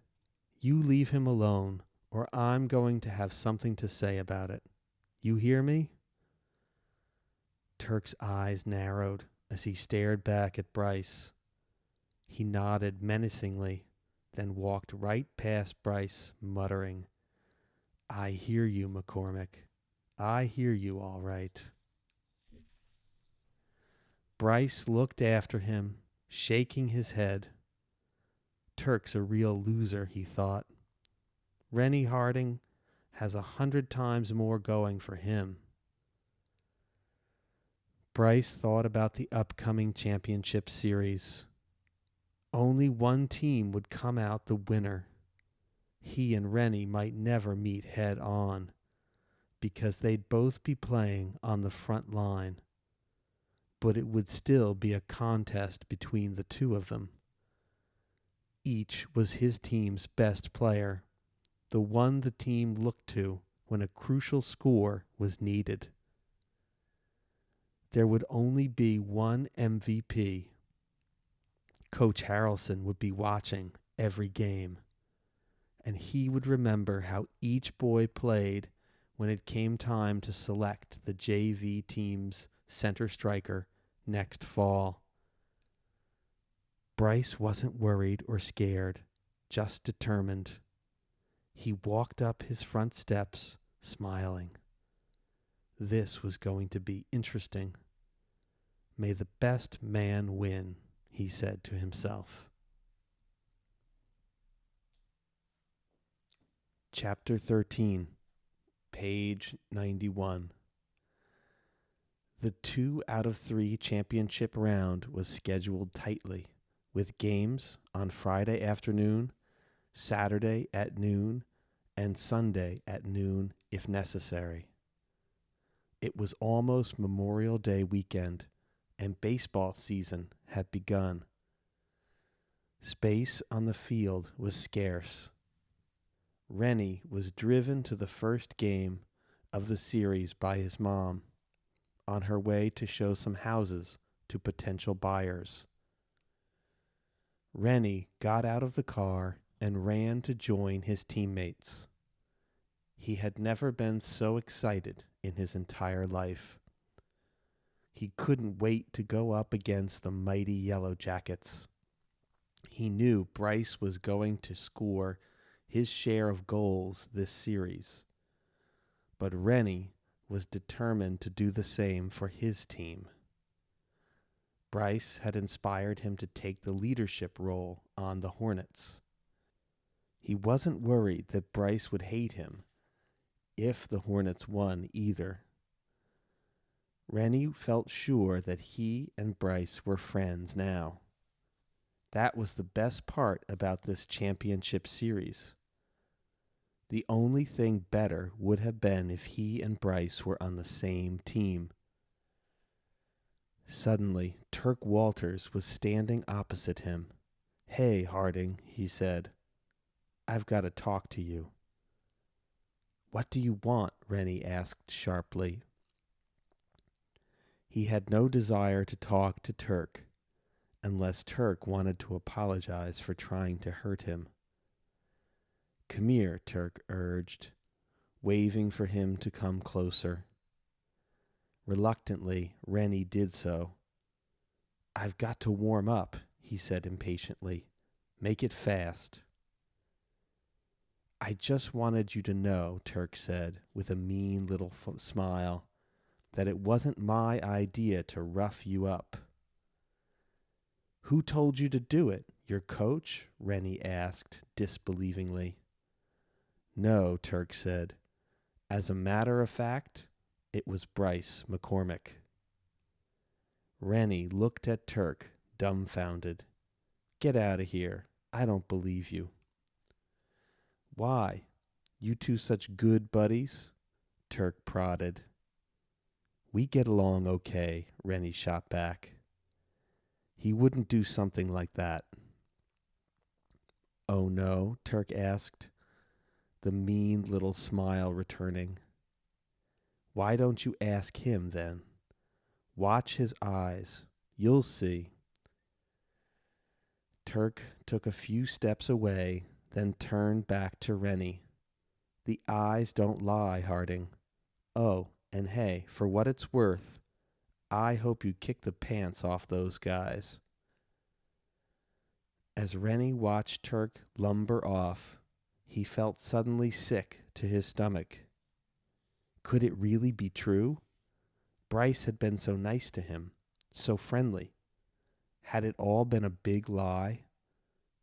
[SPEAKER 3] You leave him alone, or I'm going to have something to say about it. You hear me? Turk's eyes narrowed as he stared back at Bryce. He nodded menacingly, then walked right past Bryce, muttering, I hear you, McCormick. I hear you all right. Bryce looked after him, shaking his head. Turk's a real loser, he thought. Rennie Harding has 100 times more going for him. Bryce thought about the upcoming championship series. Only one team would come out the winner. He and Rennie might never meet head on because they'd both be playing on the front line. But it would still be a contest between the two of them. Each was his team's best player, the one the team looked to when a crucial score was needed. There would only be one MVP. Coach Harrelson would be watching every game, and he would remember how each boy played when it came time to select the JV team's center striker next fall. Bryce wasn't worried or scared, just determined. He walked up his front steps, smiling. This was going to be interesting. May the best man win, he said to himself. Chapter 13, page 91. The 2 out of 3 championship round was scheduled tightly, with games on Friday afternoon, Saturday at noon, and Sunday at noon if necessary. It was almost Memorial Day weekend, and baseball season had begun. Space on the field was scarce. Rennie was driven to the first game of the series by his mom, on her way to show some houses to potential buyers. Rennie got out of the car and ran to join his teammates. He had never been so excited in his entire life. He couldn't wait to go up against the mighty Yellow Jackets. He knew Bryce was going to score his share of goals this series, but Rennie was determined to do the same for his team. Bryce had inspired him to take the leadership role on the Hornets. He wasn't worried that Bryce would hate him if the Hornets won either. Rennie felt sure that he and Bryce were friends now. That was the best part about this championship series. The only thing better would have been if he and Bryce were on the same team. Suddenly, Turk Walters was standing opposite him. Hey, Harding, he said. I've got to talk to you." "What do you want?" Rennie asked sharply. He had no desire to talk to Turk, unless Turk wanted to apologize for trying to hurt him. "Come here," Turk urged, waving for him to come closer. Reluctantly, Rennie did so. "I've got to warm up," he said impatiently. "Make it fast." "I just wanted you to know," Turk said, with a mean little smile, "that it wasn't my idea to rough you up." "Who told you to do it? Your coach?" Rennie asked disbelievingly. "No," Turk said. "As a matter of fact, it was Bryce McCormick." Rennie looked at Turk, dumbfounded. "Get out of here. I don't believe you." "Why? You two such good buddies?" Turk prodded. "We get along okay," Rennie shot back. "He wouldn't do something like that." "Oh no?" Turk asked, the mean little smile returning. "Why don't you ask him then? Watch his eyes. You'll see." Turk took a few steps away, then turned back to Rennie. "The eyes don't lie, Harding. Oh, and hey, for what it's worth, I hope you kick the pants off those guys." As Rennie watched Turk lumber off, he felt suddenly sick to his stomach. Could it really be true? Bryce had been so nice to him, so friendly. Had it all been a big lie?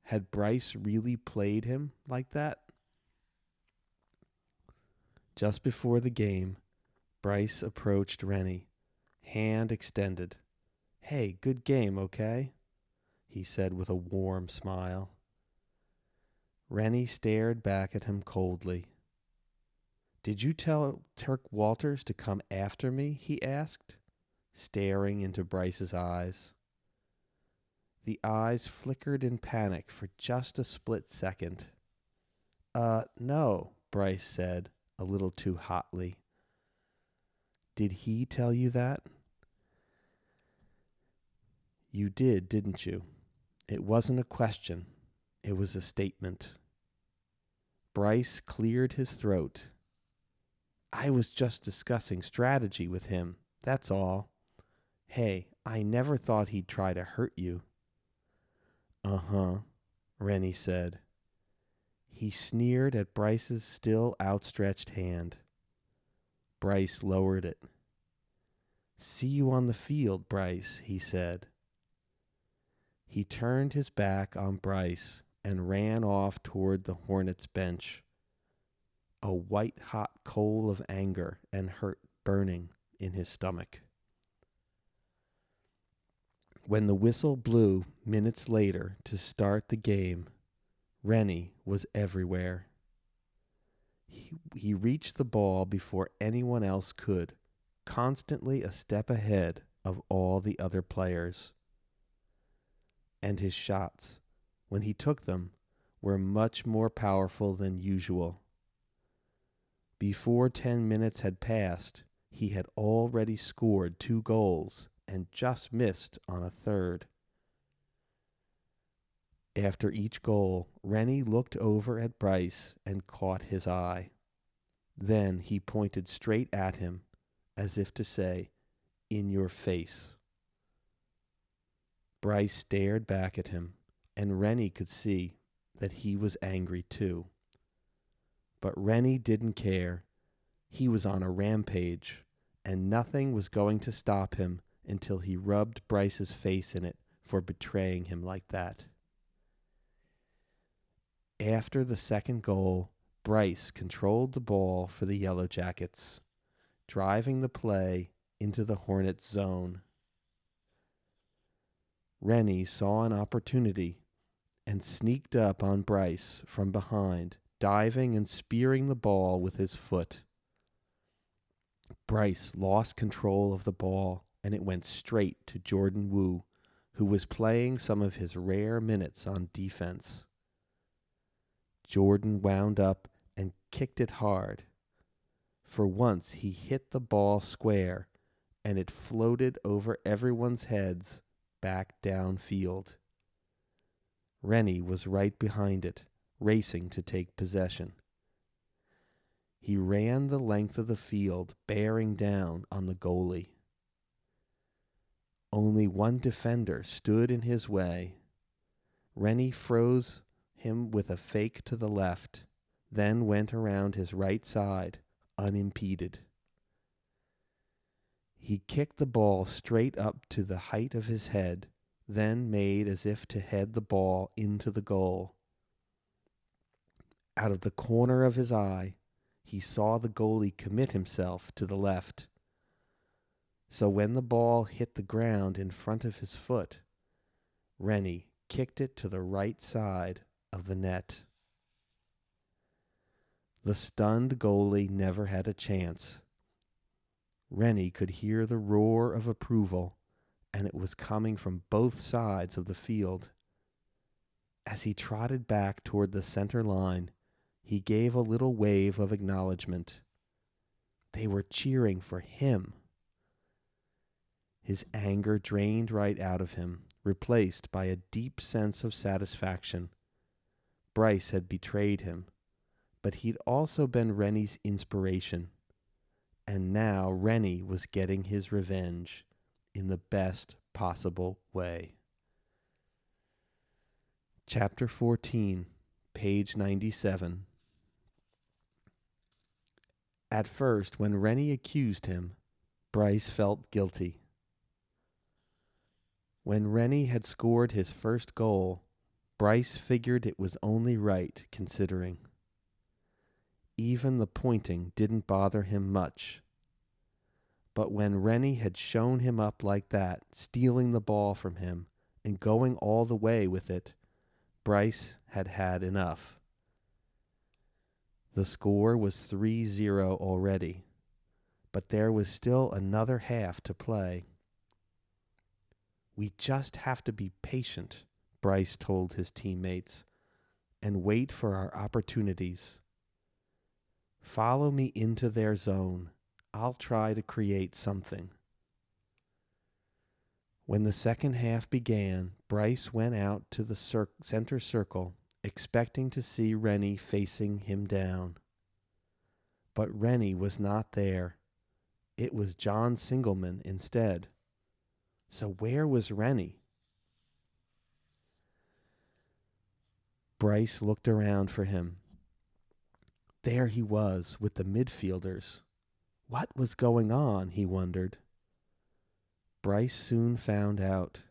[SPEAKER 3] Had Bryce really played him like that? Just before the game, Bryce approached Rennie, hand extended. "Hey, good game, okay?" he said with a warm smile. Rennie stared back at him coldly. "Did you tell Turk Walters to come after me?" he asked, staring into Bryce's eyes. The eyes flickered in panic for just a split second. No," Bryce said, a little too hotly. "Did he tell you that?" "You did, didn't you?" It wasn't a question. It was a statement. Bryce cleared his throat. "I was just discussing strategy with him, that's all. Hey, I never thought he'd try to hurt you." "Uh-huh," Rennie said. He sneered at Bryce's still outstretched hand. Bryce lowered it. "See you on the field, Bryce," he said. He turned his back on Bryce and ran off toward the Hornets' bench, a white-hot coal of anger and hurt burning in his stomach. When the whistle blew minutes later to start the game, Rennie was everywhere. He reached the ball before anyone else could, constantly a step ahead of all the other players. And his shots, when he took them, were much more powerful than usual. Before 10 minutes had passed, he had already scored 2 goals and just missed on a third. After each goal, Rennie looked over at Bryce and caught his eye. Then he pointed straight at him, as if to say, "In your face." Bryce stared back at him, and Rennie could see that he was angry too. But Rennie didn't care. He was on a rampage, and nothing was going to stop him until he rubbed Bryce's face in it for betraying him like that. After the second goal, Bryce controlled the ball for the Yellow Jackets, driving the play into the Hornets' zone. Rennie saw an opportunity and sneaked up on Bryce from behind, diving and spearing the ball with his foot. Bryce lost control of the ball, and it went straight to Jordan Wu, who was playing some of his rare minutes on defense. Jordan wound up and kicked it hard. For once he hit the ball square, and it floated over everyone's heads back downfield. Rennie was right behind it, racing to take possession. He ran the length of the field, bearing down on the goalie. Only one defender stood in his way. Rennie froze him with a fake to the left, then went around his right side, unimpeded. He kicked the ball straight up to the height of his head, then made as if to head the ball into the goal. Out of the corner of his eye, he saw the goalie commit himself to the left. So when the ball hit the ground in front of his foot, Rennie kicked it to the right side of the net. The stunned goalie never had a chance. Rennie could hear the roar of approval, and it was coming from both sides of the field. As he trotted back toward the center line, he gave a little wave of acknowledgement. They were cheering for him. His anger drained right out of him, replaced by a deep sense of satisfaction. Bryce had betrayed him, but he'd also been Rennie's inspiration. And now Rennie was getting his revenge in the best possible way. Chapter 14, page 97. At first, when Rennie accused him, Bryce felt guilty. When Rennie had scored his first goal, Bryce figured it was only right, considering. Even the pointing didn't bother him much. But when Rennie had shown him up like that, stealing the ball from him and going all the way with it, Bryce had had enough. The score was 3-0 already, but there was still another half to play. We just have to be patient, Bryce told his teammates, and wait for our opportunities. Follow me into their zone. I'll try to create something. When the second half began, Bryce went out to the center circle, expecting to see Rennie facing him down. But Rennie was not there. It was John Singleman instead. So where was Rennie? Bryce looked around for him. There he was with the midfielders. What was going on, he wondered. Bryce soon found out.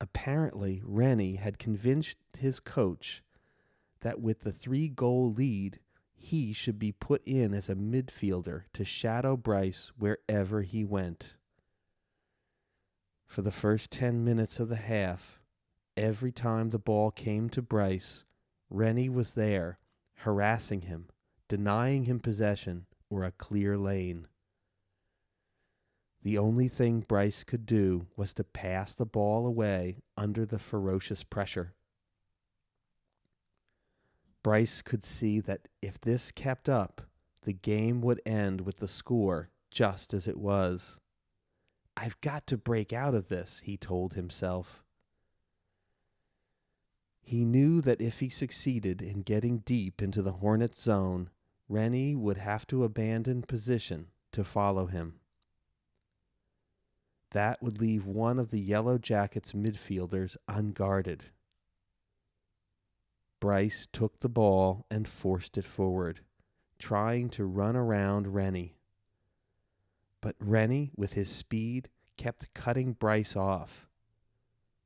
[SPEAKER 3] Apparently, Rennie had convinced his coach that with the 3-goal lead, he should be put in as a midfielder to shadow Bryce wherever he went. For the first 10 minutes of the half, every time the ball came to Bryce, Rennie was there, harassing him, denying him possession or a clear lane. The only thing Bryce could do was to pass the ball away under the ferocious pressure. Bryce could see that if this kept up, the game would end with the score just as it was. I've got to break out of this, he told himself. He knew that if he succeeded in getting deep into the Hornets' zone, Rennie would have to abandon position to follow him. That would leave one of the Yellow Jackets' midfielders unguarded. Bryce took the ball and forced it forward, trying to run around Rennie. But Rennie, with his speed, kept cutting Bryce off.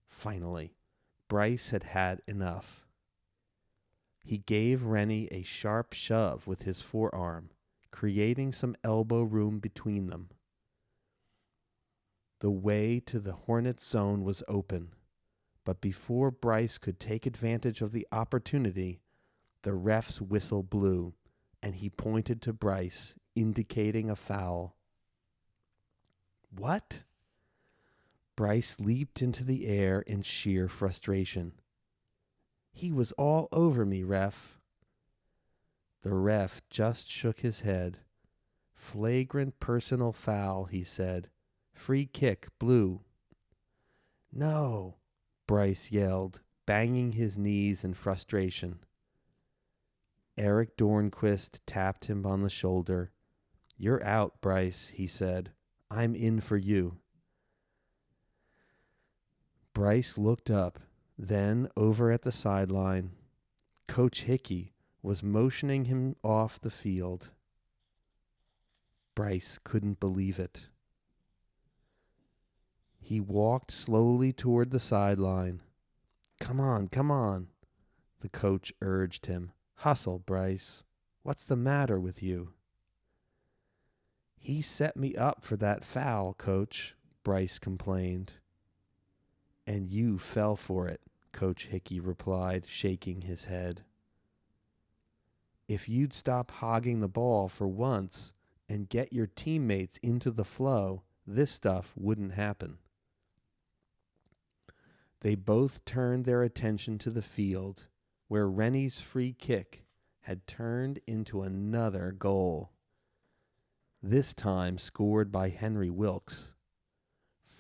[SPEAKER 3] Finally, Bryce had had enough. He gave Rennie a sharp shove with his forearm, creating some elbow room between them. The way to the Hornets' zone was open, but before Bryce could take advantage of the opportunity, the ref's whistle blew, and he pointed to Bryce, indicating a foul. What? Bryce leaped into the air in sheer frustration. He was all over me, ref. The ref just shook his head. Flagrant personal foul, he said. Free kick, blue. No, Bryce yelled, banging his knees in frustration. Eric Dornquist tapped him on the shoulder. You're out, Bryce, he said. I'm in for you. Bryce looked up, then over at the sideline. Coach Hickey was motioning him off the field. Bryce couldn't believe it. He walked slowly toward the sideline. Come on, the coach urged him. Hustle, Bryce. What's the matter with you? He set me up for that foul, Coach, Bryce complained. And you fell for it, Coach Hickey replied, shaking his head. If you'd stop hogging the ball for once and get your teammates into the flow, this stuff wouldn't happen. They both turned their attention to the field, where Rennie's free kick had turned into another goal. This time scored by Henry Wilkes.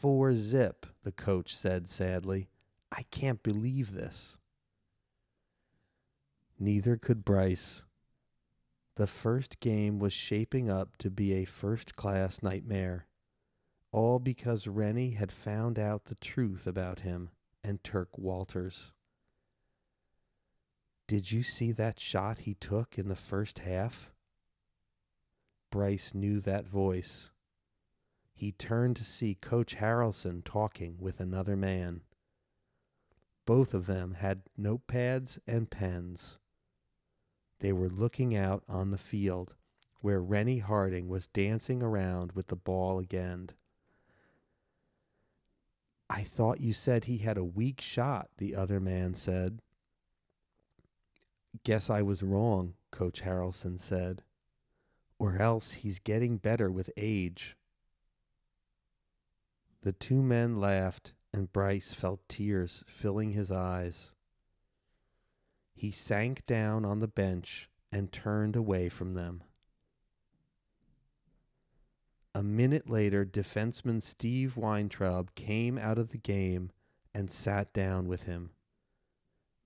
[SPEAKER 3] 4-0, the coach said sadly. I can't believe this. Neither could Bryce. The first game was shaping up to be a first-class nightmare, all because Rennie had found out the truth about him and Turk Walters. Did you see that shot he took in the first half? Bryce knew that voice. He turned to see Coach Harrelson talking with another man. Both of them had notepads and pens. They were looking out on the field, where Rennie Harding was dancing around with the ball again. I thought you said he had a weak shot, the other man said. Guess I was wrong, Coach Harrelson said. Or else he's getting better with age. The two men laughed, and Bryce felt tears filling his eyes. He sank down on the bench and turned away from them. A minute later, defenseman Steve Weintraub came out of the game and sat down with him.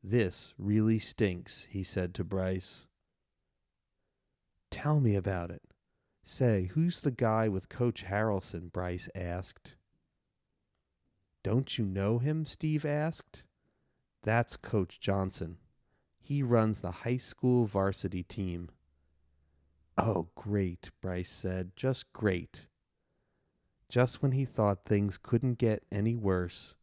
[SPEAKER 3] This really stinks, he said to Bryce. Tell me about it. Say, who's the guy with Coach Harrelson? Bryce asked. Don't you know him? Steve asked. That's Coach Johnson. He runs the high school varsity team. Oh, great, Bryce said. Just great. Just when he thought things couldn't get any worse.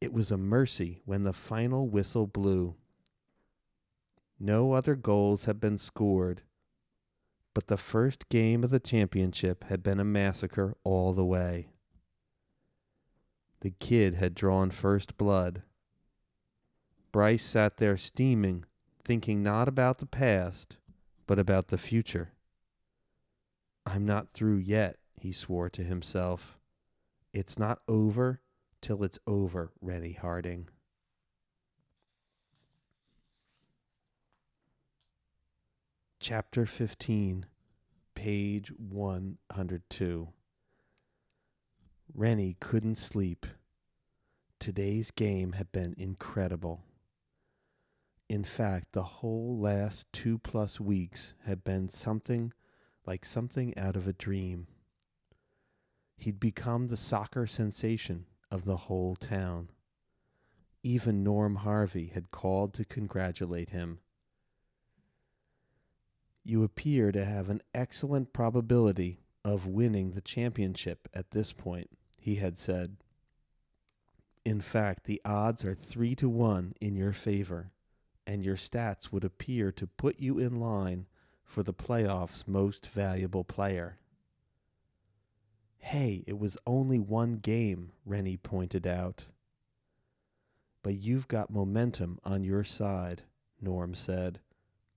[SPEAKER 3] It was a mercy when the final whistle blew. No other goals had been scored, but the first game of the championship had been a massacre all the way. The kid had drawn first blood. Bryce sat there steaming, thinking not about the past, but about the future. I'm not through yet, he swore to himself. It's not over till it's over, Rennie Harding. Chapter 15, page 102. Rennie couldn't sleep. Today's game had been incredible. In fact, the whole last 2+ weeks had been something out of a dream. He'd become the soccer sensation of the whole town. Even Norm Harvey had called to congratulate him. You appear to have an excellent probability of winning the championship at this point, he had said. In fact, the odds are 3-1 in your favor, and your stats would appear to put you in line for the playoffs' most valuable player. Hey, it was only one game, Rennie pointed out. But you've got momentum on your side, Norm said.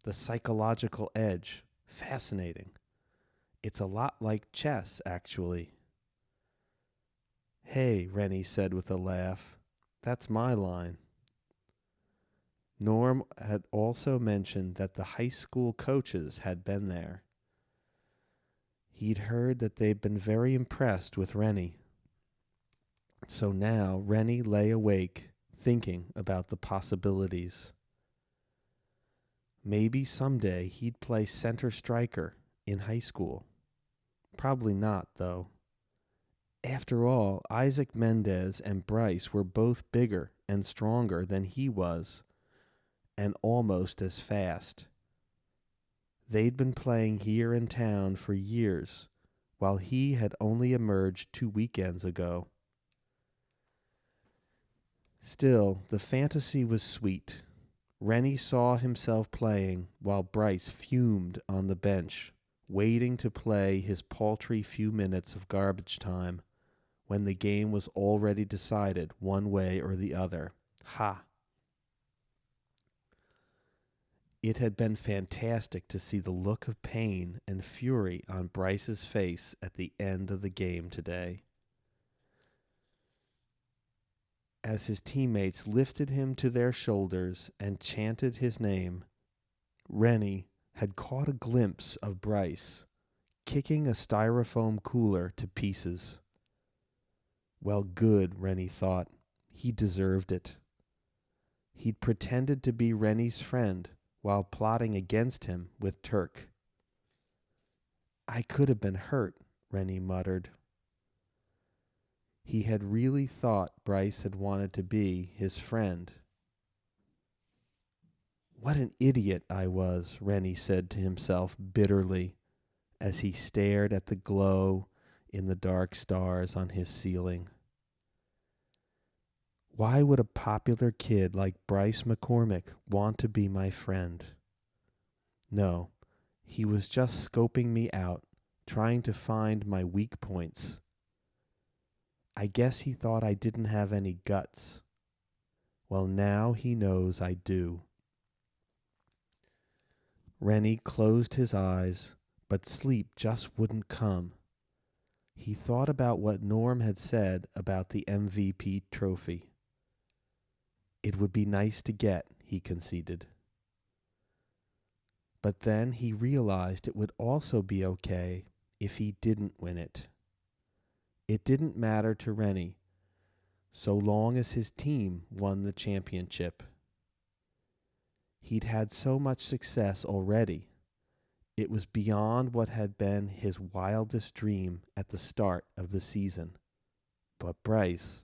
[SPEAKER 3] The psychological edge. Fascinating. It's a lot like chess, actually. Hey, Rennie said with a laugh. That's my line.
[SPEAKER 1] Norm had also mentioned that the high school coaches had been there. He'd heard that they'd been very impressed with Rennie. So now Rennie lay awake, thinking about the possibilities. Maybe someday he'd play center striker in high school. Probably not, though. After all, Isaac Mendez and Bryce were both bigger and stronger than he was, and almost as fast. They'd been playing here in town for years, while he had only emerged 2 weekends ago. Still, the fantasy was sweet. Rennie saw himself playing while Bryce fumed on the bench, waiting to play his paltry few minutes of garbage time when the game was already decided one way or the other. Ha! It had been fantastic to see the look of pain and fury on Bryce's face at the end of the game today. As his teammates lifted him to their shoulders and chanted his name, Rennie had caught a glimpse of Bryce kicking a styrofoam cooler to pieces. Well, good, Rennie thought. He deserved it. He'd pretended to be Rennie's friend while plotting against him with Turk. I could have been hurt, Rennie muttered. He had really thought Bryce had wanted to be his friend. What an idiot I was, Rennie said to himself bitterly as he stared at the glow in the dark stars on his ceiling. Why would a popular kid like Bryce McCormick want to be my friend? No, he was just scoping me out, trying to find my weak points. I guess he thought I didn't have any guts. Well, now he knows I do. Rennie closed his eyes, but sleep just wouldn't come. He thought about what Norm had said about the MVP trophy. It would be nice to get, he conceded. But then he realized it would also be okay if he didn't win it. It didn't matter to Rennie, so long as his team won the championship. He'd had so much success already. It was beyond what had been his wildest dream at the start of the season. But Bryce,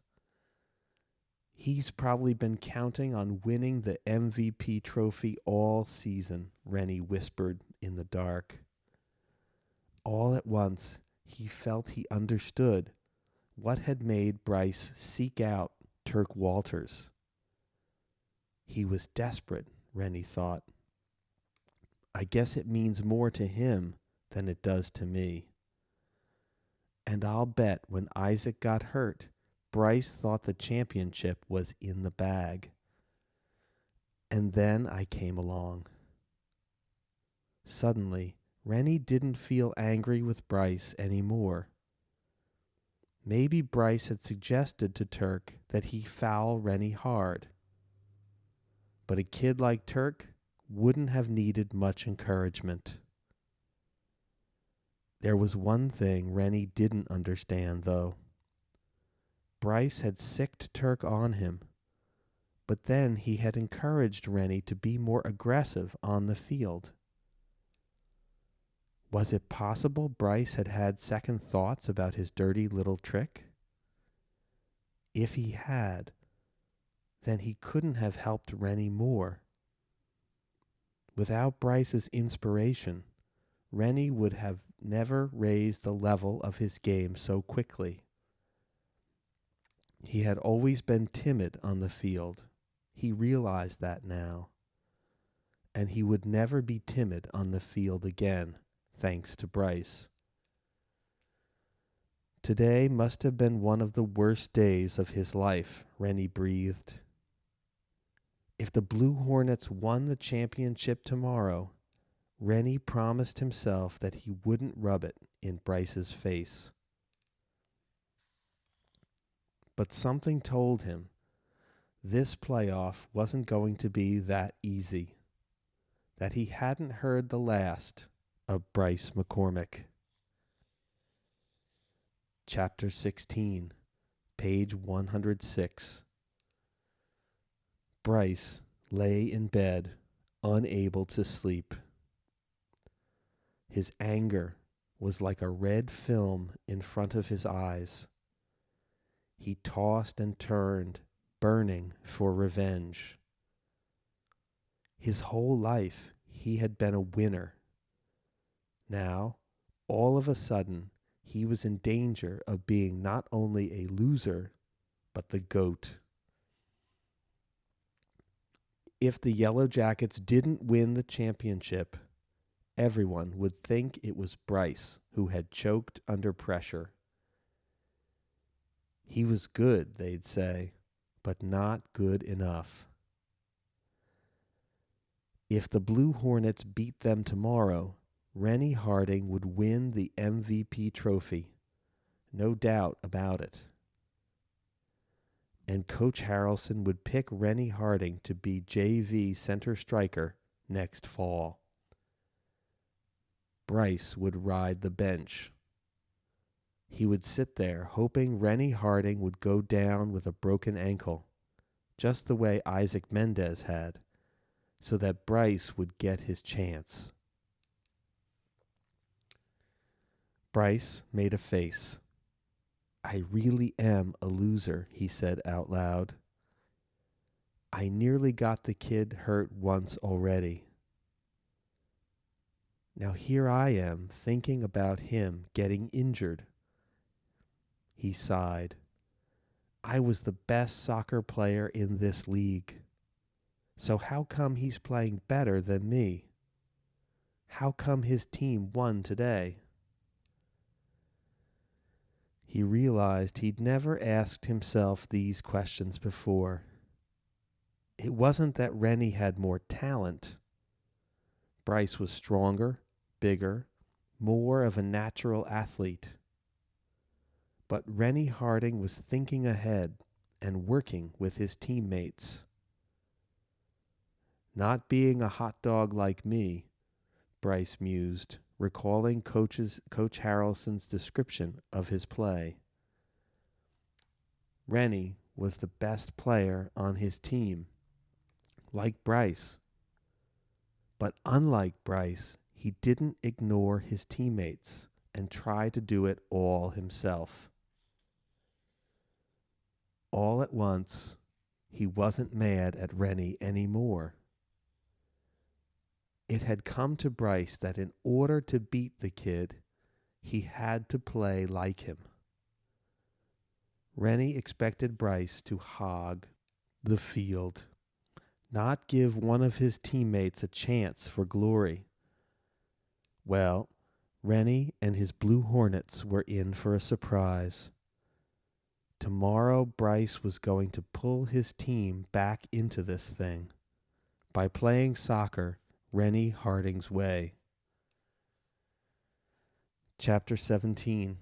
[SPEAKER 1] he's probably been counting on winning the MVP trophy all season, Rennie whispered in the dark. All at once, he felt he understood what had made Bryce seek out Turk Walters. He was desperate, Rennie thought. I guess it means more to him than it does to me. And I'll bet when Isaac got hurt, Bryce thought the championship was in the bag. And then I came along. Suddenly, Rennie didn't feel angry with Bryce anymore. Maybe Bryce had suggested to Turk that he foul Rennie hard. But a kid like Turk wouldn't have needed much encouragement. There was one thing Rennie didn't understand, though. Bryce had sicked Turk on him, but then he had encouraged Rennie to be more aggressive on the field. Was it possible Bryce had had second thoughts about his dirty little trick? If he had, then he couldn't have helped Rennie more. Without Bryce's inspiration, Rennie would have never raised the level of his game so quickly. He had always been timid on the field. He realized that now. And he would never be timid on the field again, thanks to Bryce. Today must have been one of the worst days of his life, Rennie breathed. If the Blue Hornets won the championship tomorrow, Rennie promised himself that he wouldn't rub it in Bryce's face. But something told him
[SPEAKER 3] this playoff wasn't going to be that easy, that he hadn't heard the last of Bryce McCormick. Chapter 16, page 106. Bryce lay in bed, unable to sleep. His anger was like a red film in front of his eyes. He tossed and turned, burning for revenge. His whole life he had been a winner. Now, all of a sudden, he was in danger of being not only a loser, but the GOAT. If the Yellow Jackets didn't win the championship, everyone would think it was Bryce who had choked under pressure. He was good, they'd say, but not good enough. If the Blue Hornets beat them tomorrow, Rennie Harding would win the MVP trophy. No doubt about it. And Coach Harrelson would pick Rennie Harding to be JV center striker next fall. Bryce would ride the bench. He would sit there hoping Rennie Harding would go down with a broken ankle, just the way Isaac Mendez had, so that Bryce would get his chance. Bryce made a face. I really am a loser, he said out loud. I nearly got the kid hurt once already. Now here I am thinking about him getting injured. He sighed. I was the best soccer player in this league. So how come he's playing better than me? How come his team won today? He realized he'd never asked himself these questions before. It wasn't that Rennie had more talent. Bryce was stronger, bigger, more of a natural athlete. But Rennie Harding was thinking ahead and working with his teammates. Not being a hot dog like me, Bryce mused, recalling Coach Harrelson's description of his play. Rennie was the best player on his team, like Bryce. But unlike Bryce, he didn't ignore his teammates and try to do it all himself. All at once, he wasn't mad at Rennie anymore. It had come to Bryce that in order to beat the kid, he had to play like him. Rennie expected Bryce to hog the field, not give one of his teammates a chance for glory. Well, Rennie and his Blue Hornets were in for a surprise. Tomorrow, Bryce was going to pull his team back into this thing by playing soccer Rennie Harding's way. Chapter 17,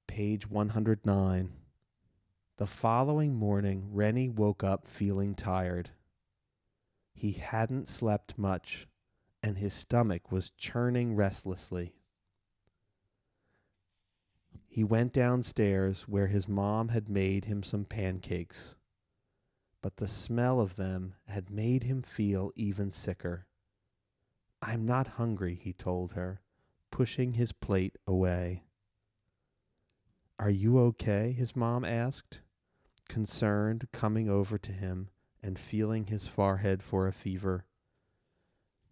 [SPEAKER 3] page 109. The following morning, Rennie woke up feeling tired. He hadn't slept much, and his stomach was churning restlessly. He went downstairs where his mom had made him some pancakes, but the smell of them had made him feel even sicker. I'm not hungry, he told her, pushing his plate away. Are you okay? His mom asked, concerned, coming over to him and feeling his forehead for a fever.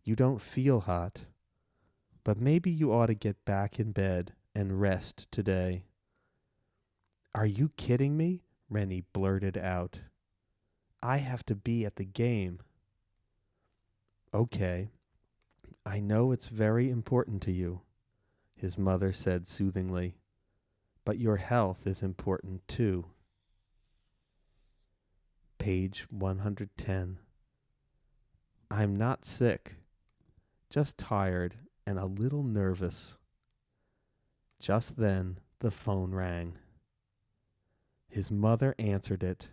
[SPEAKER 3] You don't feel hot, but maybe you ought to get back in bed and rest today. Are you kidding me? Rennie blurted out. I have to be at the game. Okay, I know it's very important to you, his mother said soothingly, but your health is important too. Page 110. I'm not sick, just tired and a little nervous. Just then the phone rang. His mother answered it,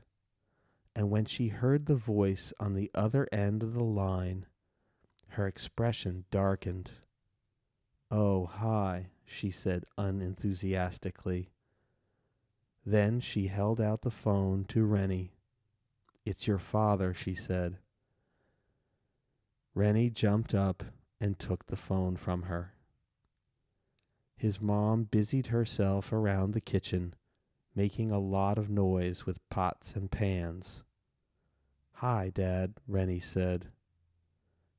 [SPEAKER 1] And when she heard the voice on the other end of the line, her expression darkened. "Oh, hi," she said unenthusiastically. Then she held out the phone to Rennie. "It's your father," she said. Rennie jumped up and took the phone from her. His mom busied herself around the kitchen, making a lot of noise with pots and pans. "Hi, Dad," Rennie said.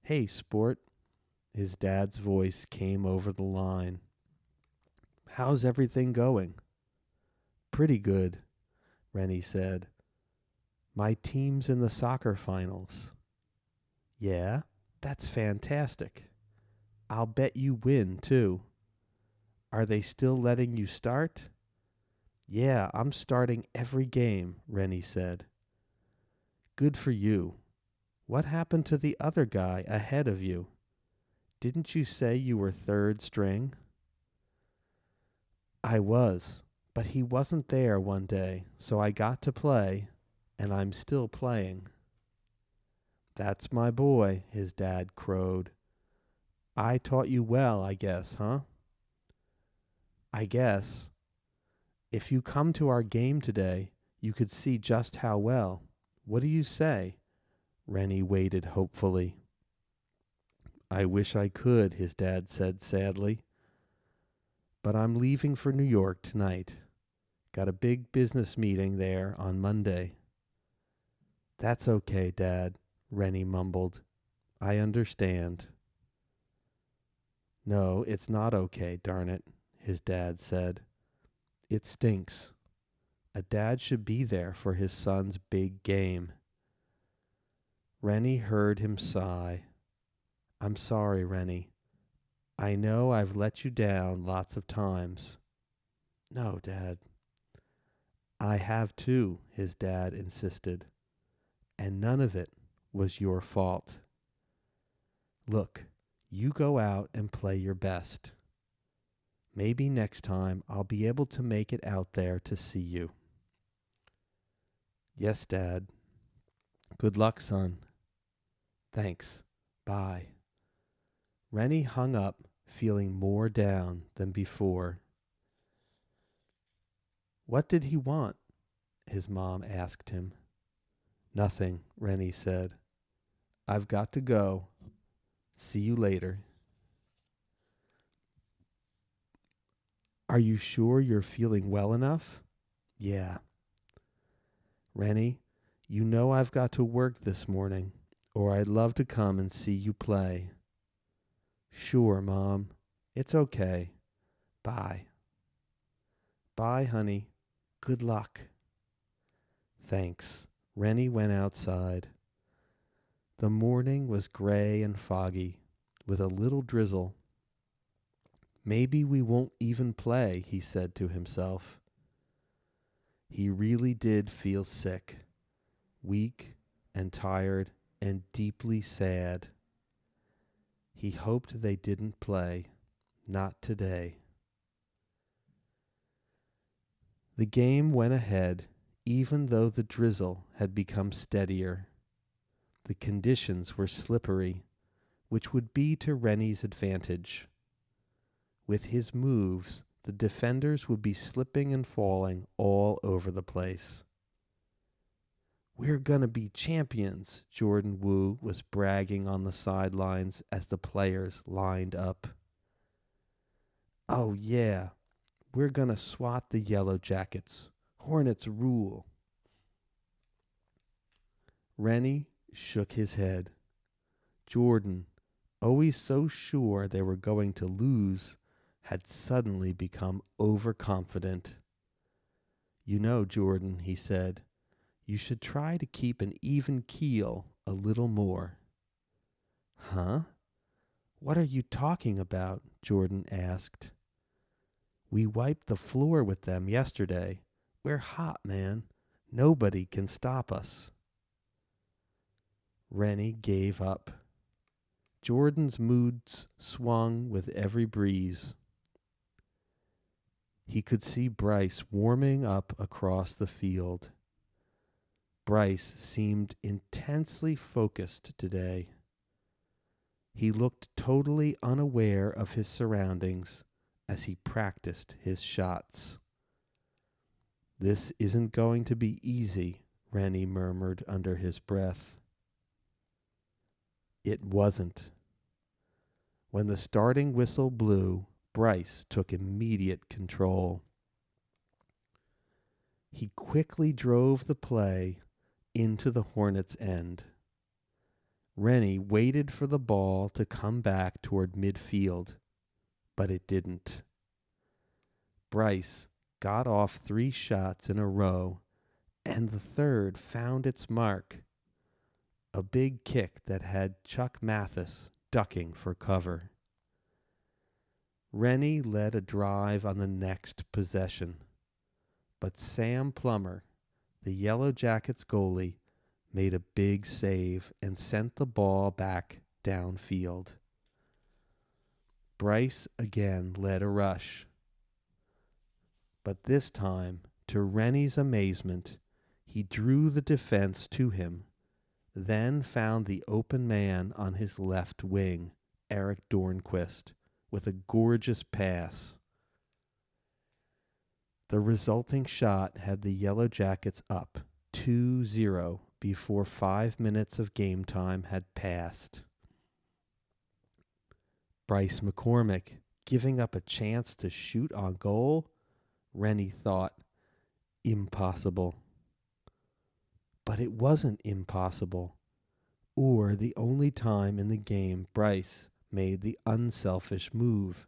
[SPEAKER 1] "Hey, sport," his dad's voice came over the line. "How's everything going?" "Pretty good," Rennie said. "My team's in the soccer finals." "Yeah, that's fantastic. I'll bet you win, too." "Are they still letting you start?" "Yeah, I'm starting every game," Rennie said. "Good for you. What happened to the other guy ahead of you? Didn't you say you were third string?" "I was, but he wasn't there one day, so I got to play, and I'm still playing." "That's my boy," his dad crowed. "I taught you well, I guess, huh?" "I guess. If you come to our game today, you could see just how well. What do you say?" Rennie waited hopefully. "I wish I could," his dad said sadly. "But I'm leaving for New York tonight. Got a big business meeting there on Monday." "That's okay, Dad," Rennie mumbled. "I understand." "No, it's not okay, darn it," his dad said. "It stinks. A dad should be there for his son's big game." Rennie heard him sigh. "I'm sorry, Rennie. I know I've let you down lots of times." "No, Dad." "I have too," his dad insisted. "And none of it was your fault. Look, you go out and play your best. Maybe next time I'll be able to make it out there to see you." "Yes, Dad." "Good luck, son." "Thanks. Bye." Rennie hung up, feeling more down than before. "What did he want?" his mom asked him. "Nothing," Rennie said. "I've got to go. See you later." "Are you sure you're feeling well enough?" "Yeah." "Rennie, you know I've got to work this morning, or I'd love to come and see you play." "Sure, Mom. It's okay. Bye." "Bye, honey. Good luck." "Thanks." Rennie went outside. The morning was gray and foggy, with a little drizzle. "Maybe we won't even play," he said to himself. He really did feel sick, weak and tired and deeply sad. He hoped they didn't play, not today. The game went ahead, even though the drizzle had become steadier. The conditions were slippery, which would be to Rennie's advantage. With his moves, the defenders would be slipping and falling all over the place. "We're gonna be champions," Jordan Wu was bragging on the sidelines as the players lined up. "Oh yeah, we're gonna swat the Yellow Jackets. Hornets rule." Rennie shook his head. Jordan, always so sure they were going to lose, had suddenly become overconfident. "You know, Jordan," he said, "you should try to keep an even keel a little more." "Huh? What are you talking about?" Jordan asked. "We wiped the floor with them yesterday. We're hot, man. Nobody can stop us." Rennie gave up. Jordan's moods swung with every breeze. He could see Bryce warming up across the field.
[SPEAKER 3] Bryce seemed intensely focused today. He looked totally unaware of his surroundings as he practiced his shots. "This isn't going to be easy," Rennie murmured under his breath. It wasn't. When the starting whistle blew, Bryce took immediate control. He quickly drove the play into the Hornets' end. Rennie waited for the ball to come back toward midfield, but it didn't. Bryce got off 3 shots in a row, and the third found its mark. A big kick that had Chuck Mathis ducking for cover. Rennie led a drive on the next possession, but Sam Plummer, the Yellow Jackets goalie, made a big save and sent the ball back downfield. Bryce again led a rush, but this time, to Rennie's amazement, he drew the defense to him, then found the open man on his left wing, Eric Dornquist, with a gorgeous pass. The resulting shot had the Yellow Jackets up 2-0 before 5 minutes of game time had passed. Bryce McCormick giving up a chance to shoot on goal? Rennie thought, impossible. But it wasn't impossible, or the only time in the game Bryce made the unselfish move.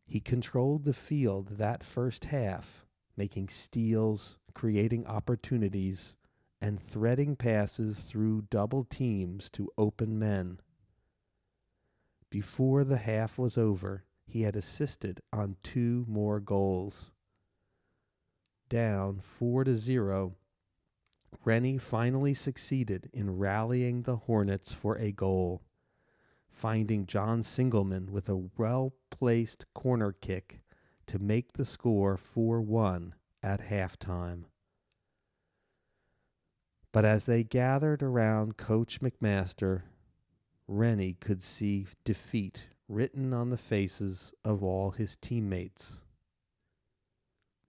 [SPEAKER 3] He controlled the field that first half, making steals, creating opportunities, and threading passes through double teams to open men. Before the half was over, he had assisted on 2 more goals. Down 4-0, Rennie finally succeeded in rallying the Hornets for a goal, finding John Singleman with a well-placed corner kick to make the score 4-1 at halftime. But as they gathered around Coach McMaster, Rennie could see defeat written on the faces of all his teammates.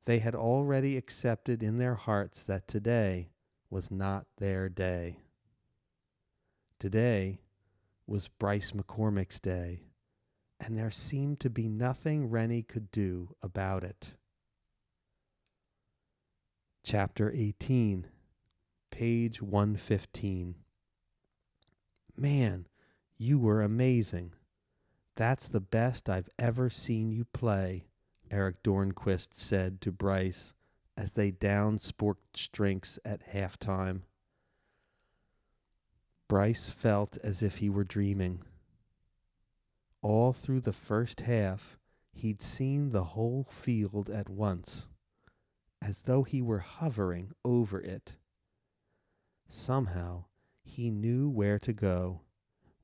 [SPEAKER 3] They had already accepted in their hearts that today was not their day. Today was Bryce McCormick's day, and there seemed to be nothing Rennie could do about it. Chapter 18, page 115. "Man, you were amazing. That's the best I've ever seen you play," Eric Dornquist said to Bryce as they downed sports drinks at halftime. Bryce felt as if he were dreaming. All through the first half, he'd seen the whole field at once, as though he were hovering over it. Somehow, he knew where to go,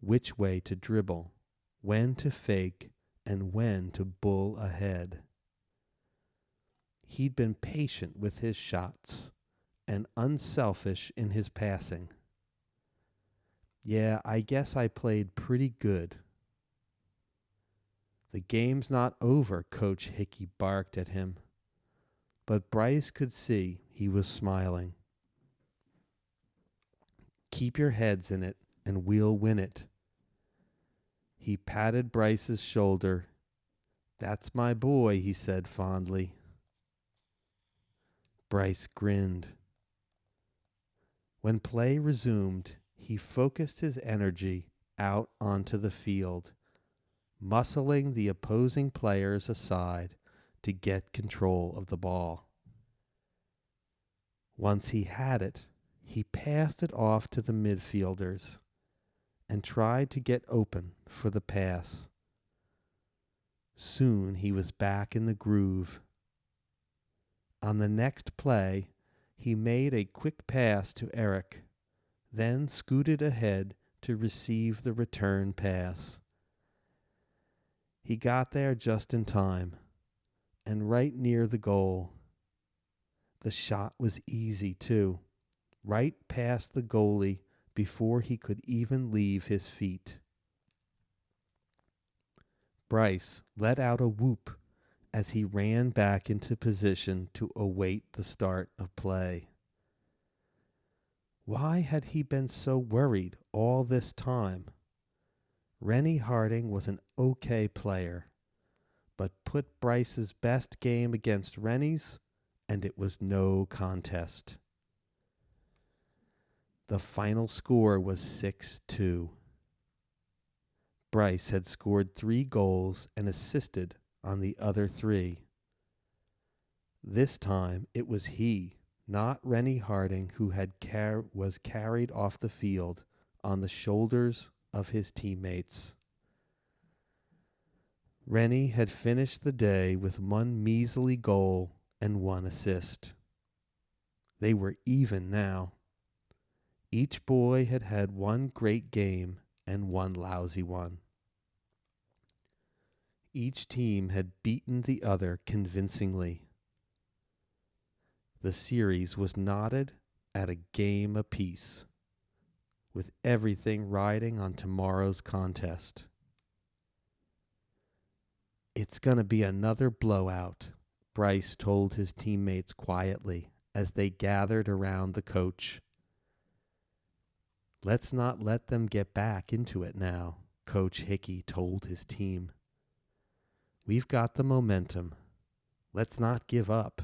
[SPEAKER 3] which way to dribble, when to fake, and when to bull ahead. He'd been patient with his shots and unselfish in his passing. "Yeah, I guess I played pretty good." "The game's not over," Coach Hickey barked at him. But Bryce could see he was smiling. "Keep your heads in it, and we'll win it." He patted Bryce's shoulder. "That's my boy," he said fondly. Bryce grinned. When play resumed, he focused his energy out onto the field, muscling the opposing players aside to get control of the ball. Once he had it, he passed it off to the midfielders and tried to get open for the pass. Soon he was back in the groove. On the next play, he made a quick pass to Eric, then scooted ahead to receive the return pass. He got there just in time, and right near the goal. The shot was easy, too, right past the goalie before he could even leave his feet. Bryce let out a whoop as he ran back into position to await the start of play. Why had he been so worried all this time? Rennie Harding was an okay player, but put Bryce's best game against Rennie's, and it was no contest. The final score was 6-2. Bryce had scored 3 goals and assisted on the other 3. This time it was he, not Rennie Harding, who was carried off the field on the shoulders of his teammates. Rennie had finished the day with 1 measly goal and 1 assist. They were even now. Each boy had had 1 great game and 1 lousy one. Each team had beaten the other convincingly. The series was knotted at a game apiece, with everything riding on tomorrow's contest. It's going to be another blowout, Bryce told his teammates quietly as they gathered around the coach. Let's not let them get back into it now, Coach Hickey told his team. We've got the momentum. Let's not give up.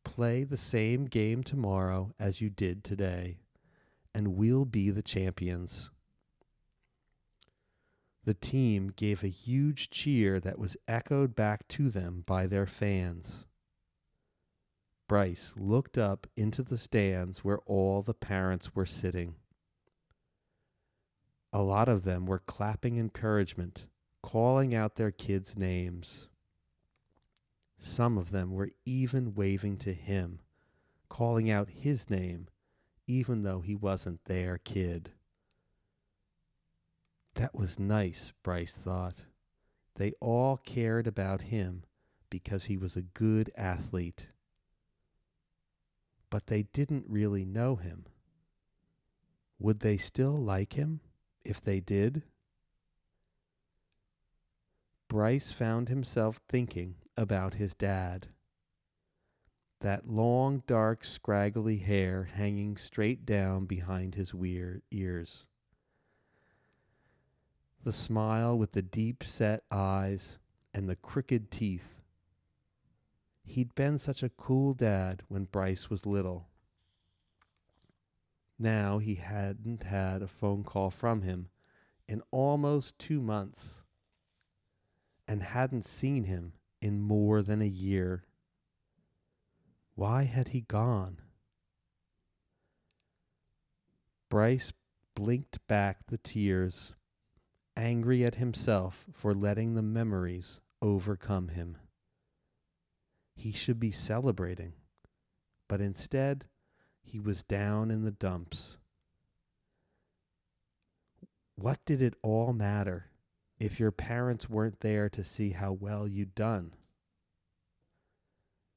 [SPEAKER 3] Play the same game tomorrow as you did today, and we'll be the champions. The team gave a huge cheer that was echoed back to them by their fans. Bryce looked up into the stands where all the parents were sitting. A lot of them were clapping encouragement, calling out their kids' names. Some of them were even waving to him, calling out his name, even though he wasn't their kid. That was nice, Bryce thought. They all cared about him because he was a good athlete. But they didn't really know him. Would they still like him if they did? Bryce found himself thinking about his dad. That long, dark, scraggly hair hanging straight down behind his weird ears. The smile with the deep-set eyes and the crooked teeth. He'd been such a cool dad when Bryce was little. Now he hadn't had a phone call from him in almost 2 months and hadn't seen him in more than a year. Why had he gone? Bryce blinked back the tears, angry at himself for letting the memories overcome him. He should be celebrating, but instead he was down in the dumps. What did it all matter if your parents weren't there to see how well you'd done?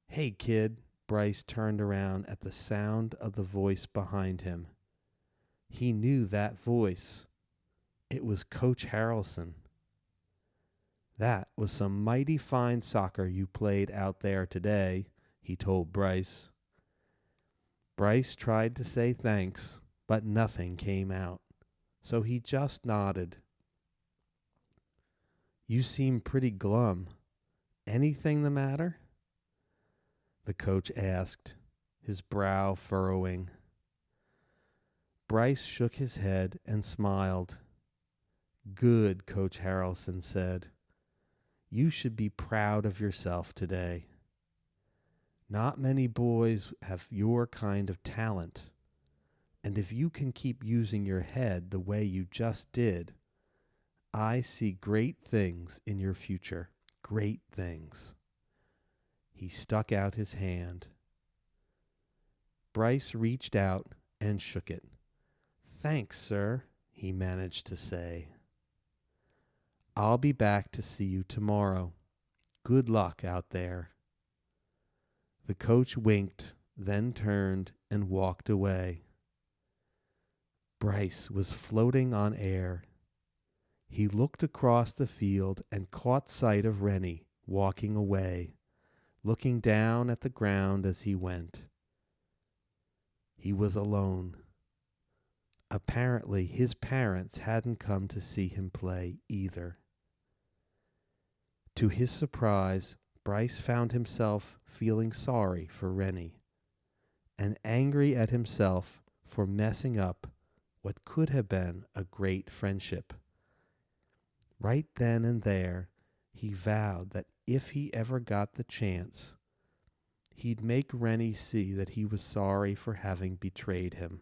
[SPEAKER 3] Hey, kid, Bryce turned around at the sound of the voice behind him. He knew that voice. It was Coach Harrelson. That was some mighty fine soccer you played out there today, he told Bryce. Bryce tried to say thanks, but nothing came out, so he just nodded. You seem pretty glum. Anything the matter? The coach asked, his brow furrowing. Bryce shook his head and smiled. Good, Coach Harrelson said. You should be proud of yourself today. Not many boys have your kind of talent, and if you can keep using your head the way you just did, I see great things in your future. Great things. He stuck out his hand. Bryce reached out and shook it. Thanks, sir, he managed to say. I'll be back to see you tomorrow. Good luck out there. The coach winked, then turned and walked away. Bryce was floating on air. He looked across the field and caught sight of Rennie walking away, looking down at the ground as he went. He was alone. Apparently, his parents hadn't come to see him play either. To his surprise, Bryce found himself feeling sorry for Rennie and angry at himself for messing up what could have been a great friendship. Right then and there, he vowed that if he ever got the chance, he'd make Rennie see that he was sorry for having betrayed him.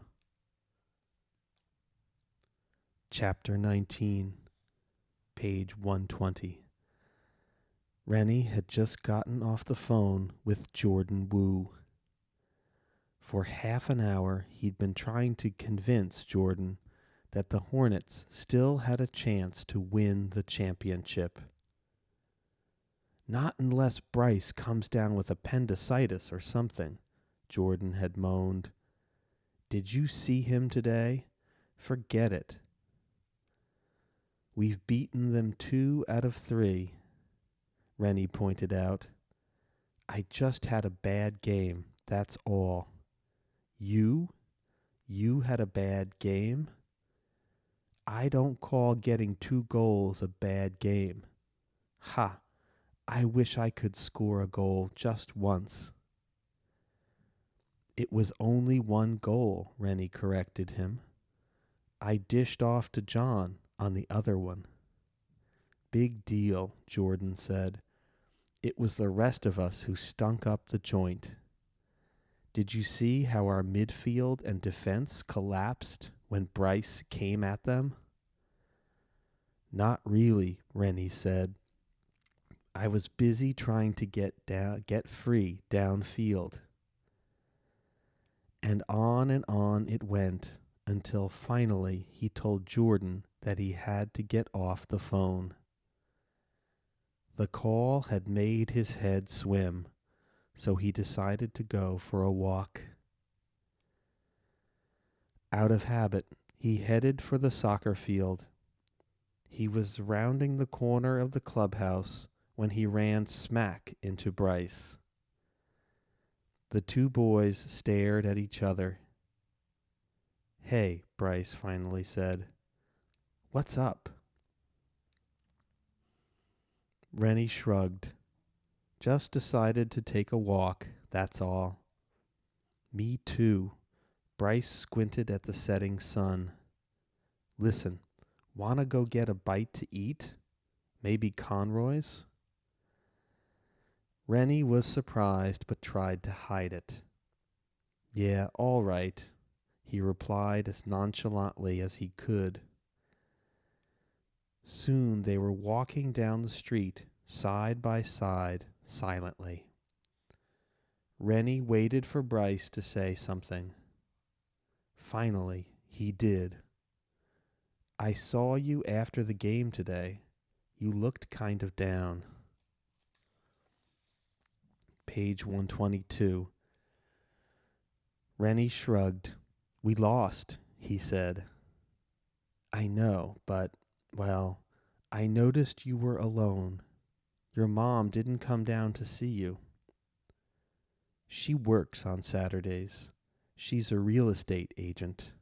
[SPEAKER 3] Chapter 19, page 120. Rennie had just gotten off the phone with Jordan Wu. For half an hour, he'd been trying to convince Jordan that the Hornets still had a chance to win the championship. Not unless Bryce comes down with appendicitis or something, Jordan had moaned. Did you see him today? Forget it. We've beaten them 2 out of 3, Rennie pointed out. I just had a bad game, that's all. You had a bad game? I don't call getting 2 goals a bad game. Ha! I wish I could score a goal just once. It was only 1 goal, Rennie corrected him. I dished off to John on the other one. Big deal, Jordan said. It was the rest of us who stunk up the joint. Did you see how our midfield and defense collapsed when Bryce came at them? Not really, Rennie said. I was busy trying to get free downfield. And on it went until finally he told Jordan that he had to get off the phone. The call had made his head swim, so he decided to go for a walk. Out of habit, he headed for the soccer field. He was rounding the corner of the clubhouse when he ran smack into Bryce. The 2 boys stared at each other. Hey, Bryce finally said. What's up? Rennie shrugged. Just decided to take a walk, that's all. Me too. Bryce squinted at the setting sun. Listen, wanna go get a bite to eat? Maybe Conroy's? Rennie was surprised but tried to hide it. Yeah, all right, he replied as nonchalantly as he could. Soon they were walking down the street, side by side, silently. Rennie waited for Bryce to say something. Finally, he did. I saw you after the game today. You looked kind of down. Page 122. Rennie shrugged. We lost, he said. I know, but, well, I noticed you were alone. Your mom didn't come down to see you. She works on Saturdays. She's a real estate agent.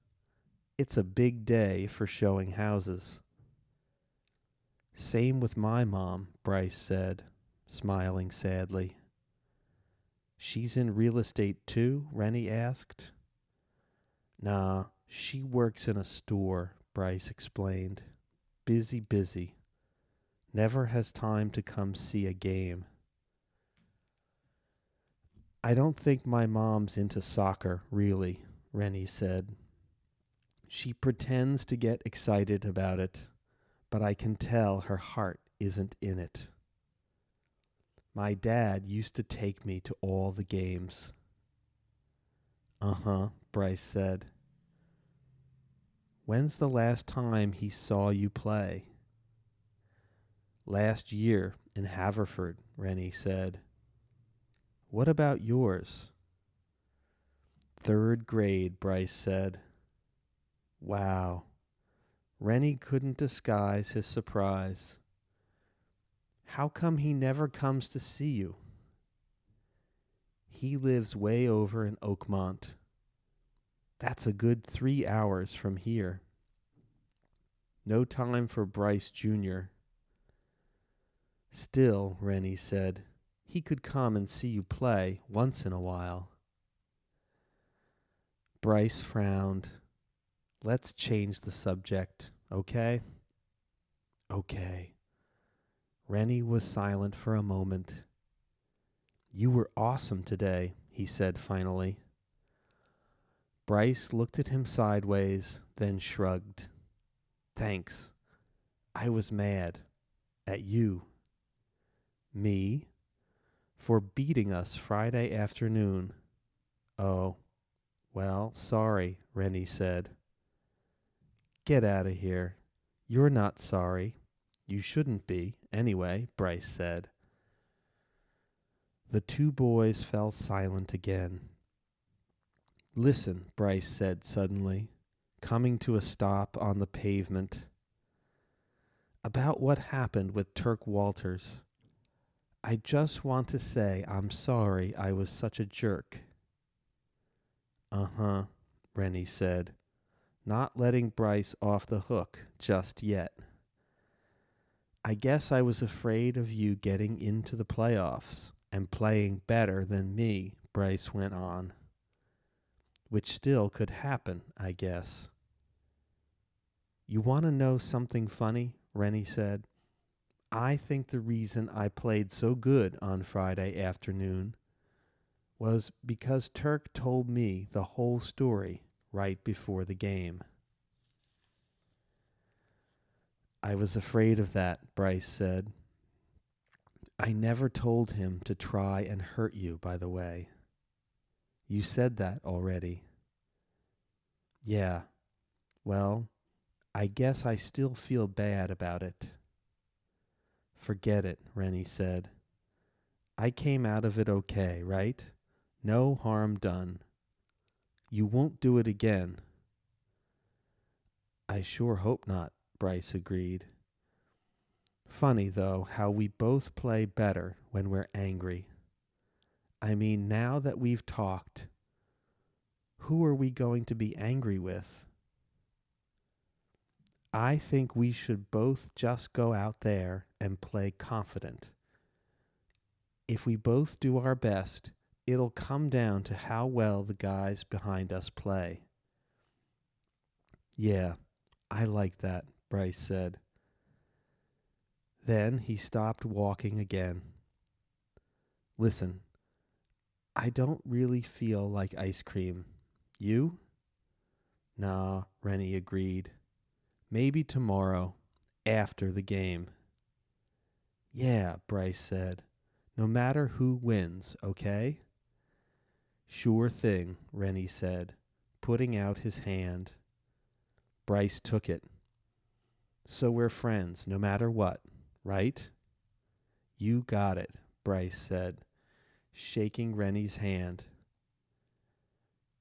[SPEAKER 3] It's a big day for showing houses. Same with my mom, Bryce said, smiling sadly. She's in real estate too? Rennie asked. Nah, she works in a store, Bryce explained. Busy. Never has time to come see a game. I don't think my mom's into soccer, really, Rennie said. She pretends to get excited about it, but I can tell her heart isn't in it. My dad used to take me to all the games. Uh-huh, Bryce said. When's the last time he saw you play? Last year in Haverford, Rennie said. What about yours? Third grade, Bryce said. Wow. Rennie couldn't disguise his surprise. How come he never comes to see you? He lives way over in Oakmont. That's a good 3 hours from here. No time for Bryce Jr. Still, Rennie said, he could come and see you play once in a while. Bryce frowned. Let's change the subject, okay? Okay. Rennie was silent for a moment. You were awesome today, he said finally. Bryce looked at him sideways, then shrugged. Thanks. I was mad. At you. Me? For beating us Friday afternoon. Oh, well, sorry, Rennie said. Get out of here. You're not sorry. You shouldn't be, anyway, Bryce said. The two boys fell silent again. Listen, Bryce said suddenly, coming to a stop on the pavement. About what happened with Turk Walters. I just want to say I'm sorry I was such a jerk. Uh-huh, Rennie said, not letting Bryce off the hook just yet. I guess I was afraid of you getting into the playoffs and playing better than me, Bryce went on. Which still could happen, I guess. You want to know something funny? Rennie said. I think the reason I played so good on Friday afternoon was because Turk told me the whole story right before the game. I was afraid of that, Bryce said. I never told him to try and hurt you, by the way. You said that already. Yeah. Well, I guess I still feel bad about it. Forget it, Rennie said. I came out of it okay, right? No harm done. You won't do it again. I sure hope not, Bryce agreed. Funny, though, how we both play better when we're angry. I mean, now that we've talked, who are we going to be angry with? I think we should both just go out there and play confident. If we both do our best, it'll come down to how well the guys behind us play. Yeah, I like that, Bryce said. Then he stopped walking again. Listen, I don't really feel like ice cream. You? Nah, Rennie agreed. Maybe tomorrow, after the game. Yeah, Bryce said. No matter who wins, okay? Sure thing, Rennie said, putting out his hand. Bryce took it. So we're friends, no matter what, right? You got it, Bryce said, shaking Rennie's hand.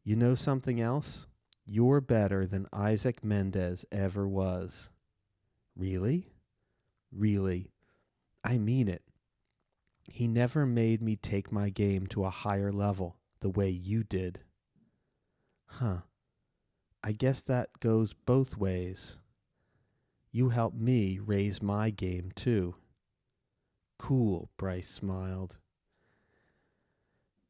[SPEAKER 3] You know something else? You're better than Isaac Mendez ever was. Really? Really. I mean it. He never made me take my game to a higher level the way you did. Huh. I guess that goes both ways. You helped me raise my game, too. Cool, Bryce smiled.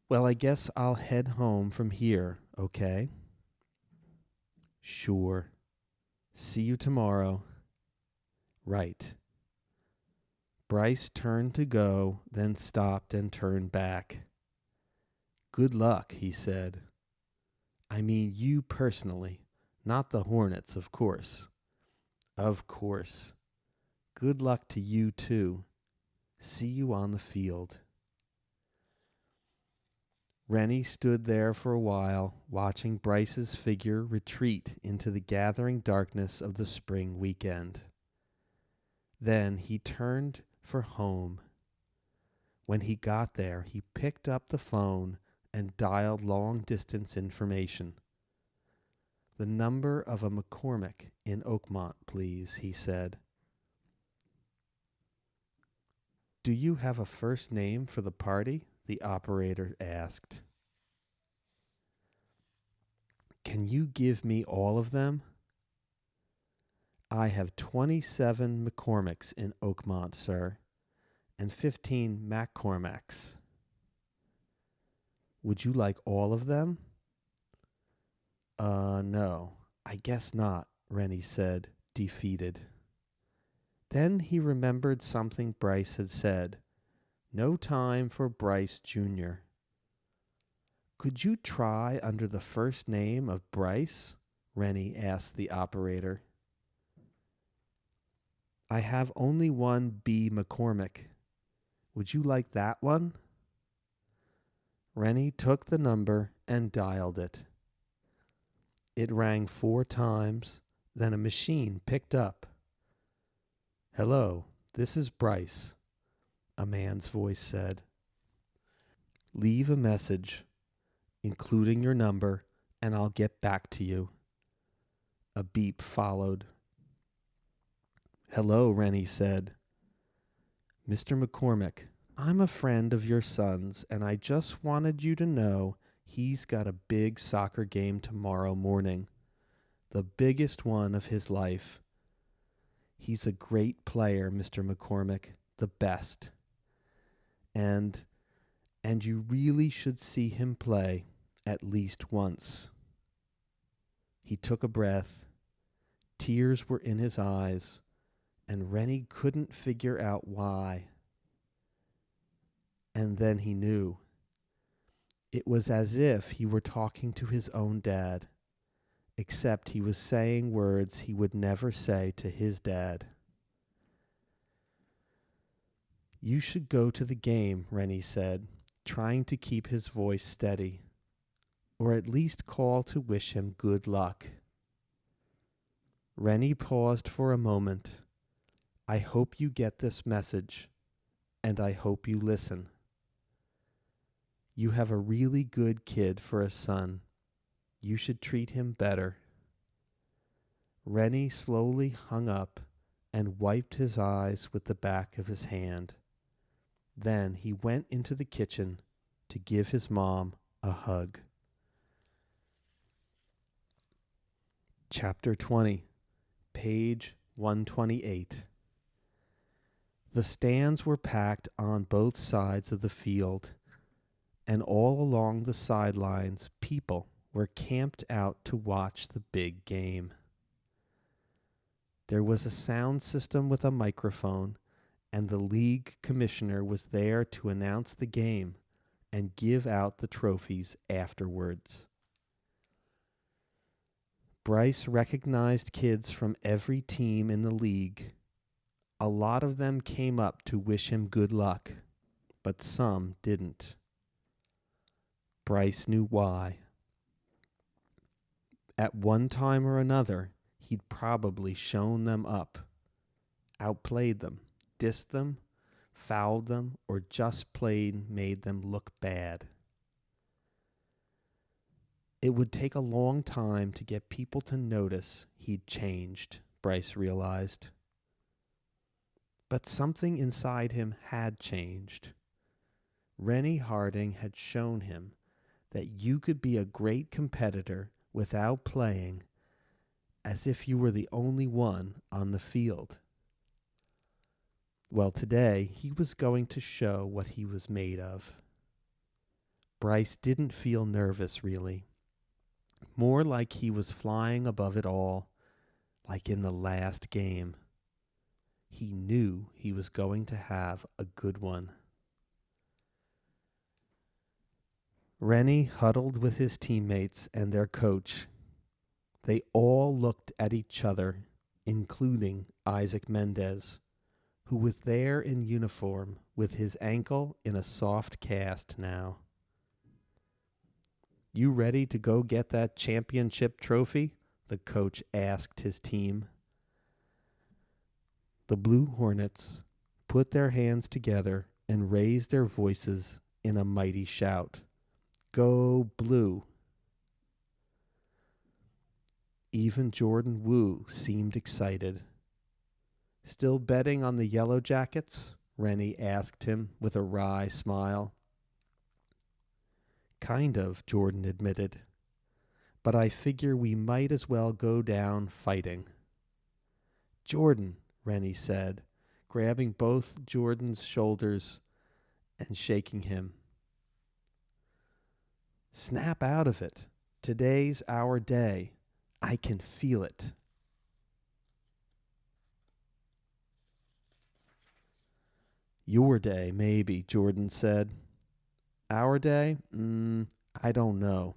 [SPEAKER 3] Well, I guess I'll head home from here, okay? Sure. See you tomorrow. Right. Bryce turned to go, then stopped and turned back. Good luck, he said. I mean you personally, not the Hornets, of course. Of course. Good luck to you, too. See you on the field. Rennie stood there for a while, watching Bryce's figure retreat into the gathering darkness of the spring weekend. Then he turned for home. When he got there, he picked up the phone and dialed long-distance information. "The number of a McCormick in Oakmont, please," he said. "Do you have a first name for the party?" the operator asked. "Can you give me all of them?" "I have 27 McCormicks in Oakmont, sir, and 15 McCormacks." "Would you like all of them?" No, I guess not," Rennie said, defeated. Then he remembered something Bryce had said. No time for Bryce Jr. "Could you try under the first name of Bryce?" Rennie asked the operator. "I have only one B. McCormick. Would you like that one?" Rennie took the number and dialed it. It rang 4 times, then a machine picked up. "Hello, this is Bryce," a man's voice said. "Leave a message, including your number, and I'll get back to you." A beep followed. "Hello," Rennie said. "Mr. McCormick, I'm a friend of your son's, and I just wanted you to know he's got a big soccer game tomorrow morning, the biggest one of his life. He's a great player, Mr. McCormick, the best. And you really should see him play at least once." He took a breath. Tears were in his eyes, and Rennie couldn't figure out why. And then he knew. It was as if he were talking to his own dad, except he was saying words he would never say to his dad. "You should go to the game," Rennie said, trying to keep his voice steady, "or at least call to wish him good luck." Rennie paused for a moment. "I hope you get this message, and I hope you listen. You have a really good kid for a son. You should treat him better." Rennie slowly hung up and wiped his eyes with the back of his hand. Then he went into the kitchen to give his mom a hug. Chapter 20, page 128. The stands were packed on both sides of the field, and all along the sidelines people were camped out to watch the big game. There was a sound system with a microphone, and the league commissioner was there to announce the game and give out the trophies afterwards. Bryce recognized kids from every team in the league. A lot of them came up to wish him good luck, but some didn't. Bryce knew why. At one time or another, he'd probably shown them up, outplayed them, dissed them, fouled them, or just plain made them look bad. It would take a long time to get people to notice he'd changed, Bryce realized. But something inside him had changed. Rennie Harding had shown him that you could be a great competitor without playing as if you were the only one on the field. Well, today he was going to show what he was made of. Bryce didn't feel nervous, really. More like he was flying above it all, like in the last game. He knew he was going to have a good one. Rennie huddled with his teammates and their coach. They all looked at each other, including Isaac Mendez, who was there in uniform with his ankle in a soft cast now. "You ready to go get that championship trophy?" the coach asked his team. The Blue Hornets put their hands together and raised their voices in a mighty shout. Go Blue! Even Jordan Wu seemed excited. Still betting on the Yellow Jackets? Rennie asked him with a wry smile. Kind of, Jordan admitted. But I figure we might as well go down fighting. Jordan, Rennie said, grabbing both Jordan's shoulders and shaking him. Snap out of it. Today's our day. I can feel it. Your day, maybe, Jordan said. Our day? I don't know.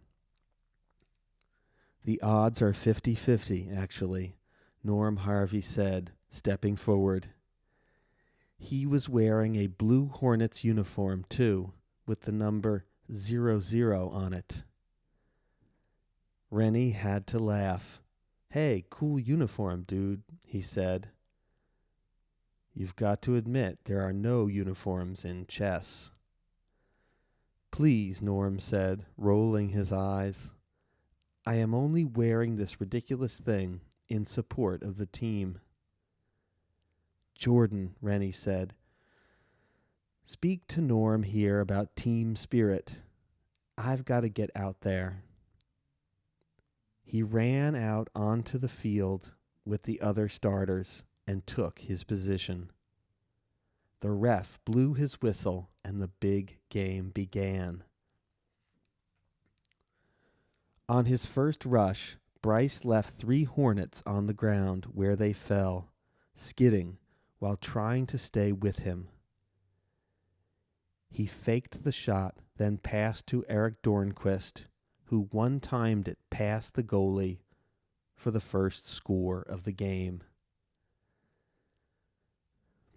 [SPEAKER 3] The odds are 50-50, actually, Norm Harvey said, stepping forward. He was wearing a Blue Hornets uniform, too, with the number 00 on it. Rennie had to laugh. Hey, cool uniform, dude, he said. You've got to admit there are no uniforms in chess. Please, Norm said, rolling his eyes. I am only wearing this ridiculous thing in support of the team. Jordan, Rennie said, speak to Norm here about team spirit. I've got to get out there. He ran out onto the field with the other starters and took his position. The ref blew his whistle and the big game began. On his first rush, Bryce left 3 Hornets on the ground where they fell, skidding while trying to stay with him. He faked the shot, then passed to Eric Dornquist, who one-timed it past the goalie for the first score of the game.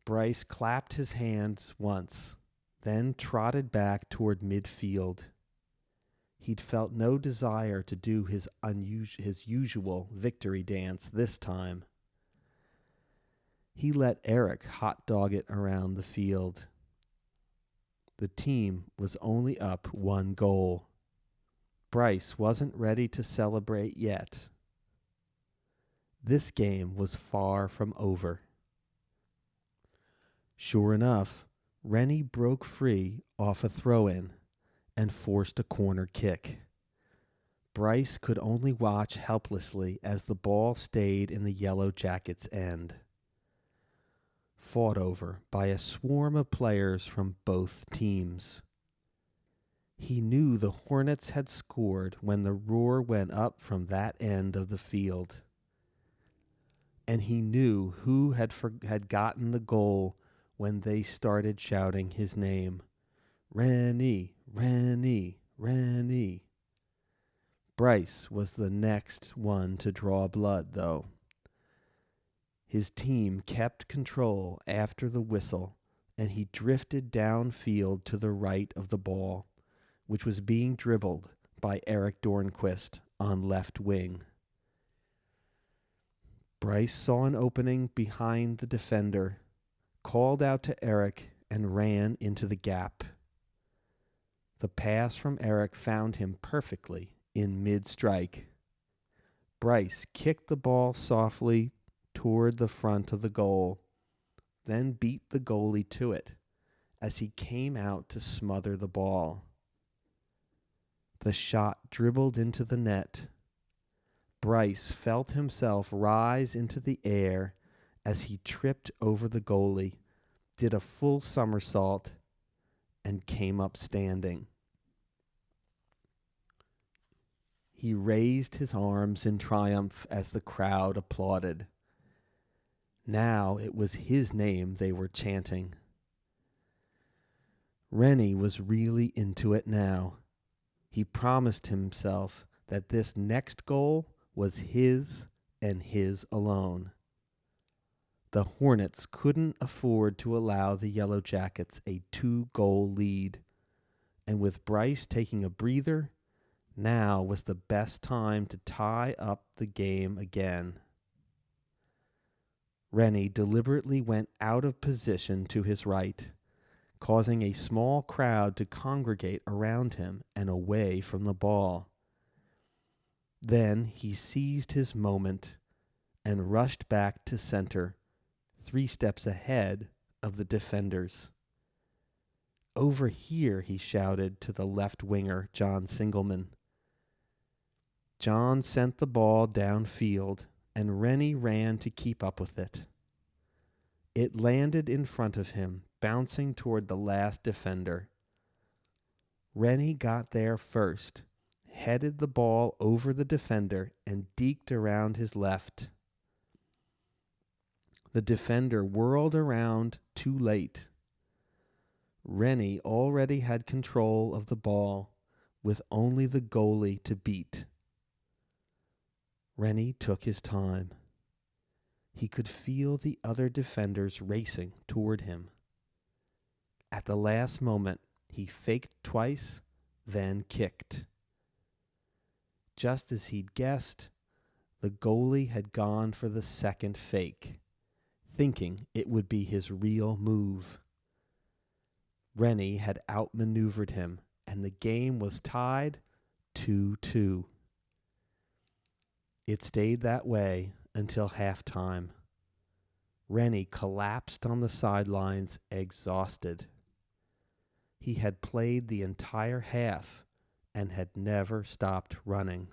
[SPEAKER 3] Bryce clapped his hands once, then trotted back toward midfield. He'd felt no desire to do his usual victory dance this time. He let Eric hot dog it around the field. The team was only up 1 goal. Bryce wasn't ready to celebrate yet. This game was far from over. Sure enough, Rennie broke free off a throw-in and forced a corner kick. Bryce could only watch helplessly as the ball stayed in the Yellow Jackets' end. Fought over by a swarm of players from both teams. He knew the Hornets had scored when the roar went up from that end of the field. And he knew who had gotten the goal when they started shouting his name. Rennie, Rennie, Rennie. Bryce was the next one to draw blood, though. His team kept control after the whistle, and he drifted downfield to the right of the ball, which was being dribbled by Eric Dornquist on left wing. Bryce saw an opening behind the defender, called out to Eric, and ran into the gap. The pass from Eric found him perfectly in mid-strike. Bryce kicked the ball softly toward the front of the goal, then beat the goalie to it as he came out to smother the ball. The shot dribbled into the net. Bryce felt himself rise into the air as he tripped over the goalie, did a full somersault, and came up standing. He raised his arms in triumph as the crowd applauded. Now it was his name they were chanting. Rennie was really into it now. He promised himself that this next goal was his and his alone. The Hornets couldn't afford to allow the Yellow Jackets a 2-goal lead, and with Bryce taking a breather, now was the best time to tie up the game again. Rennie deliberately went out of position to his right, causing a small crowd to congregate around him and away from the ball. Then he seized his moment and rushed back to center, 3 steps ahead of the defenders. "Over here," he shouted to the left winger, John Singleman. John sent the ball downfield, and Rennie ran to keep up with it. It landed in front of him, bouncing toward the last defender. Rennie got there first, headed the ball over the defender, and deked around his left. The defender whirled around too late. Rennie already had control of the ball, with only the goalie to beat. Rennie took his time. He could feel the other defenders racing toward him. At the last moment, he faked twice, then kicked. Just as he'd guessed, the goalie had gone for the second fake, thinking it would be his real move. Rennie had outmaneuvered him, and the game was tied 2-2. It stayed that way until halftime. Rennie collapsed on the sidelines, exhausted. He had played the entire half and had never stopped running.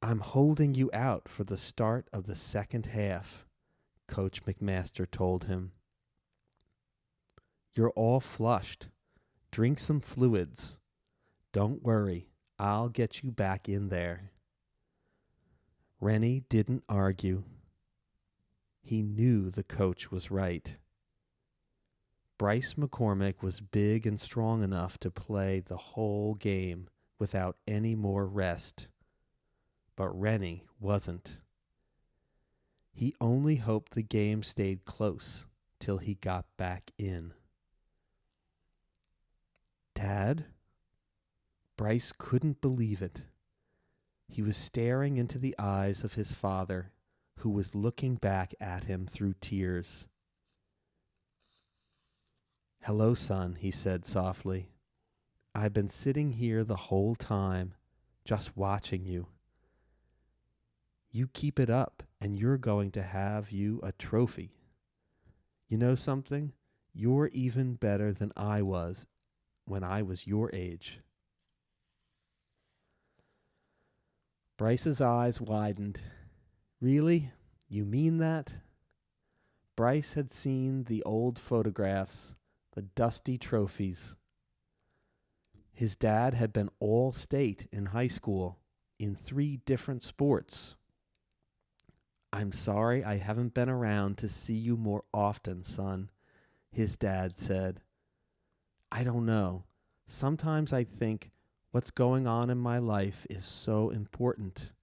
[SPEAKER 3] "I'm holding you out for the start of the second half," Coach McMaster told him. "You're all flushed. Drink some fluids. Don't worry, I'll get you back in there." Rennie didn't argue. He knew the coach was right. Bryce McCormick was big and strong enough to play the whole game without any more rest, but Rennie wasn't. He only hoped the game stayed close till he got back in. "Dad?" Bryce couldn't believe it. He was staring into the eyes of his father, who was looking back at him through tears. "Hello, son," he said softly. "I've been sitting here the whole time, just watching you. You keep it up, and you're going to have you a trophy. You know something? You're even better than I was when I was your age." Bryce's eyes widened. "Really? You mean that?" Bryce had seen the old photographs, the dusty trophies. His dad had been all-state in high school in 3 different sports. "I'm sorry I haven't been around to see you more often, son," his dad said. "I don't know. Sometimes I think what's going on in my life is so important."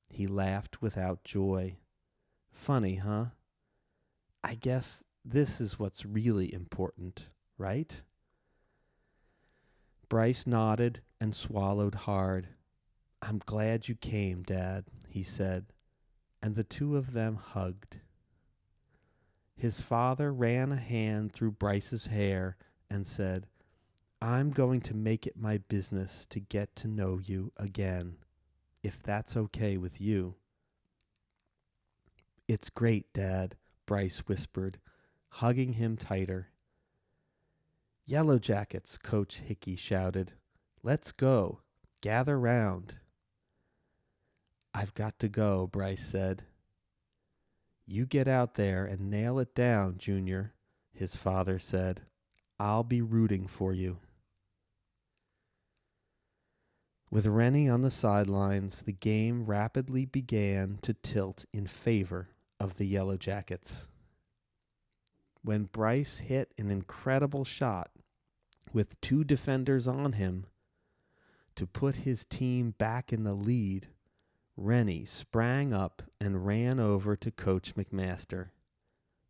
[SPEAKER 3] He laughed without joy. "Funny, huh? I guess this is what's really important, right?" Bryce nodded and swallowed hard. "I'm glad you came, Dad," he said, and the two of them hugged. His father ran a hand through Bryce's hair and said, "I'm going to make it my business to get to know you again, if that's okay with you." "It's great, Dad," Bryce whispered, hugging him tighter. "Yellow Jackets," Coach Hickey shouted. "Let's go. Gather round." "I've got to go," Bryce said. "You get out there and nail it down, Junior," his father said. "I'll be rooting for you." With Rennie on the sidelines, the game rapidly began to tilt in favor of the Yellow Jackets. When Bryce hit an incredible shot with 2 defenders on him to put his team back in the lead, Rennie sprang up and ran over to Coach McMaster.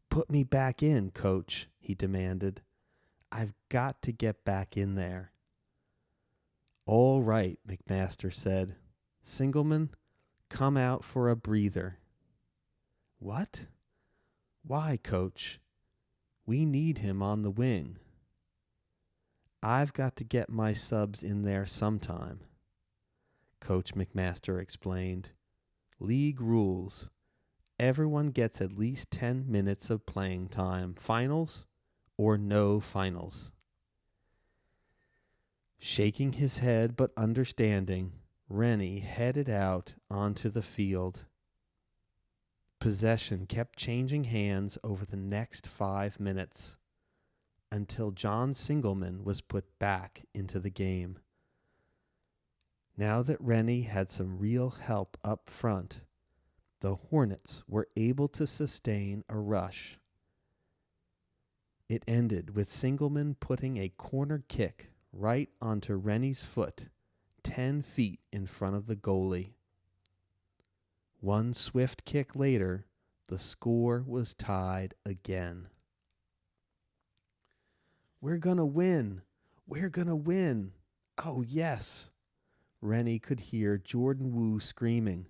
[SPEAKER 3] "Put me back in, Coach," he demanded. "I've got to get back in there." "All right," McMaster said. "Singleman, come out for a breather." "What? Why, Coach? We need him on the wing. I've got to get my subs in there sometime. Coach McMaster explained. League rules. Everyone gets at least 10 minutes of playing time. Finals or no finals. Shaking his head but understanding, Rennie headed out onto the field. Possession kept changing hands over the next 5 minutes until John Singleman was put back into the game. Now that Rennie had some real help up front, the Hornets were able to sustain a rush. It ended with Singleman putting a corner kick right onto Rennie's foot, 10 feet in front of the goalie. One swift kick later, the score was tied again. We're gonna win! We're gonna win! Oh, yes! Rennie could hear Jordan Wu screaming.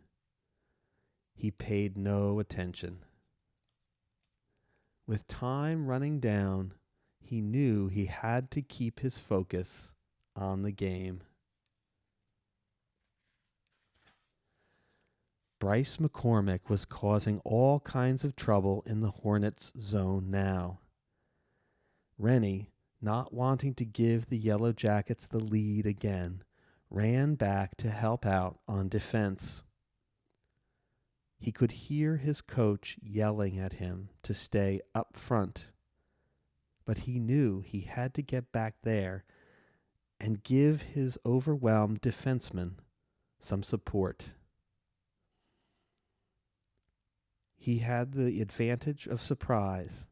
[SPEAKER 3] He paid no attention. With time running down, he knew he had to keep his focus on the game. Bryce McCormick was causing all kinds of trouble in the Hornets' zone now. Rennie, not wanting to give the Yellow Jackets the lead again, ran back to help out on defense. He could hear his coach yelling at him to stay up front, but he knew he had to get back there and give his overwhelmed defenseman some support. He had the advantage of surprise,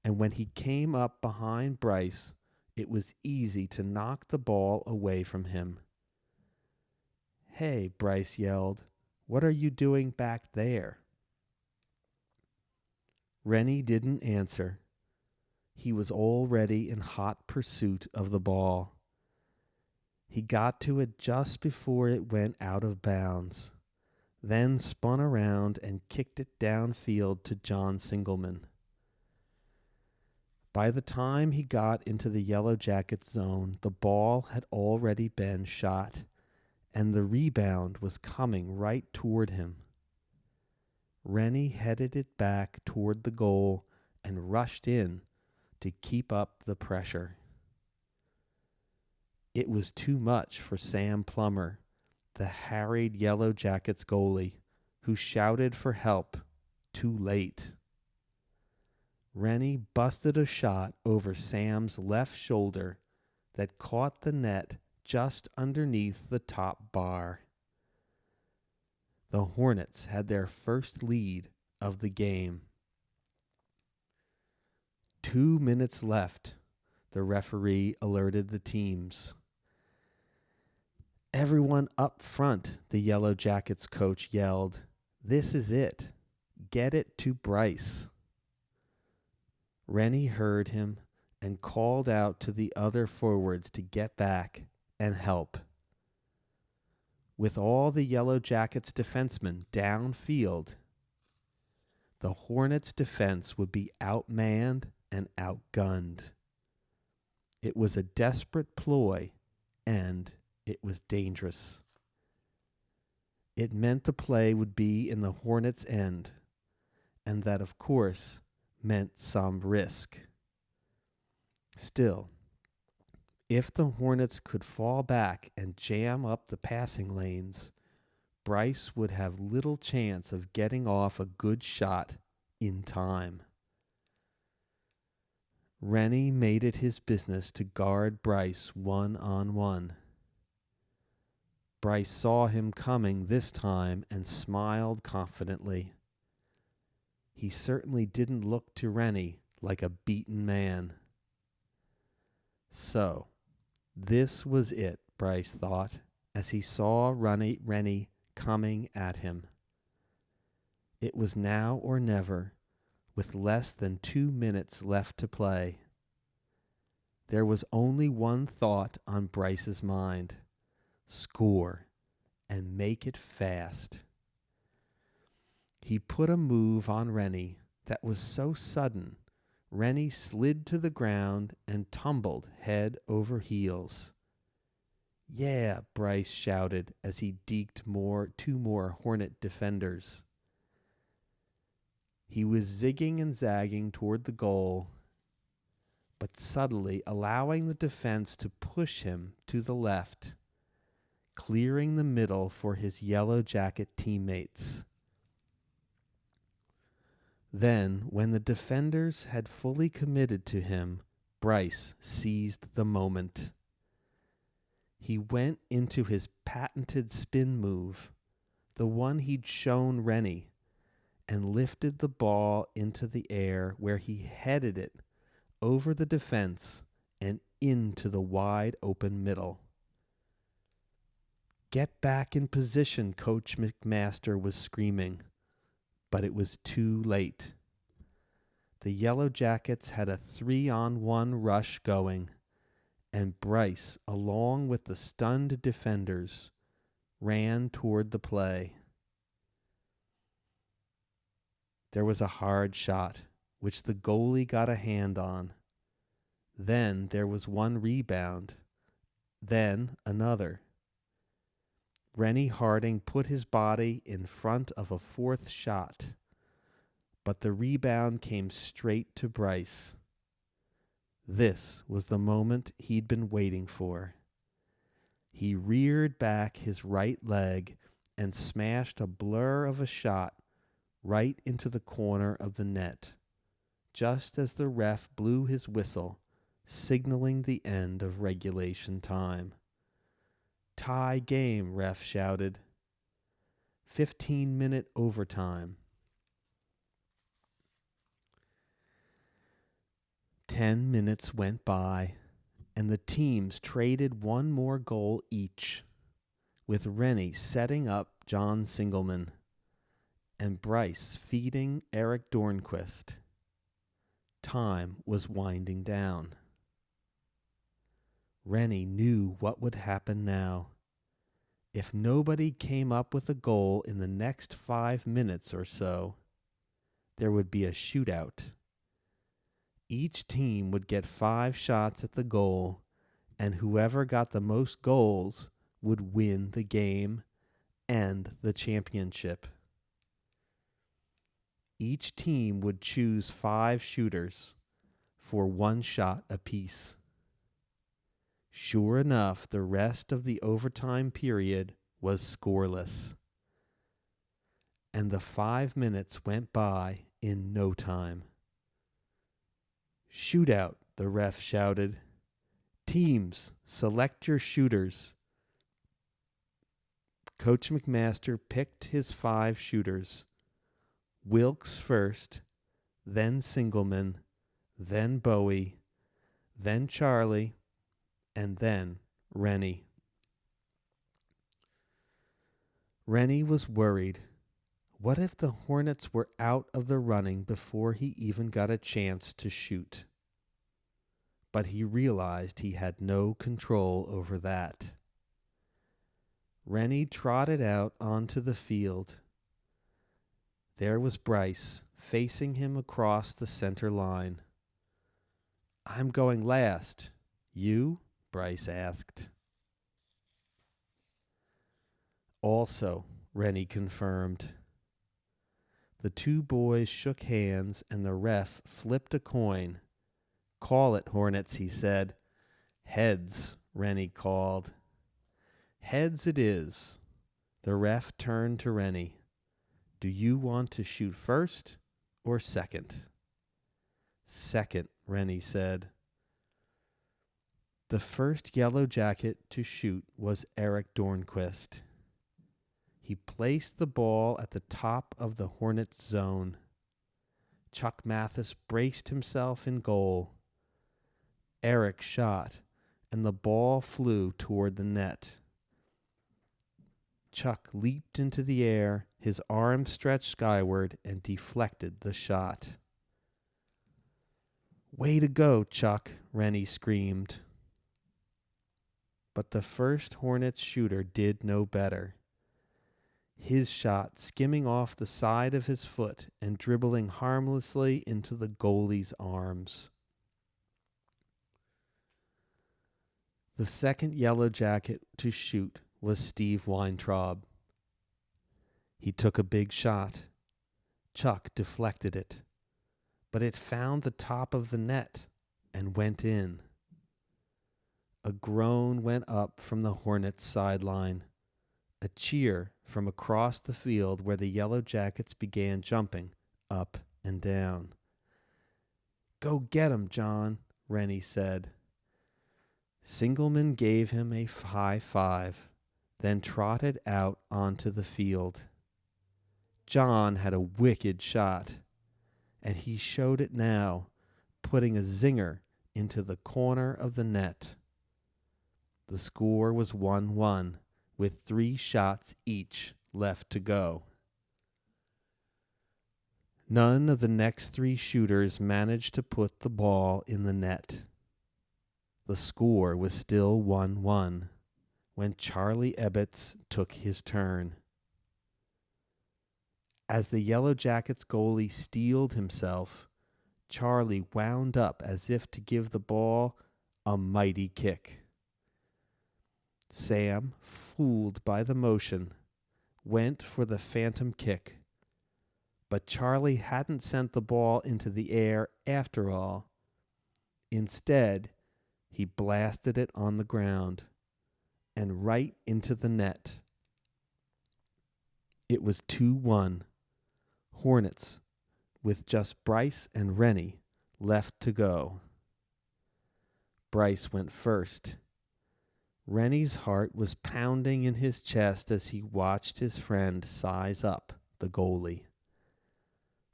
[SPEAKER 3] and when he came up behind Bryce, it was easy to knock the ball away from him. "Hey," Bryce yelled, "what are you doing back there?" Rennie didn't answer. He was already in hot pursuit of the ball. He got to it just before it went out of bounds, then spun around and kicked it downfield to John Singleman. By the time he got into the Yellow Jackets zone, the ball had already been shot, and the rebound was coming right toward him. Rennie headed it back toward the goal and rushed in to keep up the pressure. It was too much for Sam Plummer, the harried Yellow Jackets goalie, who shouted for help too late. Rennie busted a shot over Sam's left shoulder that caught the net just underneath the top bar. The Hornets had their first lead of the game. 2 minutes left, the referee alerted the teams. "Everyone up front," the Yellow Jackets coach yelled. "This is it. Get it to Bryce." Rennie heard him and called out to the other forwards to get back and help. With all the Yellow Jackets defensemen downfield, the Hornets' defense would be outmanned and outgunned. It was a desperate ploy, and it was dangerous. It meant the play would be in the Hornets' end, and that, of course, meant some risk. Still, if the Hornets could fall back and jam up the passing lanes, Bryce would have little chance of getting off a good shot in time. Rennie made it his business to guard Bryce one-on-one. Bryce saw him coming this time and smiled confidently. He certainly didn't look to Rennie like a beaten man. So, this was it, Bryce thought, as he saw Rennie coming at him. It was now or never, with less than 2 minutes left to play. There was only one thought on Bryce's mind: score, and make it fast. He put a move on Rennie that was so sudden, Rennie slid to the ground and tumbled head over heels. "Yeah," Bryce shouted as he deked two more Hornet defenders. He was zigging and zagging toward the goal, but subtly allowing the defense to push him to the left, clearing the middle for his Yellow Jacket teammates. Then, when the defenders had fully committed to him, Bryce seized the moment. He went into his patented spin move, the one he'd shown Rennie, and lifted the ball into the air where he headed it over the defense and into the wide open middle. "Get back in position," Coach McMaster was screaming, but it was too late. The Yellow Jackets had a 3-on-1 rush going, and Bryce, along with the stunned defenders, ran toward the play. There was a hard shot, which the goalie got a hand on. Then there was one rebound. Then another. Rennie Harding put his body in front of a fourth shot, but the rebound came straight to Bryce. This was the moment he'd been waiting for. He reared back his right leg and smashed a blur of a shot right into the corner of the net, just as the ref blew his whistle, signaling the end of regulation time. "Tie game," ref shouted. 15-minute overtime. 10 minutes went by, and the teams traded one more goal each, with Rennie setting up John Singelman and Bryce feeding Eric Dornquist. Time was winding down. Rennie knew what would happen now. If nobody came up with a goal in the next 5 minutes or so, there would be a shootout. Each team would get 5 shots at the goal, and whoever got the most goals would win the game and the championship. Each team would choose 5 shooters for 1 shot apiece. Sure enough, the rest of the overtime period was scoreless, and the 5 minutes went by in no time. "Shootout," the ref shouted. "Teams, select your shooters." Coach McMaster picked his 5 shooters. Wilkes first, then Singelman, then Bowie, then Charlie, and then Rennie. Rennie was worried. What if the Hornets were out of the running before he even got a chance to shoot? But he realized he had no control over that. Rennie trotted out onto the field. There was Bryce, facing him across the center line. "I'm going last. You?" Bryce asked. "Also," Rennie confirmed. The 2 boys shook hands, and the ref flipped a coin. "Call it, Hornets," he said. "Heads," Rennie called. "Heads it is." The ref turned to Rennie. "Do you want to shoot first or second?" "Second," Rennie said. The first Yellow Jacket to shoot was Eric Dornquist. He placed the ball at the top of the Hornets' zone. Chuck Mathis braced himself in goal. Eric shot, and the ball flew toward the net. Chuck leaped into the air, his arms stretched skyward, and deflected the shot. "Way to go, Chuck," Rennie screamed. But the first Hornets shooter did no better. his shot skimming off the side of his foot and dribbling harmlessly into the goalie's arms. The second Yellow Jacket to shoot was Steve Weintraub. He took a big shot. Chuck deflected it, but it found the top of the net and went in. A groan went up from the Hornets' sideline. A cheer from across the field where the Yellow Jackets began jumping up and down. "Go get him, John," Rennie said. Singleman gave him a high five, then trotted out onto the field. John had a wicked shot, and he showed it now, putting a zinger into the corner of the net. The score was 1-1, with 3 shots each left to go. None of the next 3 shooters managed to put the ball in the net. The score was still 1-1 when Charlie Ebbets took his turn. As the Yellow Jackets goalie steeled himself, Charlie wound up as if to give the ball a mighty kick. Sam, fooled by the motion, went for the phantom kick, but Charlie hadn't sent the ball into the air after all. Instead, he blasted it on the ground and right into the net. It was 2-1. Hornets, with just Bryce and Rennie left to go. Bryce went first. Rennie's heart was pounding in his chest as he watched his friend size up the goalie.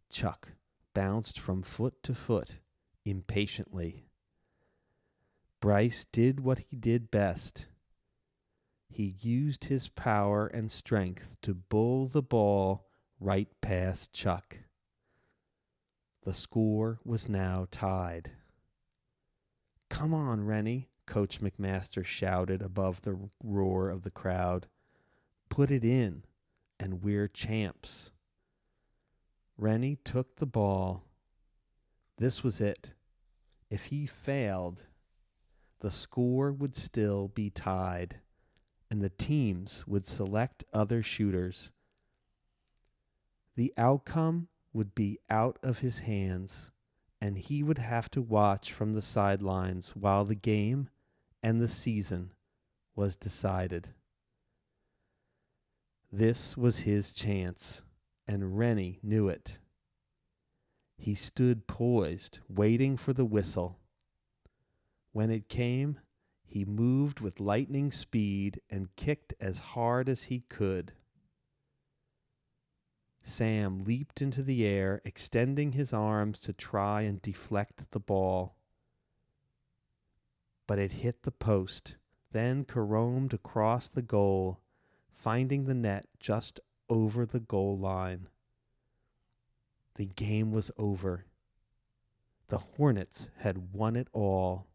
[SPEAKER 3] Chuck bounced from foot to foot impatiently. Bryce did what he did best. He used his power and strength to bull the ball right past Chuck. The score was now tied. "Come on, Rennie," Coach McMaster shouted above the roar of the crowd. "Put it in, and we're champs." Rennie took the ball. This was it. If he failed, the score would still be tied, and the teams would select other shooters. The outcome would be out of his hands, and he would have to watch from the sidelines while the game and the season was decided. This was his chance, and Rennie knew it. He stood poised, waiting for the whistle. When it came, he moved with lightning speed and kicked as hard as he could. Sam leaped into the air, extending his arms to try and deflect the ball. But it hit the post, then caromed across the goal, finding the net just over the goal line. The game was over. The Hornets had won it all.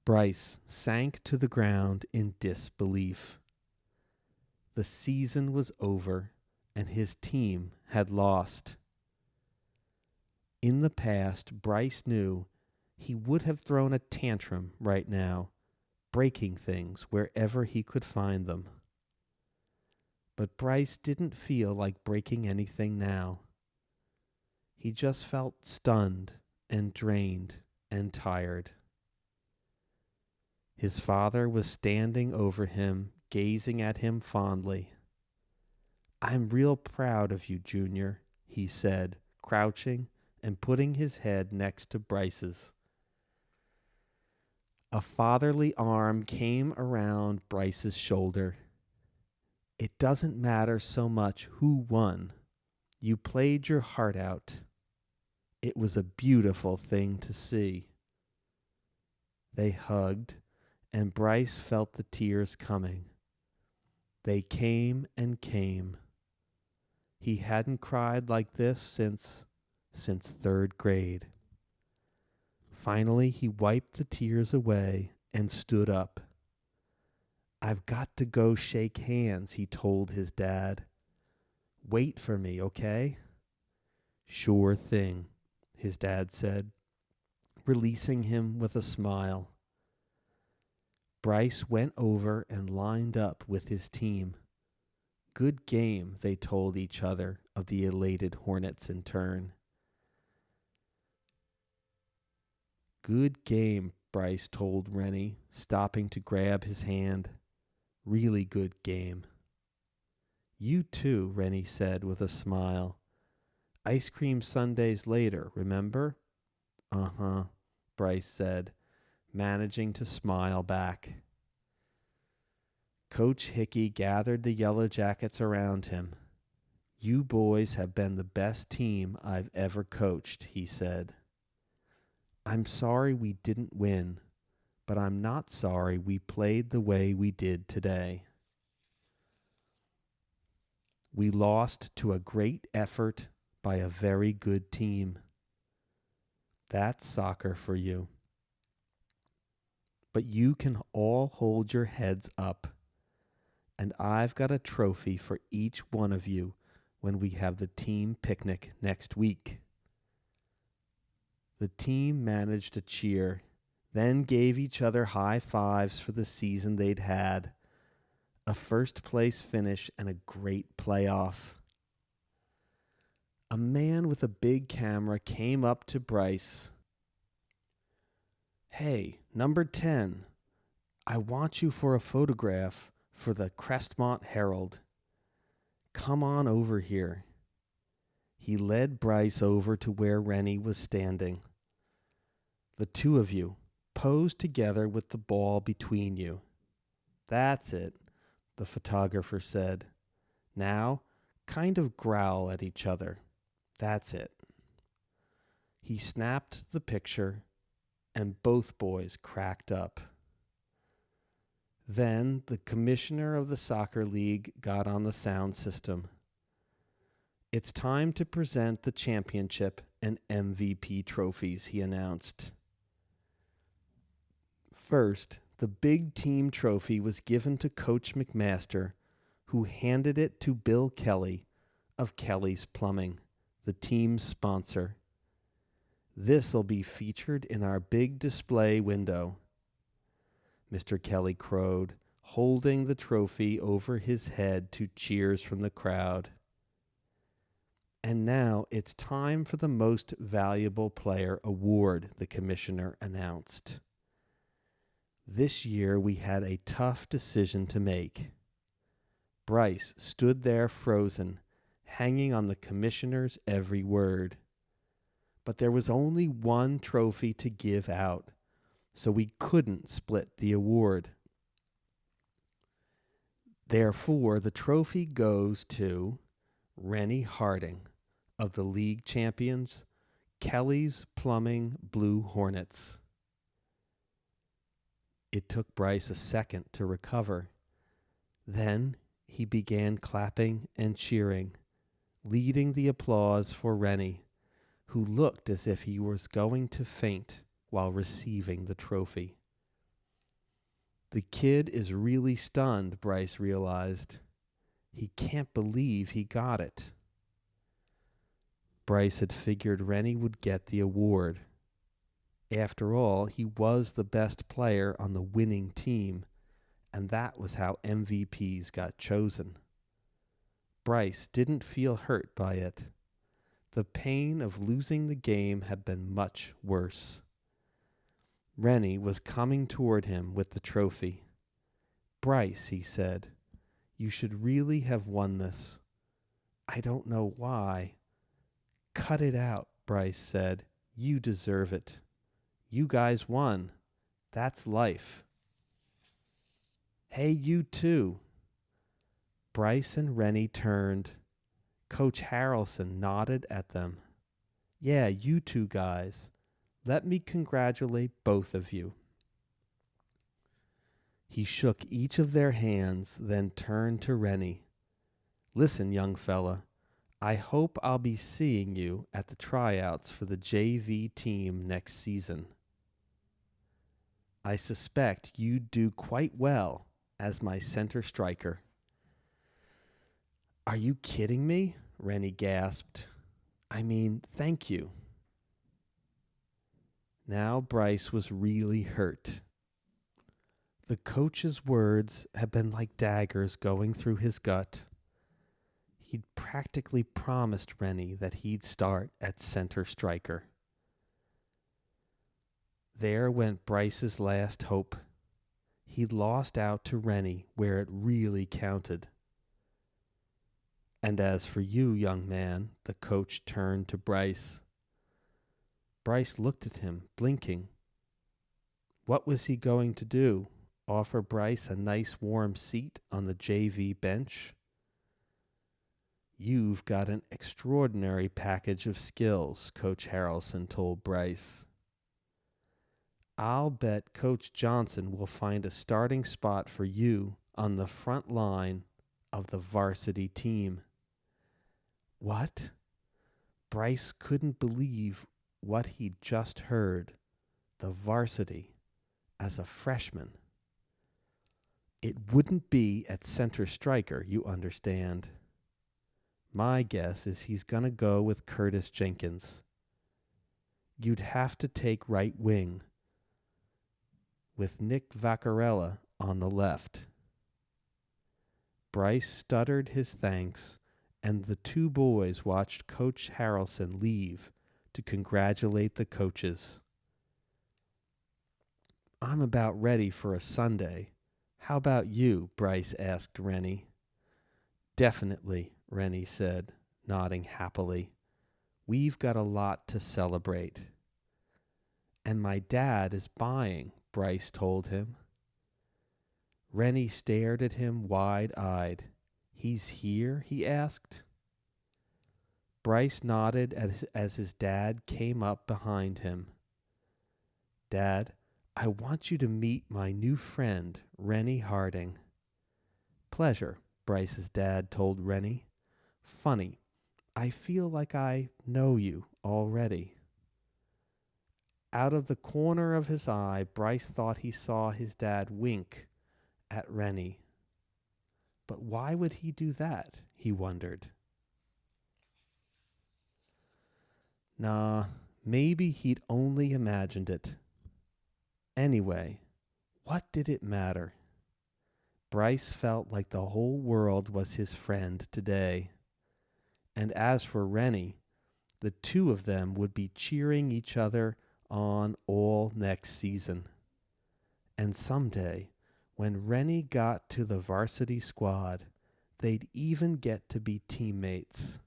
[SPEAKER 3] Bryce sank to the ground in disbelief. The season was over, and his team had lost. In the past, Bryce knew he would have thrown a tantrum right now, breaking things wherever he could find them. But Bryce didn't feel like breaking anything now. He just felt stunned and drained and tired. His father was standing over him, gazing at him fondly. "I'm real proud of you, Junior," he said, crouching and putting his head next to Bryce's. A fatherly arm came around Bryce's shoulder. "It doesn't matter so much who won. You played your heart out. It was a beautiful thing to see." They hugged, and Bryce felt the tears coming. They came and came. He hadn't cried like this since 3rd grade. Finally, he wiped the tears away and stood up. I've got to go shake hands, he told his dad. Wait for me, okay? Sure thing, his dad said, releasing him with a smile. Bryce went over and lined up with his team. Good game, they told each other of the elated Hornets in turn. Good game, Bryce told Rennie, stopping to grab his hand. Really good game. You too, Rennie said with a smile. Ice cream sundaes later, remember? Uh-huh, Bryce said, managing to smile back. Coach Hickey gathered the Yellow Jackets around him. You boys have been the best team I've ever coached, he said. I'm sorry we didn't win, but I'm not sorry we played the way we did today. We lost to a great effort by a very good team. That's soccer for you. But you can all hold your heads up, and I've got a trophy for each one of you when we have the team picnic next week. The team managed to cheer, then gave each other high fives for the season they'd had, a first-place finish and a great playoff. A man with a big camera came up to Bryce. Hey, number 10, I want you for a photograph for the Crestmont Herald. Come on over here. He led Bryce over to where Rennie was standing. The two of you, pose together with the ball between you. That's it, the photographer said. Now, kind of growl at each other. That's it. He snapped the picture, and both boys cracked up. Then the commissioner of the soccer league got on the sound system. It's time to present the championship and MVP trophies, he announced. First, the big team trophy was given to Coach McMaster, who handed it to Bill Kelly of Kelly's Plumbing, the team's sponsor. This'll be featured in our big display window, Mr. Kelly crowed, holding the trophy over his head to cheers from the crowd. And now it's time for the Most Valuable Player award, the commissioner announced. This year we had a tough decision to make. Bryce stood there frozen, hanging on the commissioner's every word. But there was only one trophy to give out, so we couldn't split the award. Therefore, the trophy goes to Rennie Harding of the league champions, Kelly's Plumbing Blue Hornets. It took Bryce a second to recover. Then he began clapping and cheering, leading the applause for Rennie, who looked as if he was going to faint while receiving the trophy. The kid is really stunned, Bryce realized. He can't believe he got it. Bryce had figured Rennie would get the award. After all, he was the best player on the winning team, and that was how MVPs got chosen. Bryce didn't feel hurt by it. The pain of losing the game had been much worse. Rennie was coming toward him with the trophy. Bryce, he said, you should really have won this. I don't know why. Cut it out, Bryce said. You deserve it. You guys won. That's life. Hey, you too. Bryce and Rennie turned. Coach Harrelson nodded at them. Yeah, you two guys. Let me congratulate both of you. He shook each of their hands, then turned to Rennie. Listen, young fella, I hope I'll be seeing you at the tryouts for the JV team next season. I suspect you'd do quite well, as my center striker." "Are you kidding me?" Rennie gasped. "I mean, thank you." Now Bryce was really hurt. The coach's words had been like daggers going through his gut. He'd practically promised Rennie that he'd start at center striker. There went Bryce's last hope. He'd lost out to Rennie where it really counted. "And as for you, young man," the coach turned to Bryce. Bryce looked at him, blinking. What was he going to do? Offer Bryce a nice warm seat on the JV bench? "You've got an extraordinary package of skills," Coach Harrelson told Bryce. "I'll bet Coach Johnson will find a starting spot for you on the front line of the varsity team." What? Bryce couldn't believe what he'd just heard. The varsity as a freshman. It wouldn't be at center striker, you understand. My guess is he's going to go with Curtis Jenkins. You'd have to take right wing, with Nick Vaccarella on the left. Bryce stuttered his thanks, and the two boys watched Coach Harrelson leave to congratulate the coaches. "I'm about ready for a Sunday. How about you?" Bryce asked Rennie. "Definitely," Rennie said, nodding happily. "We've got a lot to celebrate." "And my dad is buying," Bryce told him. Rennie stared at him wide-eyed. "He's here?" he asked. Bryce nodded as his dad came up behind him. "Dad, I want you to meet my new friend, Rennie Harding." "Pleasure," Bryce's dad told Rennie. "Funny, I feel like I know you already." Out of the corner of his eye, Bryce thought he saw his dad wink at Rennie. But why would he do that, he wondered. Nah, maybe he'd only imagined it. Anyway, what did it matter? Bryce felt like the whole world was his friend today. And as for Rennie, the two of them would be cheering each other on all next season. And someday, when Rennie got to the varsity squad, they'd even get to be teammates.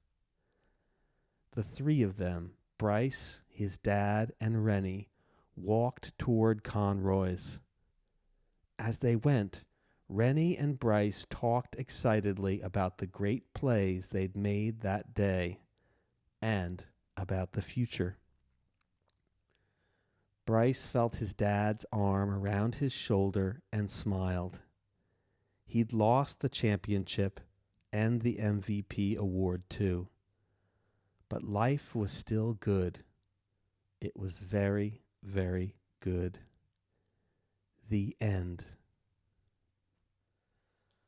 [SPEAKER 3] The three of them, Bryce, his dad, and Rennie, walked toward Conroy's. As they went, Rennie and Bryce talked excitedly about the great plays they'd made that day and about the future. Bryce felt his dad's arm around his shoulder and smiled. He'd lost the championship and the MVP award too. But life was still good. It was very, very good. The end.